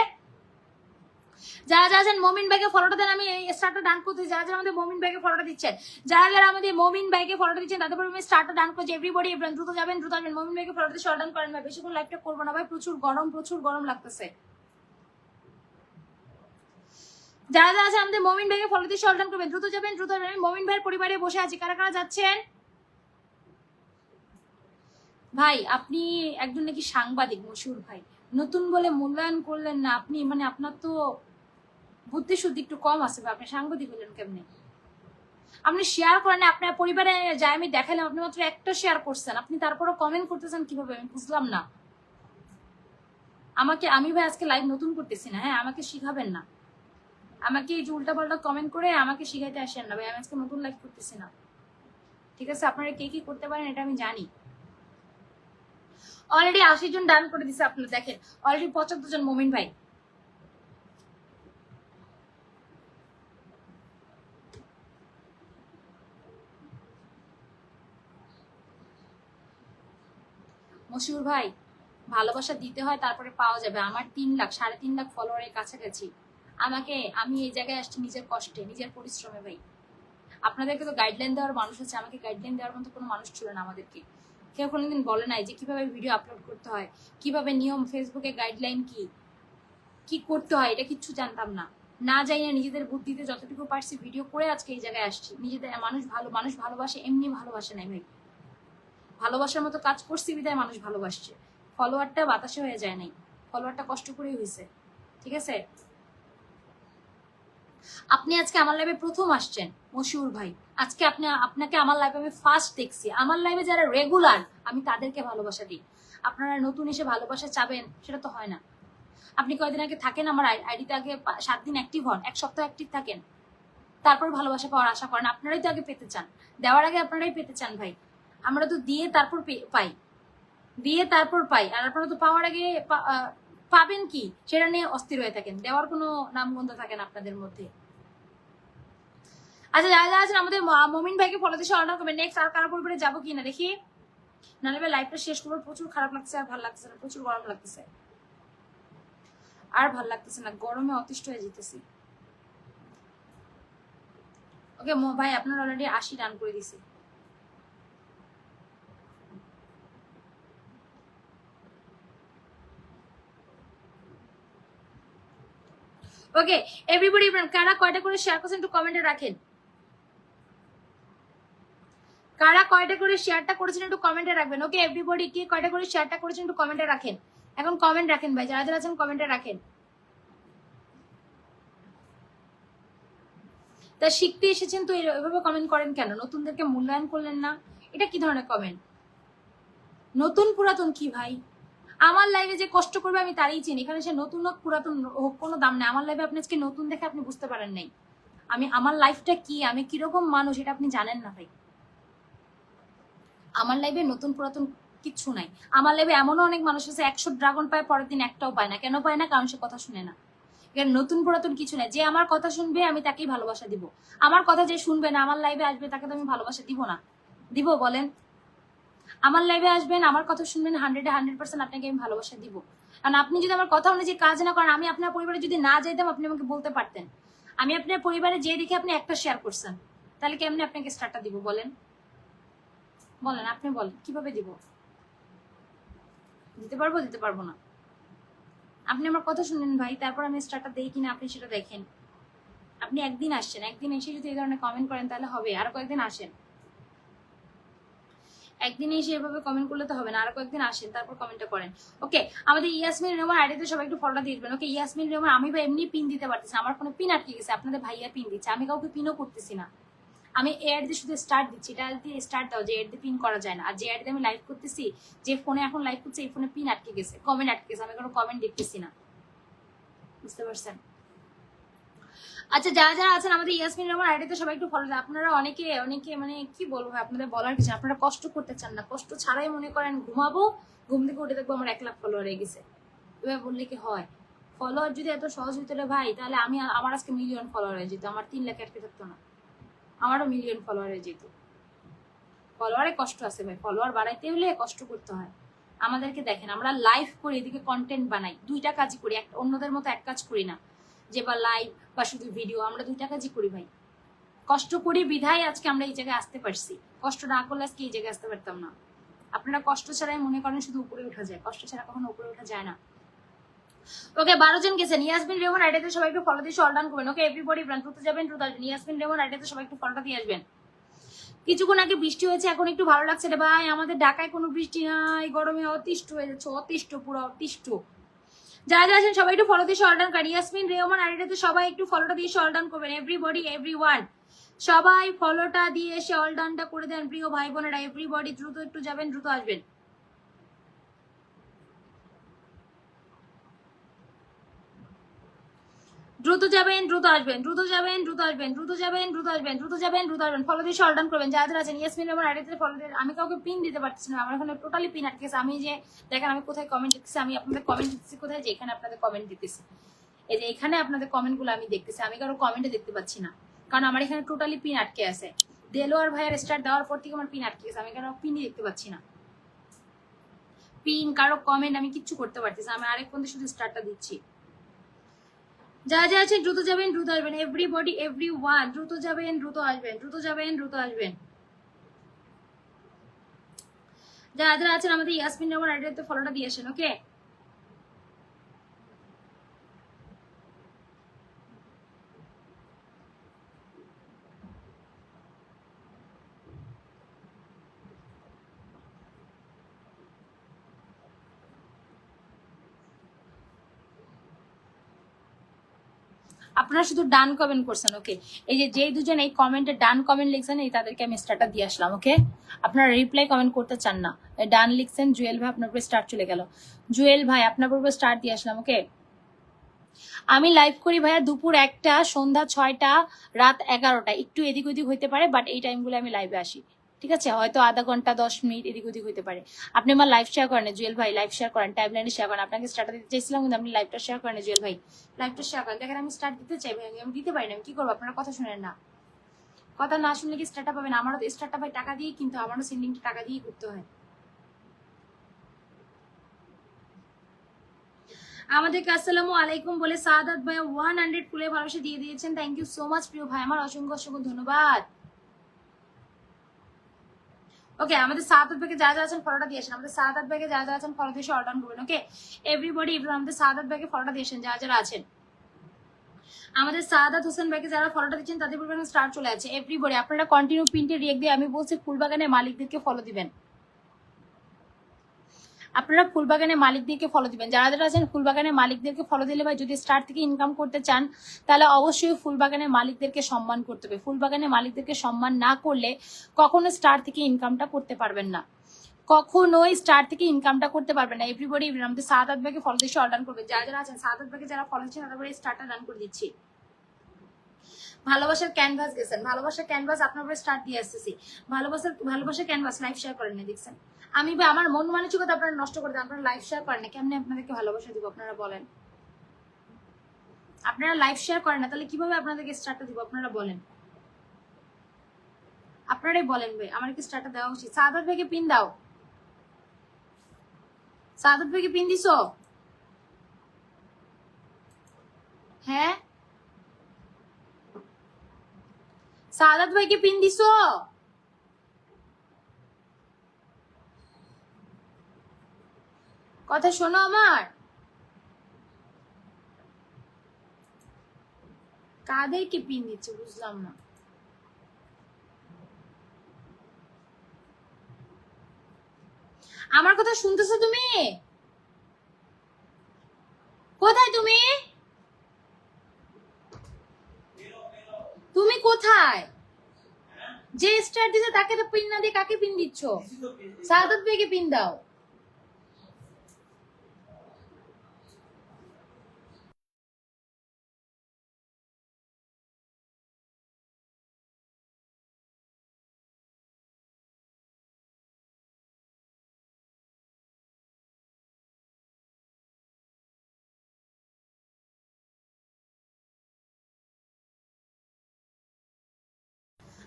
যারা যারা আছেন মমিন ভাইকে ফলোটা দেন, আমি এই স্টার্টটা ডান করতে। যারা যারা আমাদের মমিন ভাইকে ফলোটা দিচ্ছেন, যারা যারা আমাদের মমিন ভাইকে ফলোটা দিচ্ছেন তাদের উপর আমি স্টার্টটা ডান করছি। এভরিবডি দ্রুত যাবেন দ্রুত আসবেন, মমিন ভাইকে ফলোটা দিয়ে ডান করেন ভাই। বেশিক্ষণ লাইভটা করবো না ভাই, প্রচুর গরম লাগতেছে। যারা যারা আছে আমাদের মমিন ভাইকে ফলো দিয়ে ডান করবেন, দ্রুত যাবেন দ্রুত আসবেন। মমিন ভাইয়ের পরিবারে বসে আছি, কারা কারা যাচ্ছেন ভাই? আপনি একজন নাকি সাংবাদিক মশহুর ভাই, নতুন বলে মূল্যায়ন করলেন না আপনি, মানে আপনার তো বুদ্ধি শুদ্ধি একটু কম আছে ভাই, আপনি সাংবাদিক হলেন কেমনে? আপনি শেয়ার করেন, আপনার পরিবারে যাই আমি দেখালাম, আপনি মাত্র একটা শেয়ার করছেন, আপনি তারপরে কমেন্ট করতেছেন কিভাবে? আমি বুঝলাম না। আমি ভাই আজকে লাইভ নতুন করতেছি না, হ্যাঁ আমাকে শিখাবেন না, আমাকে এই যে উল্টাপাল্টা কমেন্ট করে আমাকে শিখাইতে আসেন না ভাই। আমি আজকে নতুন লাইভ করতেছি না, ঠিক আছে? আপনারা কে কি করতে পারেন এটা আমি জানি। অলরেডি 80 জন ডান করে দিছে, আপনারা দেখেন অলরেডি 75 জন মমিন ভাই। মশহুর ভাই ভালোবাসা দিতে হয় তারপরে পাওয়া যাবে। আমার 3 লাখ 3.5 লাখ ফলোয়ারের কাছাকাছি। আমি এই জায়গায় আসছি নিজের কষ্টে নিজের পরিশ্রমে ভাই। আপনাদেরকে তো গাইডলাইন দেওয়ার মানুষ আছে, আমাকে গাইডলাইন দেওয়ার মতো কোনো মানুষ ছিল না আমাদেরকে। কেউ কোনোদিন বলে নাই যে কিভাবে ভিডিও আপলোড করতে হয়, কিভাবে নিয়ম, ফেসবুকে গাইডলাইন কি করতে হয়, এটা কিচ্ছু জানতাম না। না যাই না নিজেদের বুদ্ধিতে যতটুকু পারছি ভিডিও করে আজকে এই জায়গায় আসছি। নিজেদের মানুষ ভালোবাসে, এমনি ভালোবাসে নাই ভাই, ভালোবাসার মতো কাজ করছি বিদায় মানুষ ভালোবাসছে। ফলোয়ারটা বাতাসে হয়ে যায় নাই, ফলোয়ারটা কষ্ট করেই হয়েছে, ঠিক আছে? আপনি আজকে আমার লাইভে প্রথম আসছেন মশহুর ভাই, আজকে আপনাকে আমার লাইভে আমি ফার্স্ট দেখছি। আমার লাইভে যারা রেগুলার আমি তাদেরকে ভালোবাসা দিই, আপনারা নতুন এসে ভালোবাসা চাবেন সেটা তো হয় না। আপনি কয়দিন আগে থাকেন আমার আইডিতে, আগে 7 দিন অ্যাক্টিভ হন, 1 সপ্তাহ অ্যাক্টিভ থাকেন, তারপর ভালোবাসা পাওয়ার আশা করেন। আপনারাই তো আগে পেতে চান, দেওয়ার আগে আপনারাই পেতে চান ভাই। আমরা তো দিয়ে তারপর পাই, আর আপনারা তো পাওয়ার আগে পাবেন কি সেটা নিয়ে অস্থির হয়ে থাকেন, দেওয়ার কোনো নামগন্ধ থাকে না আপনাদের মধ্যে। আচ্ছা, যারা যারা আছেন আমাদের মমিন ভাইকে ফলো দিয়ে অর্ডার করবেন। নেক্সট আর কারো পরিবারে যাবো কিনা দেখি, নাহলে লাইভটা শেষ করবো। প্রচুর খারাপ লাগছে, আর ভালো লাগছে না, প্রচুর গরম লাগতেছে, আর ভাল লাগতেছে না, গরমে অতিষ্ঠ হয়ে যেতেছি। ওকে ভাই আপনার অলরেডি 80 রান করে দিছি। ওকে এভরিবডি, কারা কয়টা করে শেয়ার করছেন একটু কমেন্টে রাখেন। কারা কয়টা করে শেয়ারটা করেছেন একটু কমেন্টে রাখবেন। ওকে এভরিবডি, কি কয়টা করে শেয়ারটা করেছেন একটু কমেন্টে রাখেন। এখন কমেন্ট রাখেন ভাই, যারা যারা আছেন কমেন্টে রাখেন। তা শিখতে এসেছেন তো এভাবে কমেন্ট করেন কেন? নতুনদেরকে মূল্যায়ন করলেন না, এটা কি ধরনের কমেন্ট? নতুন পুরাতন কি ভাই? আমার লাইভে যে কষ্ট করবে আমি তারই চিনি। এখানে সে নতুন হোক পুরাতন হোক কোনো দাম নেই। আমার লাইভে আপনি আজকে নতুন দেখে আপনি বুঝতে পারেন নাই আমি আমার লাইফটা কি, আমি কিরকম মানুষ এটা আপনি জানেন না ভাই। আমার লাইভে নতুন পুরাতন কিচ্ছু নাই। আমার লাইভে এমনও অনেক মানুষ আছে 100 ড্রাগন পায়, পরের দিন একটাও পায় না। কেন পায় না? কারণ সে কথা শুনে না। এখানে নতুন পুরাতন কিছু নাই। যে আমার কথা শুনবে আমি তাকেই ভালোবাসা দিব। আমার কথা যে শুনবে না, আমার লাইভে আসবে, তাকে তো আমি ভালোবাসা দিব না? দিব বলেন? আমার লাইভে আসবেন, আমার কথা শুনবেন, 100% আপনাকে আমি ভালোবাসা দিব। কারণ আপনি যদি আমার কথা অনুযায়ী কাজ না করেন, আমি আপনার পরিবারে যদি না যাইতাম আপনি আমাকে বলতে পারতেন। আমি আপনার পরিবারে যে দেখে আপনি একটা শেয়ার করছেন, তাহলে কেমনি আপনাকে স্টারটা দিব বলেন? বলেন, আপনি বলেন কিভাবে দিব? দিতে পারবো? দিতে পারবো না। আপনি আমার কথা শুনেন ভাই, তারপর আমি স্টারটা দেই কিনা আপনি সেটা দেখেন। আপনি একদিন আসছেন, একদিন এসে যদি এই ধরনের কমেন্ট করেন তাহলে হবে? আরো কয়েকদিন আসেন। একদিন এসে এভাবে কমেন্ট করলে তো হবে না, আরো কয়েকদিন আসেন তারপর কমেন্টটা করেন। ওকে, আমাদের ইয়াসমিন রেহমান আইডিতে সবাই একটু ফলোটা দিয়ে দিবেন। ওকে, ইয়াসমিন রেহমান, আমি ভাই এমনি পিন দিতে পারতেছি, আমার ফোনে পিন আটকে গেছে, আপনাদের ভাইয়া পিন দিচ্ছে, আমি কাউকে পিনও করতেছি না। আমি এড দিয়ে শুধু স্টার্ট দিচ্ছি, এটা দিয়ে স্টার্ট দাও, যে এড দিয়ে পিন করা যায় না। আর যে এড দিয়ে আমি লাইভ করতেছি, যে ফোনে এখন লাইভ করছে, এই ফোনে পিন আটকে গেছে, কমেন্ট আটকে গেছে, আমি কোনো কমেন্ট দেখতেছি না। বুঝতে পারছেন? আচ্ছা, যারা যারা আছেন আমাদের ইয়াসমিন রহমান আইডিতে সবাই একটু ফলো দেন। আপনারা অনেকে অনেকে মানে কি বলবো, আপনাদের বলার কিছু, আপনারা কষ্ট করতে চান না। কষ্ট ছাড়াই মনে করেন ঘুমাবো, ঘুম থেকে উঠে দেখবো আমার 1 লাখ ফলোয়ার হয়ে গেছে। এবার বললে কি হয়? ফলোয়ার যদি এত সহজ হইতো রে ভাই, তাহলে আমার আজকে মিলিয়ন ফলোয়ার হয়ে যেত, আমার 3 লাখ আটকে থাকতো না, আমারও মিলিয়ন ফলোয়ার হয়ে যেত। ফলোয়ারে কষ্ট আছে ভাই, ফলোয়ার বাড়াইতে হলে কষ্ট করতে হয়। আমাদেরকে দেখেন, আমরা লাইভ করি, এদিকে কন্টেন্ট বানাই, 2টা কাজই করি, অন্যদের মতো এক কাজ করি না যে বা লাইভ বা শুধু ভিডিও, আমরা 2টা কাজই করি ভাই। কষ্ট করি বিধায় আজকে আমরা এই জায়গায় আসতে পারছি, কষ্ট না করলে আজকে এই জায়গায় আসতে পারতাম না। আপনারা কষ্ট ছাড়াই মনে করেন শুধু উপরে উঠা যায়, কষ্ট ছাড়া কখনো উপরে উঠা যায় না। ওকে, 12 জন গেছেন। ইয়াসমিন রেহমান আইডিতে সবাই একটু ফলো দিয়ে অল ডান করবেন। ওকে, এভরিবডি ব্রান্ড টুতে যাবেন, টুতে আসবেন। ইয়াসমিন রেহমান আইডিতে সবাই একটু ফলোটা দিয়ে আসবেন। কিছুক্ষণ আগে বৃষ্টি হয়েছে, এখন একটু ভালো লাগছে রে ভাই। আমাদের ঢাকায় কোনো বৃষ্টি নাই, গরমে অতিষ্ঠ হয়ে যাচ্ছে, অতিষ্ঠ, পুরো অতিষ্ঠ। যারা যারা আছেন সবাই একটু ফলো দিয়ে অল ডান করেন। ইয়াসমিন রেহমান আইডিতে সবাই একটু ফলোটা দিয়ে অল ডান করবেন। এভরিবডি, এভরিওয়ান, সবাই ফলোটা দিয়ে এসে অল ডানটা করে দেন প্রিয় ভাই বোনেরা। এভরিবডি দ্রুত একটু যাবেন, দ্রুত আসবেন। দ্রুত যাবেন, দ্রুত আসবেন, দ্রুত যাবেন, দ্রুত আসবেন, দ্রুত যাবেন, দ্রুত আসবেন, দ্রুত যাবেন, দ্রুত আসবেন। ফলো দিয়ে অল ডান করবেন যারা যারা আছেন। ইয়াসমিন আমার আইডিতে ফলো দিয়ে, আমি কাউকে পিন দিতে পারছি না, আমার এখানে টোটালি পিন আটকে গেছে। আমি যে দেখেন আমি কোথায় কমেন্ট দেখতেছি, আমি আপনাদের কমেন্ট দিতেছি কোথায়, যে এখানে আপনাদের কমেন্ট দিতেছি, এই যে এখানে আপনাদের কমেন্ট গুলো আমি দেখতেছি, আমি কারো কমেন্টে দেখতে পাচ্ছি না, কারণ আমার এখানে টোটালি পিন আটকে আছে। দেলোয়ার ভাইয়ের স্টার্ট দেওয়ার পর থেকে আমার পিন আটকে গেছে, আমি কারো পিনই দেখতে পাচ্ছি না, পিন কারো কমেন্ট আমি কিচ্ছু করতে পারতেছি। আমি আরেক পর্যন্ত শুধু স্টার্টটা দিচ্ছি। যা যা আছে দ্রুত যাবেন, দ্রুত আসবেন। এভরিবডি, এভরিওয়ান, দ্রুত যাবেন, দ্রুত আসবেন, দ্রুত যাবেন, দ্রুত আসবেন। যারা যারা আছেন আমাদের ইয়াসমিন রহমান আইডিতে ফলোটা দিয়ে আসেন। ওকে, আপনারা শুধু ডান কমেন্ট করছেন। ওকে, এই যে যেই দুজন এই কমেন্টে ডান কমেন্ট লিখছেন, এই তাদেরকে আমি স্টারটা দিয়ে আসলাম। ওকে, আপনারা রিপ্লাই কমেন্ট করতে চান না, ডান লিখছেন। জুয়েল ভাই আপনার উপরে স্টার চলে গেল, জুয়েল ভাই আপনার উপরে স্টার দিয়ে আসলাম। ওকে, আমি লাইভ করি ভাইয়া দুপুর 1টা, সন্ধ্যা 6টা, রাত 11টা, একটু এদিক ওদিক হইতে পারে, বাট এই টাইমগুলো আমি লাইভে আসি। ঠিক আছে, হয়তো আধা ঘন্টা 10 মিনিট এদিক ওদিক হইতে পারে। আপনি আমার লাইভ শেয়ার করেন জুয়েল ভাই, লাইভ শেয়ার করেন, টাইম লাইনে শেয়ার করেন। আপনাকে স্টার্ট দিতে চাইছিলাম কিন্তু আপনি লাইভটা শেয়ার করেন জুয়েল ভাই, লাইভটা শেয়ার করেন। দেখেন আমি স্টার্ট দিতে চাই ভাই, আমি দিতে পারি না, আমি কি করবো? আপনারা কথা শুনেন না, কথা না শুনলে কি স্টার্টটা পাবেন? আমারও তো স্টার্টটা ভাই টাকা দিয়ে, কিন্তু আমারও সেন্ডিংটা টাকা দিয়েই করতে হয়। আমাদেরকে আসসালামু আলাইকুম বলে সাদাত ভাই 100 ফুলে ভালোবাসা দিয়ে দিয়েছেন। থ্যাংক ইউ সো মাচ প্রিয় ভাই আমার, অসংখ্য অসংখ্য ধন্যবাদ। ওকে, আমাদের সাদাত ভাইকে যারা যারা আছেন ফলোটা দিয়েছেন, আমাদের সাদাত ভাইকে যারা যারা আছেন ফলো দিয়ে অল ডাউন করবেন। ওকে, এভরিবডি, আমাদের সাদাত ভাইকে ফলোটা দিয়েছেন যারা যারা আছেন। আমাদের সাদাত হোসেন ভাইকে যারা ফলোটা দিচ্ছেন তাদের পরিমাণে স্টার চলে আছে। এভরিবডি আপনারা কন্টিনিউ পিনটে রিয়েক্ট দিয়ে, আমি বলছি ফুলবাগানের মালিকদেরকে ফলো দিবেন। আপনারা ফুলবাগানের মালিকদেরকে ফলো দিবেন। যারা যারা আছেন ফুলবাগানের মালিকদেরকে ফলো দিলে ভাই যদি স্টার থেকে ইনকাম করতে চান তাহলে অবশ্যই ফুলবাগানের মালিকদেরকে সম্মান করতে হবে। ফুলবাগানের মালিকদেরকে সম্মান না করলে কখনো স্টার থেকে ইনকামটা করতে পারবেন না, কখনোই স্টার থেকে ইনকামটা করতে পারবেন না। এভরিবডি আমাদের সাদাত ভাইকে ফলো দিয়ে অর্ডার করবে। যারা যারা আছেন সাদাত ভাইকে যারা ফলো দিচ্ছেন তারা করে স্টারটা রান করে দিচ্ছি। ভালোবাসার ক্যানভাস গেছেন, ভালোবাসার ক্যানভাস আপনার উপরে স্টার্ট দিয়ে আসতেছি। ভালোবাসার ক্যানভাস লাইভ শেয়ার করেন না, দেখছেন আমি আমার মন মানসিকতা আপনারা নষ্ট করে দেন। আপনারা লাইভ শেয়ার করেন না, কেমনে আপনাদেরকে ভালোবাসা দিব আপনারা বলেন? আপনারা লাইভ শেয়ার করেন না তাহলে কিভাবে আপনাদেরকে স্টার্টটা দিব আপনারা বলেন? আপনারাই বলেন ভাই আমার কি স্টার্টটা দেওয়া উচিত? সাদাত ভাইকে পিন দাও, সাদাত ভাইকে পিন দিছো? হ্যাঁ সাদাত ভাইকে পিন দিছো? কথা শোনো আমার। কাদেরকে পিন দিচ্ছে বুঝলাম না। আমার কথা শুনতেছো তুমি? কোথায় তুমি? তুমি কোথায়? যে স্টার দিছে তাকে তো পিন না দিয়ে কাকে পিন দিচ্ছ? সাদাত ভাইকে পিন দাও।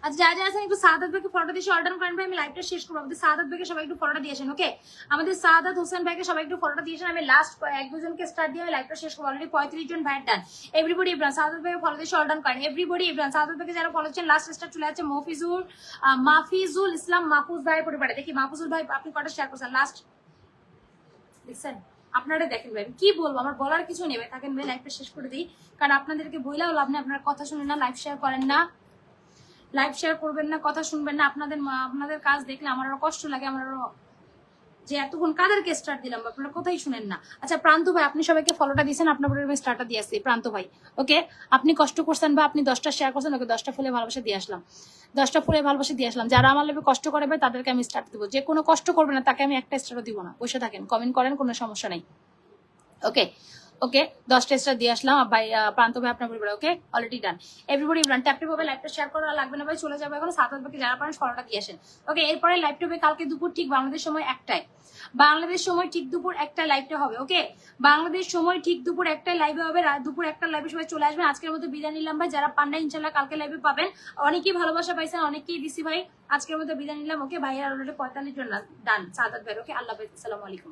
আচ্ছা যারা যারা আছেন একটু সাদাত ভাইকে ফটোটা দিয়ে অর্ডার করেন ভাই, আমি লাইভটা শেষ করবো। আমাদের সাদাত ভাইকে সবাই একটু ফটোটা দিয়েছেন, ওকে? আমাদের সাদাত হোসেন ভাইকে সবাই একটু ফটোটা দিয়েছেন। আমি লাস্ট এক দুজনকে স্টার্ট দিয়ে আমি লাইভটা শেষ করবো। অলরেডি 35 জন ভাইয়ের ডান। এভরিবডি ইব্রাহিম সাদাত ভাইকে ফলো দিয়ে অর্ডার করেন। এভরিবডি ইব্রাহিম সাদাত ভাইকে যারা ফলো করছেন লাস্ট স্টার চলে যাচ্ছে মাফিজুল ইসলাম মাহফুজ ভাইয়ের পরিবারে। দেখি মাহফুজুল ভাই আপনি কটা শেয়ার করছেন লাস্ট দেখছেন? আপনারা দেখেন ভাই কি বলবো, আমার বলার কিছু নেই ভাই। থাকেন ভাই লাইভটা শেষ করে দিই, কারণ আপনাদেরকে বইলাও লাভ নেই। আপনার কথা শুনেন না, লাইভ শেয়ার করেন না, লাইভ শেয়ার করবেন না, কথা শুনবেন না। আপনাদের কাজ দেখলে আমার আরো কষ্ট লাগে, আমার আরো যে এতক্ষণ কাদেরকে স্টার্ট দিলাম আপনারা কোথায় শুনেন না। আচ্ছা প্রান্ত ভাই আপনি সবাইকে ফলোটা দিয়েছেন, আপনার পরে স্টার্টটা দিয়ে আসছি প্রান্ত ভাই, ওকে? আপনি কষ্ট করছেন বা আপনি 10টা শেয়ার করছেন, ওকে 10টা ফুলে ভালোবাসা দিয়ে আসলাম, 10টা ফুলে ভালোবাসা দিয়ে আসলাম। যারা আমার লাইভে কষ্ট করে ভাই তাদেরকে আমি স্টার্ট দেবো, যে কোনো কষ্ট করবে না তাকে আমি একটা স্টারও দিব না। বসে থাকেন, কমেন্ট করেন, কোনো সমস্যা নেই, ওকে? ওকে 10টা স্টার দিয়ে আসলাম ভাই প্রান্ত ভাই আপনার পরিবার, okay? Already done. Everybody run ট্যাপটে ভাবে লাইভটা শেয়ার করা লাগবে না ভাই, চলে যাবে এখন। সাদাত ভাইকে যারা পারেন ফলোটা দিয়ে আসেন, ওকে? এরপরে লাইভটা হবে কালকে দুপুর ঠিক বাংলাদেশ সময় 1টায়, বাংলাদেশ সময় ঠিক দুপুর 1টায় লাইভটা হবে, ওকে? বাংলাদেশ সময় ঠিক দুপুর 1টায় লাইভে হবে, দুপুর 1টার লাইভে সবাই চলে আসবেন। আজকের মতো বিদায় নিলাম ভাই, যারা পান্ডা ইনশাল্লাহ কালকে লাইভে পাবেন। অনেকেই ভালোবাসা পাইছেন, অনেকেই দিছি ভাই। আজকের মতো বিদায় নিলাম, ওকে? ভাইয়া অলরেডি 45 জন ডান সাদাত ভাই, ওকে? আল্লাহ হাফেজ, আসসালামু আলাইকুম,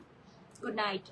গুড নাইট।